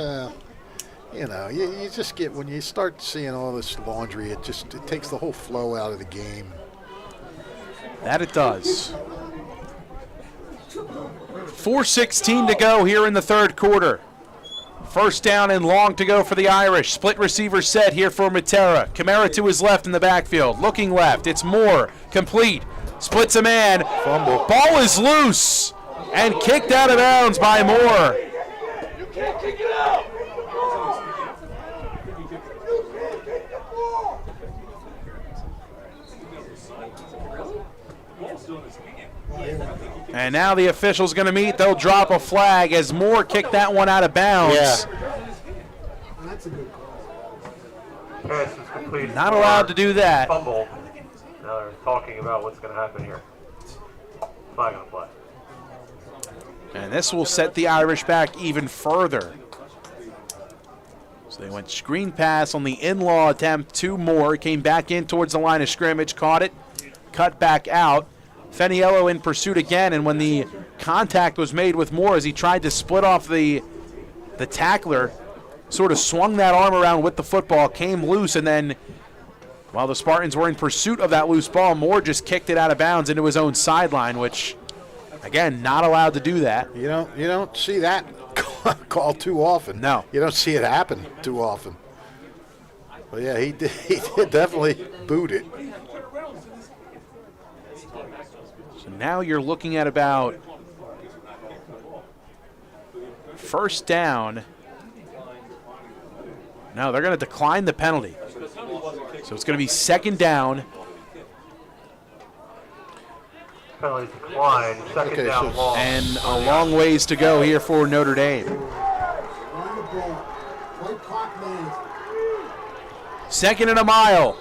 you know, you just get, when you start seeing all this laundry, it takes the whole flow out of the game. That it does. 4:16 to go here in the third quarter. First down and long to go for the Irish. Split receiver set here for Matera. Kamara to his left in the backfield. Looking left. It's Moore. Complete. Splits a man. Fumble. Ball is loose and kicked out of bounds by Moore. You can't kick it out. And now the official's going to meet. They'll drop a flag as Moore kicked that one out of bounds. Yeah. That's a good call. Pass is complete. Not allowed to do that. Fumble. Now they're talking about what's going to happen here. Flag on the play. And this will set the Irish back even further. So they went screen pass on the in-law attempt to Moore. Came back in towards the line of scrimmage. Caught it. Cut back out. Feniello in pursuit again, and when the contact was made with Moore as he tried to split off the tackler, sort of swung that arm around with the football, came loose, and then while the Spartans were in pursuit of that loose ball, Moore just kicked it out of bounds into his own sideline, which, again, not allowed to do that. You don't see that call too often. No. You don't see it happen too often. But yeah, he did definitely boot it. So now you're looking at about first down. No, they're going to decline the penalty. So it's going to be second down. Penalty decline. Second down long. And a long ways to go here for Notre Dame. Run the ball. Play clock man. Second and a mile.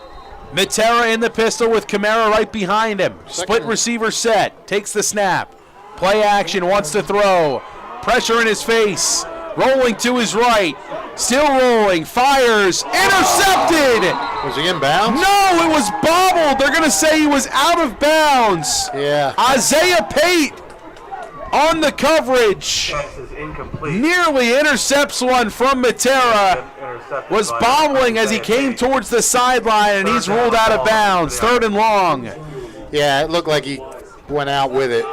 Matera in the pistol with Kamara right behind him. Split receiver set. Takes the snap. Play action. Wants to throw. Pressure in his face. Rolling to his right. Still rolling. Fires. Intercepted. Was he in bounds? No, it was bobbled. They're going to say he was out of bounds. Yeah. Isaiah Pate on the coverage. Pass is incomplete. Nearly intercepts one from Matera. Intercepted Was by bobbling as he Isaiah came Pate. towards the sideline, and he's ruled out of bounds. Third and long. Yeah, it looked like he went out with it.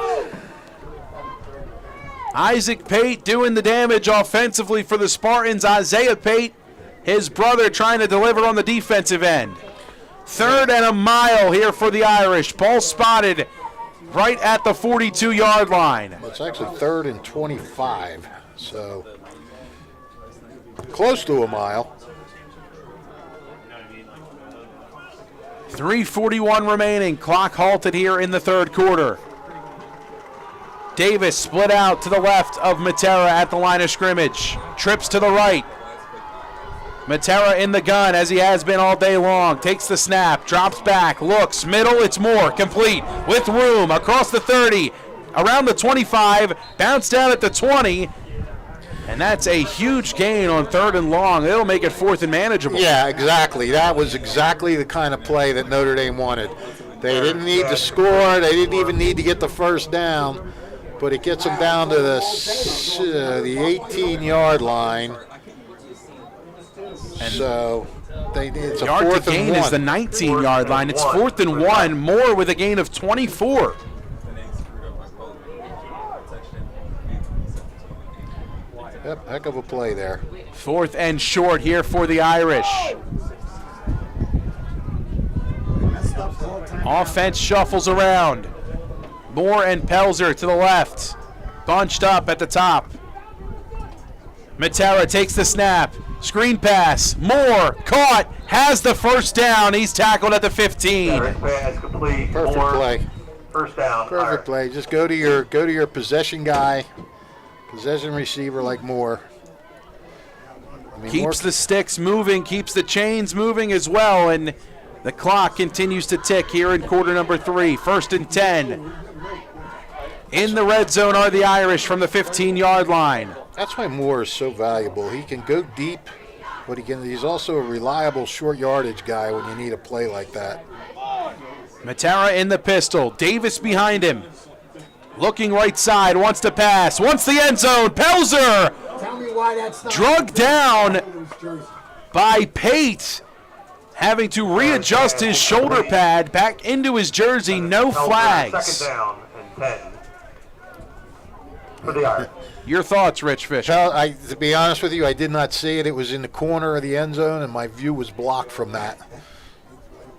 Isaac Pate doing the damage offensively for the Spartans. Isaiah Pate, his brother, trying to deliver on the defensive end. Third and a mile here for the Irish. Ball spotted right at the 42-yard line. It's actually 3rd and 25, so close to a mile. 3:41 remaining. Clock halted here in the third quarter. Davis split out to the left of Matera at the line of scrimmage. Trips to the right. Matera in the gun as he has been all day long. Takes the snap, drops back, looks, middle, it's Moore, complete, with room, across the 30, around the 25, bounce down at the 20, and that's a huge gain on third and long. It'll make it fourth and manageable. Yeah, exactly. That was exactly the kind of play that Notre Dame wanted. They didn't need to score. They didn't even need to get the first down, but it gets them down to the 18-yard line. And so It's a Yard to fourth and gain one. is the 19-yard line. It's 4th and 1. Moore with a gain of 24. Yep, heck of a play there. 4th and short here for the Irish. Offense shuffles around. Moore and Pelzer to the left. Bunched up at the top. Matera takes the snap. Screen pass. Moore caught. Has the first down. He's tackled at the 15. Perfect play. First down. Perfect play. Just go to your possession guy, possession receiver like Moore. Keeps the sticks moving, keeps the chains moving as well, and the clock continues to tick here in quarter number 3. 1st and 10. In the red zone are the Irish from the 15-yard line. That's why Moore is so valuable. He can go deep, but he's also a reliable short yardage guy when you need a play like that. Matera in the pistol. Davis behind him. Looking right side, wants to pass, wants the end zone. Pelzer drugged down by Pate, having to readjust his shoulder pad back into his jersey. No flags. Second down and 10 for the Irish. Your thoughts, Rich Fisher? To be honest with you, I did not see it. It was in the corner of the end zone, and my view was blocked from that.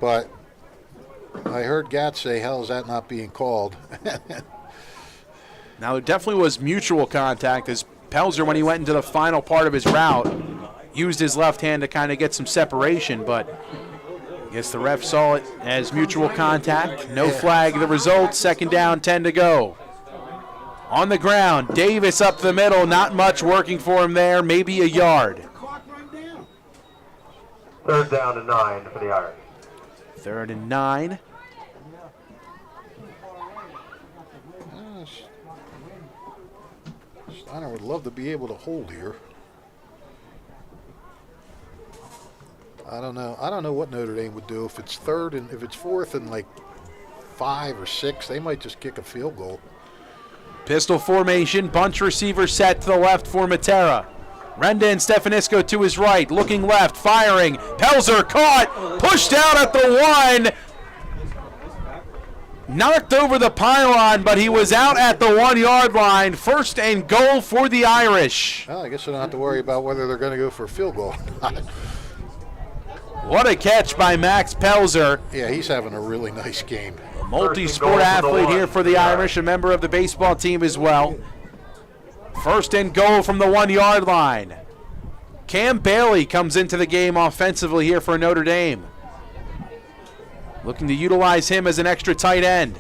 But I heard Gat say, hell is that not being called? Now, there definitely was mutual contact as Pelzer, when he went into the final part of his route, used his left hand to kind of get some separation, but I guess the ref saw it as mutual contact. No flag. The result, 2nd down, 10 to go. On the ground, Davis up the middle, not much working for him there, maybe a yard. 3rd down and 9 for the Irish. 3rd and 9. Steiner would love to be able to hold here. I don't know what Notre Dame would do if it's 4th and like 5 or 6. They might just kick a field goal. Pistol formation, bunch receiver set to the left for Matera. Renda and Stefanisco to his right, looking left, firing. Pelzer caught, pushed out at the 1. Knocked over the pylon, but he was out at the 1-yard line. 1st and goal for the Irish. Well, I guess I don't have to worry about whether they're going to go for a field goal or not. What a catch by Max Pelzer. Yeah, he's having a really nice game. Multi-sport athlete here for the Irish, a member of the baseball team as well. 1st and goal from the 1-yard line. Cam Bailey comes into the game offensively here for Notre Dame. Looking to utilize him as an extra tight end.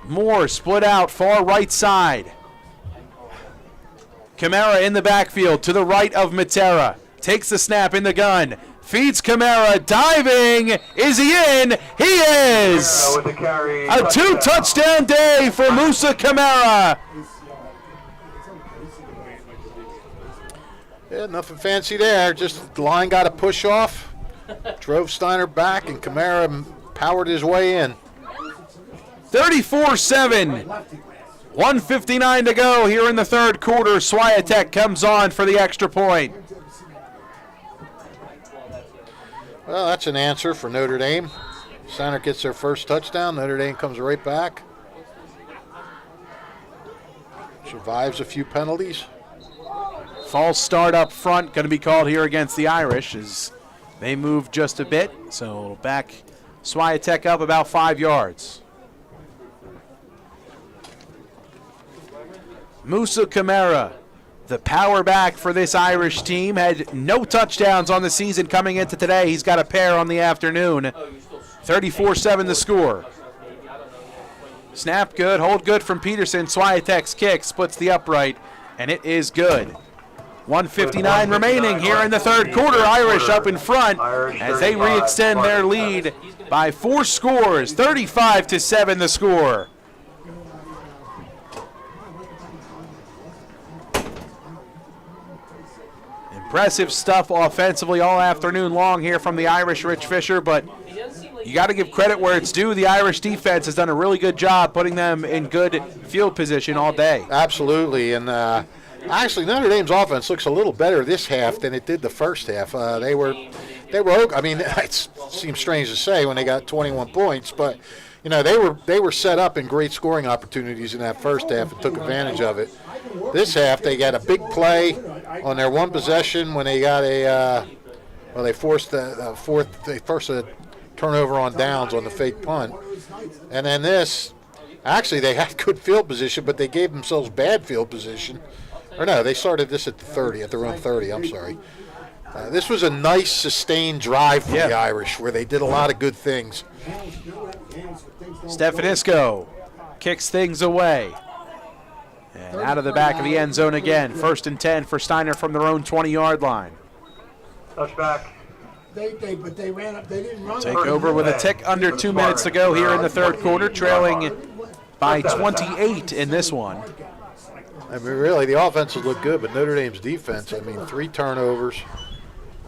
Moore split out far right side. Kamara in the backfield to the right of Matera. Takes the snap in the gun. Feeds Kamara, diving. Is he in? He is! With the carry, a 2-touchdown day for Musa Kamara. Yeah, nothing fancy there. Just the line got a push off. Drove Steiner back, and Kamara powered his way in. 34-7. 1:59 to go here in the 3rd quarter. Swiatek comes on for the extra point. Well, that's an answer for Notre Dame. Steiner gets their first touchdown. Notre Dame comes right back. Survives a few penalties. False start up front going to be called here against the Irish as they move just a bit. So back Swiatek up about 5 yards. Musa Kamara, the power back for this Irish team, had no touchdowns on the season coming into today. He's got a pair on the afternoon. 34-7 the score. Snap good, hold good from Peterson. Swiatek's kick splits the upright, and it is good. 1:59 remaining here in the 3rd quarter. Irish up in front as they re-extend their lead by 4 scores. 35-7 the score. Impressive stuff offensively all afternoon long here from the Irish, Rich Fisher, but you got to give credit where it's due. The Irish defense has done a really good job putting them in good field position all day. Absolutely, and Actually, Notre Dame's offense looks a little better this half than it did the first half. They were. I mean, it seems strange to say when they got 21 points, but they were set up in great scoring opportunities in that first half and took advantage of it. This half, they got a big play on their one possession when they got they forced a turnover on downs on the fake punt, and then this. Actually, they had good field position, but they gave themselves bad field position. Or no, they started this at the 30, at their own 30, I'm sorry. This was a nice, sustained drive for the Irish where they did a lot of good things. Stefanisco kicks things away. And out of the back of the end zone again. 1st and 10 for Steinert from their own 20-yard line. Touchback. But they ran up. They didn't run. Take over with a tick under 2 minutes to go here in the third quarter, trailing by 28 in this one. I mean, really, the offenses look good, but Notre Dame's defense, 3 turnovers,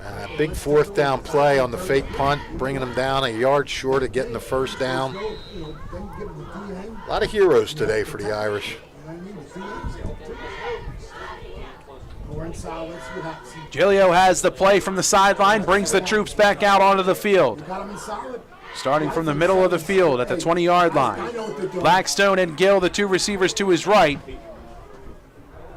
and a big 4th down play on the fake punt, bringing them down a yard short of getting the first down. A lot of heroes today for the Irish. Giglio has the play from the sideline, brings the troops back out onto the field. Starting from the middle of the field at the 20-yard line. Blackstone and Gill, the 2 receivers to his right.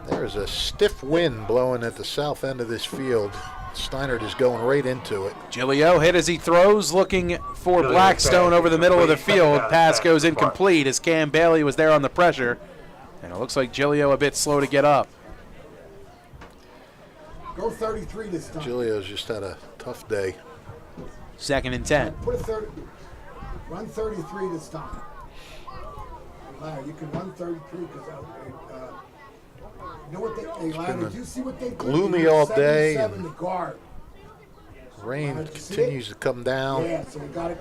There's a stiff wind blowing at the south end of this field. Steinert is going right into it. Giglio hit as he throws, looking for Blackstone over the middle of the field. Pass goes incomplete as Cam Bailey was there on the pressure. And it looks like Giglio a bit slow to get up. Go 33 this time. Giglio's just had a tough day. 2nd and 10. Put a 30. Run 33 this time. Larry, you can run 33 because you know what did you see what they did? Gloomy all day. To guard. Rain continues to come down. Yeah, so we got it.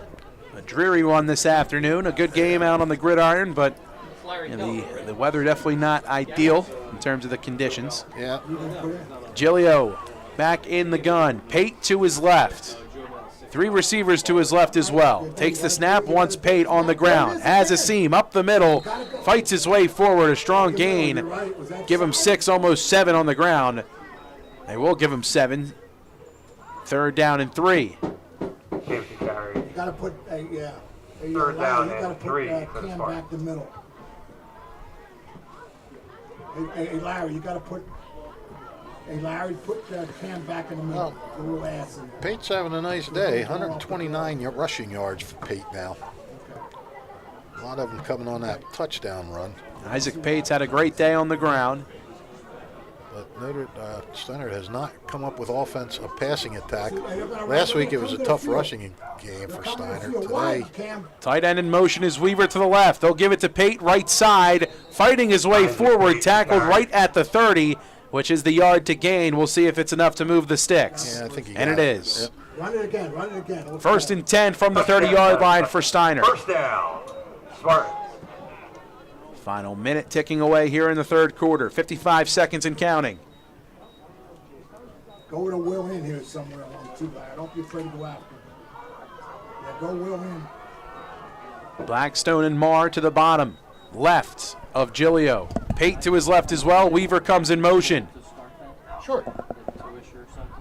A dreary one this afternoon. A good game out on the gridiron, but the weather definitely not ideal in terms of the conditions. Yeah. Giglio back in the gun. Pate to his left. 3 receivers to his left as well. Takes the snap, wants Pate on the ground. Has a seam up the middle. Fights his way forward. A strong gain. Give him 6, almost 7 on the ground. They will give him 7. 3rd down and 3. You got to put Third down and 3 for the Cam Spartans. back the middle. Hey, Larry, you got to put. Hey, Larry, put Cam back in the middle. The little ass. Pate's having a nice day. 129 rushing yards for Pate now. A lot of them coming on that touchdown run. Isaac Pate's had a great day on the ground. But Steinert has not come up with a passing attack. Last week it was a tough rushing game for Steinert. Today, tight end in motion is Weaver to the left. They'll give it to Pate, right side, fighting his way forward, tackled right at the 30, which is the yard to gain. We'll see if it's enough to move the sticks. Yeah, I think and it is. Yep. Run it again. 1st and 10 from the 30-yard line for Steinert. First down, Spartans. Final minute ticking away here in the third quarter. 55 seconds and counting. Go with a Will in here somewhere along too, Larry. Don't be afraid to go after him. Yeah, go Will in. Blackstone and Marr to the bottom. Left of Giglio. Pate to his left as well. Weaver comes in motion. Sure.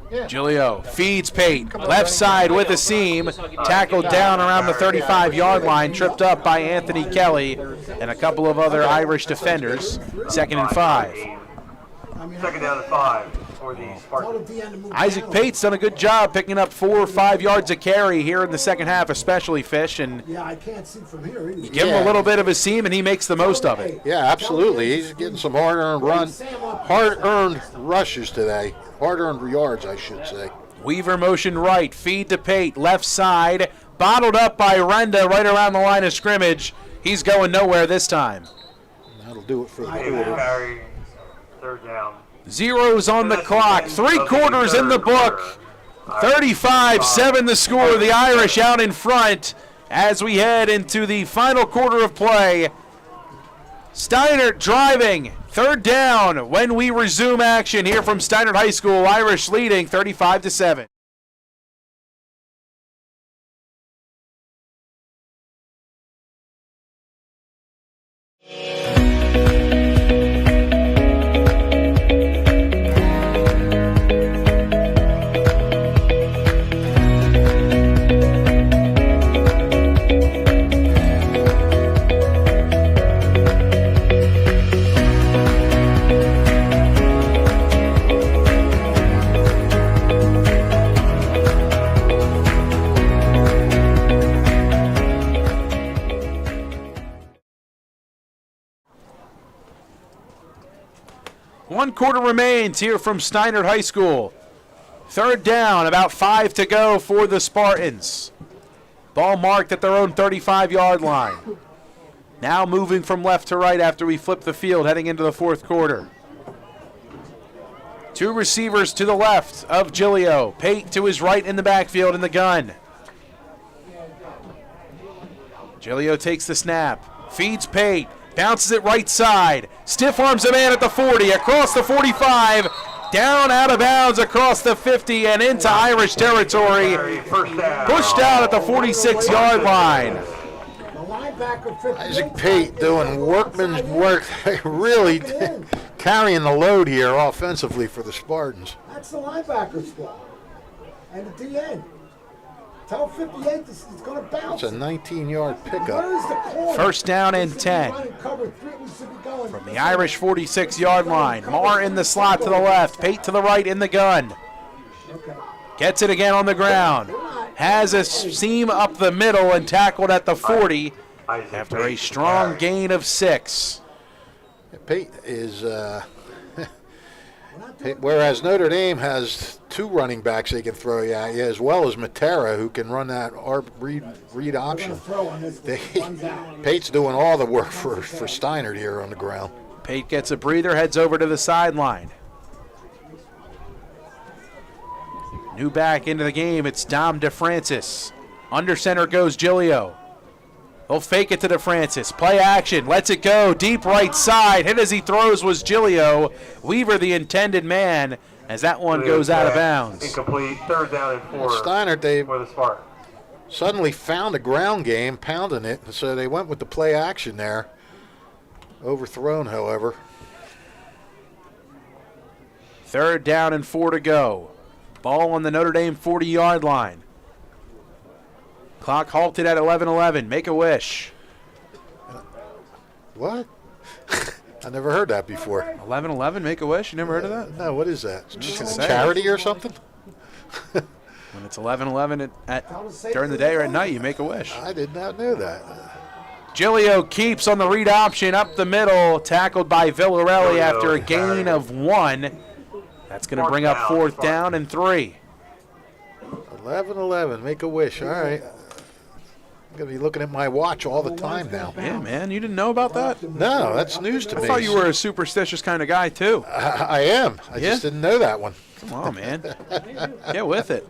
Yeah. Giglio feeds Pate. Left side with a seam. Tackled down around the 35-yard line. Tripped up by Anthony Kelly and a couple of other Irish defenders. 2nd and 5. 2nd down and 5 for the Spartans. Isaac Pate's done a good job picking up 4 or 5 yards of carry here in the second half, especially Fish. And yeah, I can't see from here either. You give him a little bit of a seam, and he makes the most of it. Yeah, absolutely. He's getting some hard-earned rushes today. Hard-earned yards, I should say. Weaver motion right, feed to Pate, left side, bottled up by Renda right around the line of scrimmage. He's going nowhere this time. That'll do it for the quarter. Carry, 3rd down. Zeros on the clock, 3 quarters in the book. 35-7 the score, the Irish out in front as we head into the final quarter of play. Steinert driving, 3rd down when we resume action here from Steinert High School. Irish leading 35-7. 1 quarter remains here from Steinert High School. 3rd down, about 5 to go for the Spartans. Ball marked at their own 35-yard line. Now moving from left to right after we flip the field heading into the 4th quarter. 2 receivers to the left of Giglio. Pate to his right in the backfield in the gun. Giglio takes the snap, feeds Pate, bounces it right side, stiff arms a man at the 40, across the 45, down out of bounds across the 50 and into Irish territory. Pushed out at the 46-yard line. Isaac Pate doing workman's work, really carrying the load here offensively for the Spartans. That's the linebacker's fault. And the DN. Tell 58 this is going to bounce. It's a 19-yard pickup. Where's the corner? 1st down and 10. From the Irish 46-yard line. Marr in the slot to the left. Pate to the right in the gun. Gets it again on the ground. Has a seam up the middle and tackled at the 40 after a strong gain of 6. Pate is, whereas Notre Dame has 2 running backs they can throw at you, as well as Matera, who can run that read option. Pate's doing all the work for Steinert here on the ground. Pate gets a breather, heads over to the sideline. New back into the game, it's Dom DeFrancis. Under center goes Giglio. He'll fake it to DeFrancis. Play action, lets it go, deep right side. Hit as he throws was Giglio. Weaver, the intended man, as that one goes out of bounds. Incomplete, 3rd down and 4. Steinert, they for the Spartans. Suddenly found a ground game, pounding it, so they went with the play action there. Overthrown, however. 3rd down and 4 to go. Ball on the Notre Dame 40-yard line. Clock halted at 11:11. Make a wish. What? I never heard that before. 11:11. Make a wish. You never heard of that? No. What is that? Just a charity or something? When it's 11:11 during the day or at night, you make a wish. I did not know that. Giglio keeps on the read option up the middle, tackled by Villarelli after a gain of 1. That's going to bring up 4th down and 3. 11:11. Make a wish. All right. I'm going to be looking at my watch all the time now. Yeah, man. You didn't know about that? No, that's news to me. I thought you were a superstitious kind of guy, too. I am. I just didn't know that one. Come on, man. Get with it.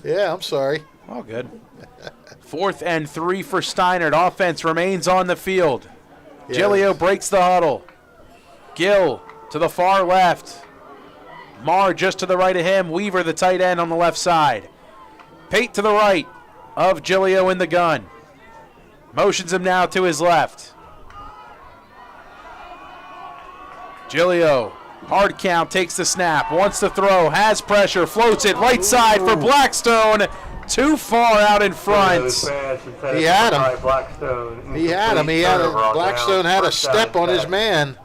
Yeah, I'm sorry. All good. 4th and 3 for Steinert. Offense remains on the field. Yeah. Giglio breaks the huddle. Gill to the far left. Marr just to the right of him. Weaver, the tight end, on the left side. Pate to the right of Giglio in the gun. Motions him now to his left. Giglio, hard count, takes the snap, wants to throw, has pressure, floats it right side for Blackstone. Too far out in front. He had him. He had him. Blackstone had a step on his man,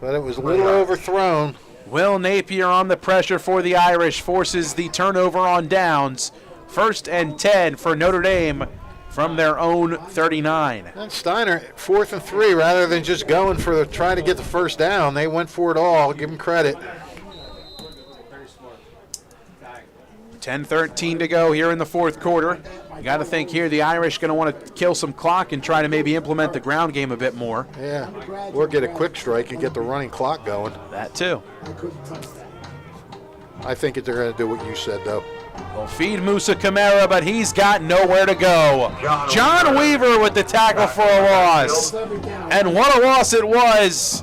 but it was a little overthrown. Will Napier on the pressure for the Irish, forces the turnover on downs. 1st and 10 for Notre Dame from their own 39. And Steinert, 4th and 3, rather than just going for trying to get the 1st down, they went for it all. Give them credit. 10:13 to go here in the 4th quarter. You got to think here the Irish going to want to kill some clock and try to maybe implement the ground game a bit more. Yeah, or get a quick strike and get the running clock going. That too. I think they're going to do what you said, though. They'll feed Musa Camara, but he's got nowhere to go. John Weaver with the tackle for a loss. And what a loss it was.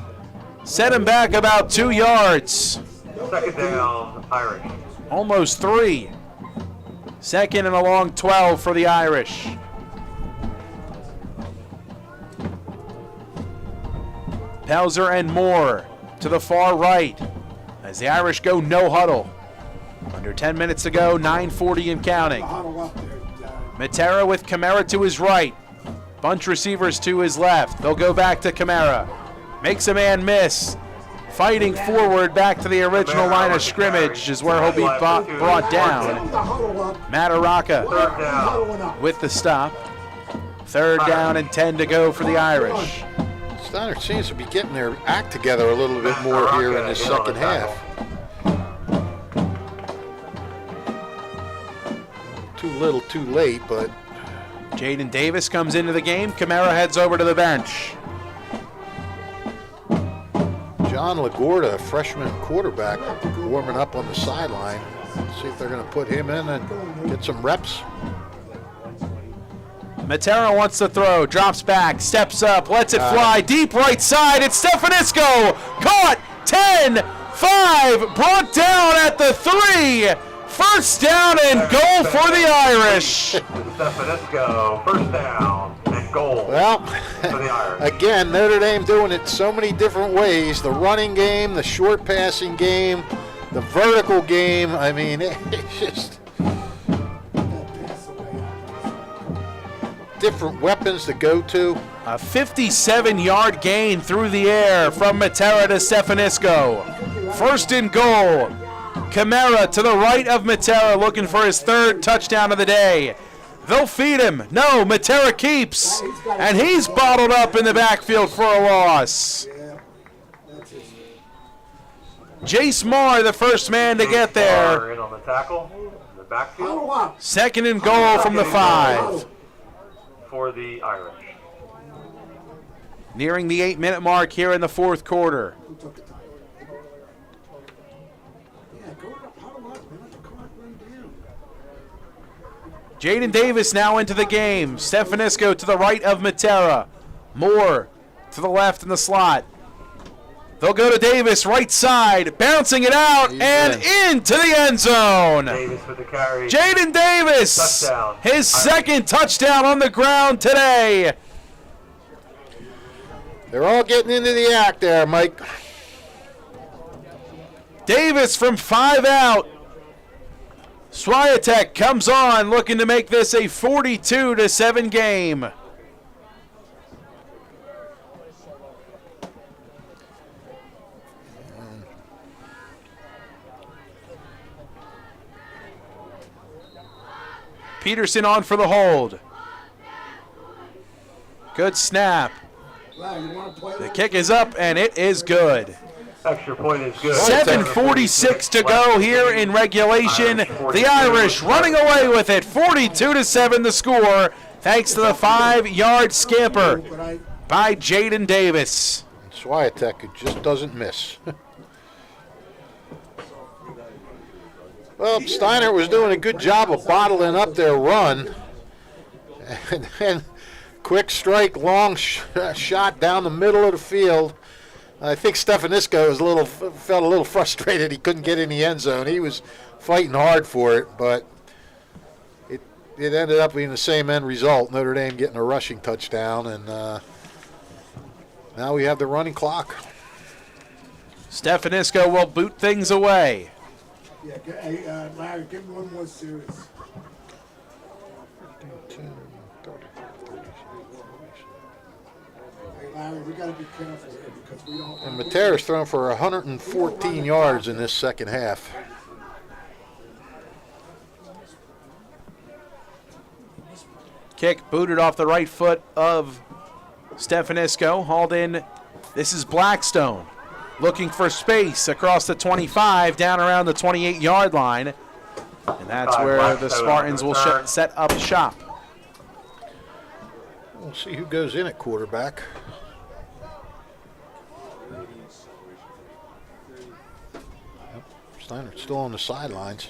Set him back about 2 yards. 2nd down, Irish. Almost 3. 2nd and a long 12 for the Irish. Pelzer and Moore to the far right as the Irish go no huddle. Under 10 minutes to go, 9:40 and counting. Matera with Camara to his right. Bunch receivers to his left. They'll go back to Camara. Makes a man miss. Fighting forward back to the original line of scrimmage is where he'll be brought down. Mataraka with the stop. 3rd down and 10 to go for the Irish. Steinert seems to be getting their act together a little bit more here in the second half. Too little, too late, but Jaden Davis comes into the game. Camara heads over to the bench. John LaGuardia, freshman quarterback, warming up on the sideline. See if they're going to put him in and get some reps. Matera wants to throw, drops back, steps up, lets it fly, deep right side, it's Stefanisco, caught, 10, 5, brought down at the 3, first down and goal for the Irish. Stefanisco, first down and goal Well, for the Irish. again, Notre Dame doing it so many different ways. The running game, the short passing game, the vertical game. I mean, it's just different weapons to go to. A 57-yard gain through the air from Matera to Stefanisco. First and goal. Camara to the right of Matera looking for his 3rd touchdown of the day. They'll feed him. No, Matera keeps. And he's bottled up in the backfield for a loss. Jace Moore, the first man to get there. In on the tackle, in the backfield. Second and goal from the 5. For the Irish. Nearing the 8-minute mark here in the 4th quarter. Jaden Davis now into the game. Stefanisco to the right of Matera. Moore to the left in the slot. They'll go to Davis, right side, bouncing it out and into the end zone. Davis with the carry. Jaden Davis, Touchdown. his second touchdown on the ground today. They're all getting into the act there, Mike. Davis from 5 out. Swiatek comes on looking to make this a 42-7 game. Peterson on for the hold. Good snap. The kick is up, and it is good. Extra point is good. 7:46 to go here in regulation. The Irish running away with it. 42-7 the score, thanks to the 5-yard scamper by Jaden Davis. Swiatek, it just doesn't miss. Well, Steinert was doing a good job of bottling up their run. And then quick strike, long shot down the middle of the field. I think Stefanisco felt a little frustrated he couldn't get in the end zone. He was fighting hard for it, but it ended up being the same end result. Notre Dame getting a rushing touchdown, and now we have the running clock. Stefanisco will boot things away. Yeah, hey, Larry, give me one more series. Hey, Larry, we got to be careful here because we don't. And Matera's thrown for 114 yards in this second half. Kick booted off the right foot of Stefanisco. Hauled in. This is Blackstone. Looking for space across the 25, down around the 28-yard line. And that's where the Spartans will set up shop. We'll see who goes in at quarterback. Steinert's still on the sidelines.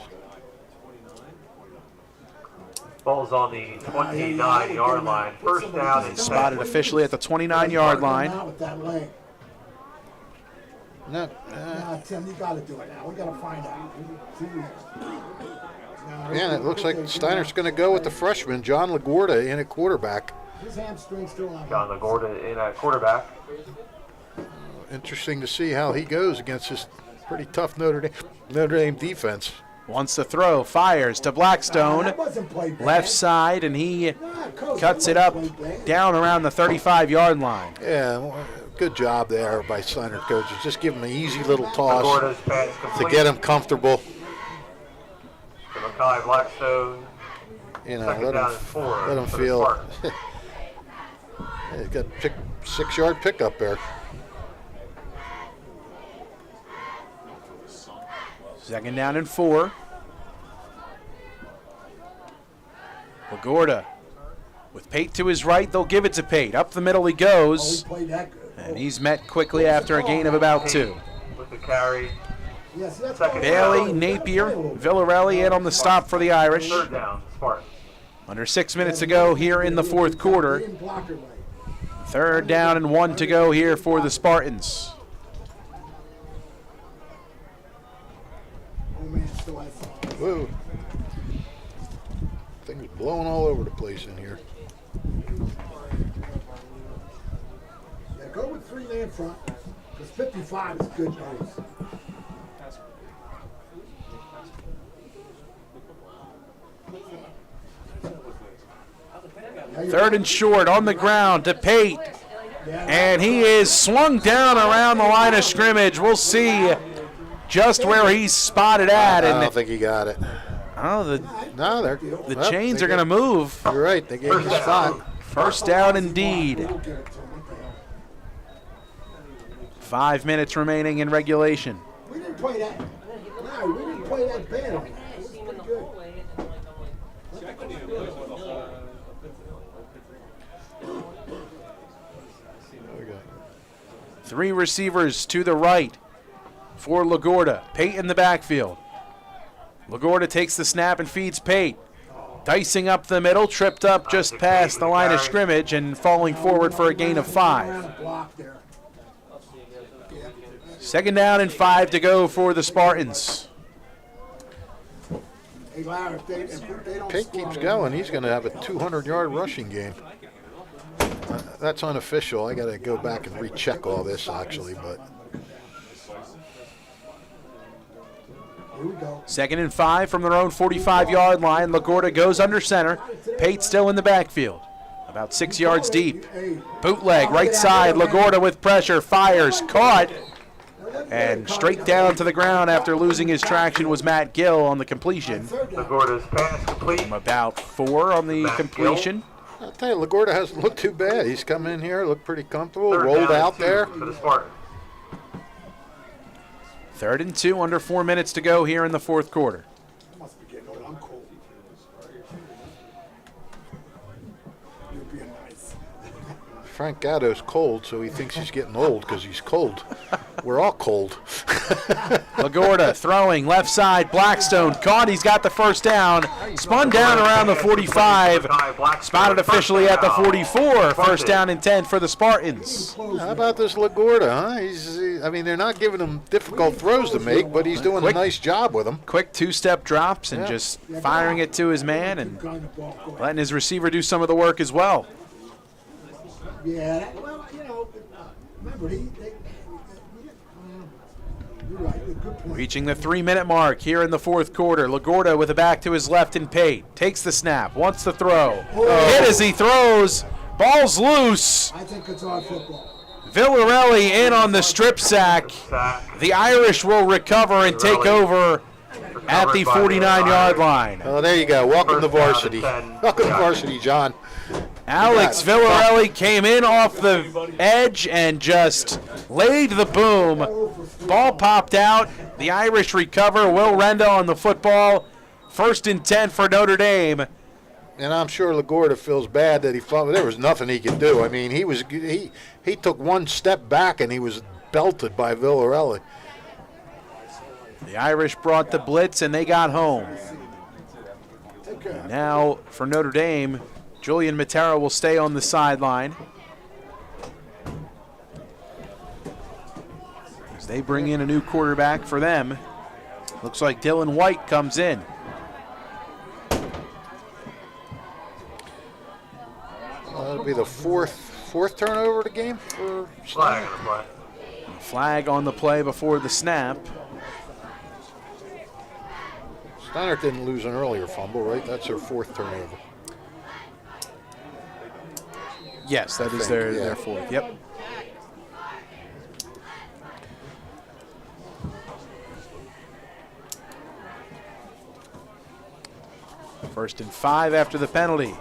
Ball's on the 29-yard line. First down and Spotted officially at the 29-yard line. No, Tim, you got to do it now. We got to find out. man, it looks like Steinert's going to go with the freshman, John LaGuardia, in at quarterback. His hamstring's still on. John LaGuardia in at quarterback. Interesting to see how he goes against this pretty tough Notre Dame defense. Wants to throw, fires to Blackstone, left side, and he cuts it up down around the 35-yard line. Yeah, good job there by Steinert coaches. Just give him an easy little toss to get him comfortable. Mackay Blackstone. You know, let him feel. He's got 6-yard pickup there. Second down and 4. LaGorda with Pate to his right. They'll give it to Pate. Up the middle he goes. And he's met quickly after a gain of about 2. With the carry. Bailey, Napier, Villarelli in on the stop for the Irish. Third down, Spartans. Under 6 minutes to go here in the fourth quarter. Third down and 1 to go here for the Spartans. Whoa. Things blowing all over the place in here. Yeah, go with 3-man front, because 55 is good news. Third and short on the ground to Pate. And he is swung down around the line of scrimmage. We'll see just where he's spotted at. I don't think he got it. Oh, the chains are going to move. You're right. They gave him a spot. First down indeed. 5 minutes remaining in regulation. We didn't play that. No, we didn't play that bad on that. It was pretty good. 3 receivers to the right for LaGorda. Pate in the backfield. LaGorda takes the snap and feeds Pate. Dicing up the middle, tripped up just past the line of scrimmage and falling forward for a gain of 5. Second down and 5 to go for the Spartans. Pate keeps going. He's going to have a 200-yard rushing game. That's unofficial. I got to go back and recheck all this, actually, but. Second and 5 from their own 45-yard line. LaGorda goes under center. Pate still in the backfield, about 6 yards deep. Bootleg, right side. LaGorda with pressure, fires, caught, and straight down to the ground after losing his traction was Matt Gill on the completion. LaGorda's pass complete. From about 4 on the completion. I'll tell you, LaGorda hasn't looked too bad. He's come in here, looked pretty comfortable, rolled out there. For the Spartans. Third and 2, under 4 minutes to go here in the fourth quarter. Must be getting old. I'm cold. You're being nice. Frank Gatto's cold, so he thinks he's getting old because he's cold. We're all cold. LaGorda throwing left side. Blackstone caught. He's got the first down. Spun down around the 45. Spotted officially at the 44. First down and 10 for the Spartans. How about this LaGorda, huh? I mean, they're not giving him difficult throws to make, but he's doing a nice job with them. Quick 2-step drops and just firing it to his man and letting his receiver do some of the work as well. Yeah, well, remember, you're right, good point. Reaching the 3-minute mark here in the fourth quarter. LaGorda with a back to his left and Pate. Takes the snap, wants to throw. Hit as he throws. Ball's loose. I think it's our football. Villarelli in on the strip sack. The Irish will recover and take over at the 49-yard line. Oh, there you go. Welcome to varsity. Welcome to varsity, John. Alex Villarelli came in off the edge and just laid the boom. Ball popped out. The Irish recover. Will Renda on the football. First and 10 for Notre Dame. And I'm sure LaGorda feels bad that he fought, but there was nothing he could do. I mean, he took one step back and he was belted by Villarelli. The Irish brought the blitz and they got home. And now for Notre Dame, Julian Matera will stay on the sideline as they bring in a new quarterback for them. Looks like Dylan White comes in. That'll be the fourth turnover of the game for Steinert. Flag on the play before the snap. Steinert didn't lose an earlier fumble, right? That's their 4th turnover. Yes, that is their 4th. Yep. First and 5 after the penalty.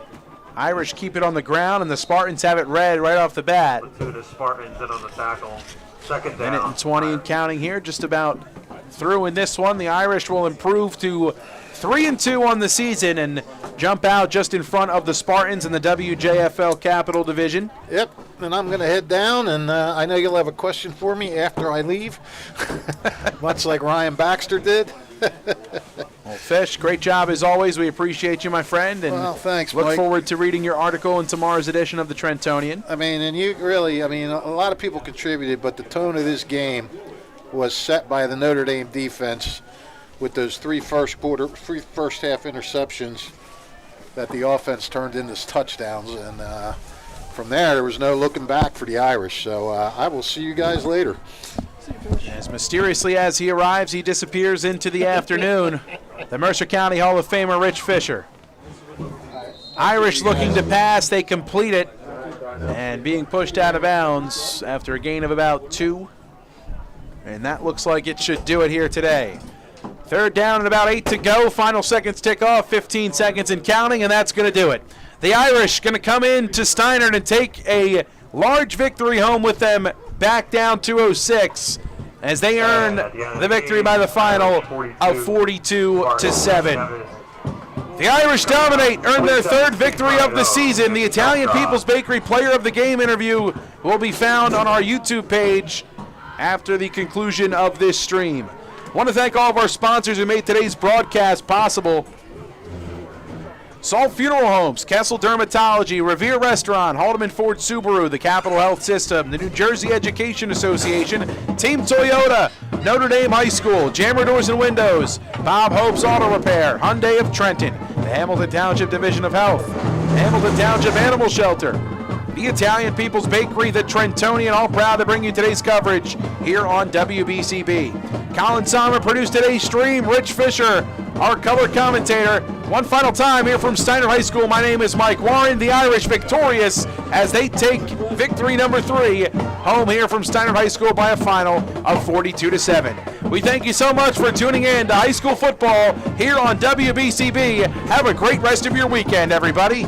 Irish keep it on the ground, and the Spartans have it red right off the bat. The Spartans in on the tackle. Second down. Minute and 20 and counting here, just about through in this one. The Irish will improve to 3-2 on the season and jump out just in front of the Spartans in the WJFL Capital Division. Yep, and I'm going to head down, and I know you'll have a question for me after I leave, much like Ryan Baxter did. Well, Fish, great job as always. We appreciate you, my friend, and well, thanks, look Mike. forward to reading your article in tomorrow's edition of the Trentonian. I mean, and you really, I mean, a lot of people contributed, but the tone of this game was set by the Notre Dame defense with those three first half interceptions that the offense turned into touchdowns, and from there was no looking back for the Irish. So I will see you guys later. As mysteriously as he arrives, he disappears into the afternoon. The Mercer County Hall of Famer Rich Fisher. Irish looking to pass, they complete it, and being pushed out of bounds after a gain of about 2. And that looks like it should do it here today. Third down and about 8 to go. Final seconds tick off, 15 seconds and counting, and that's going to do it. The Irish going to come in to Steinert and take a large victory home with them back down 206 as they earn the victory by the final of 42-7. The Irish dominate, earn their third victory of the season. The Italian People's Bakery Player of the Game interview will be found on our YouTube page after the conclusion of this stream. I want to thank all of our sponsors who made today's broadcast possible. Salt Funeral Homes, Kessel Dermatology, Revere Restaurant, Haldeman Ford Subaru, the Capital Health System, the New Jersey Education Association, Team Toyota, Notre Dame High School, Jammer Doors and Windows, Bob Hope's Auto Repair, Hyundai of Trenton, the Hamilton Township Division of Health, Hamilton Township Animal Shelter, the Italian People's Bakery, the Trentonian, all proud to bring you today's coverage here on WBCB. Colin Sommer produced today's stream. Rich Fisher, our color commentator. One final time here from Steinert High School. My name is Mike Warren. The Irish victorious as they take victory number 3 home here from Steinert High School by a final of 42-7. We thank you so much for tuning in to high school football here on WBCB. Have a great rest of your weekend, everybody.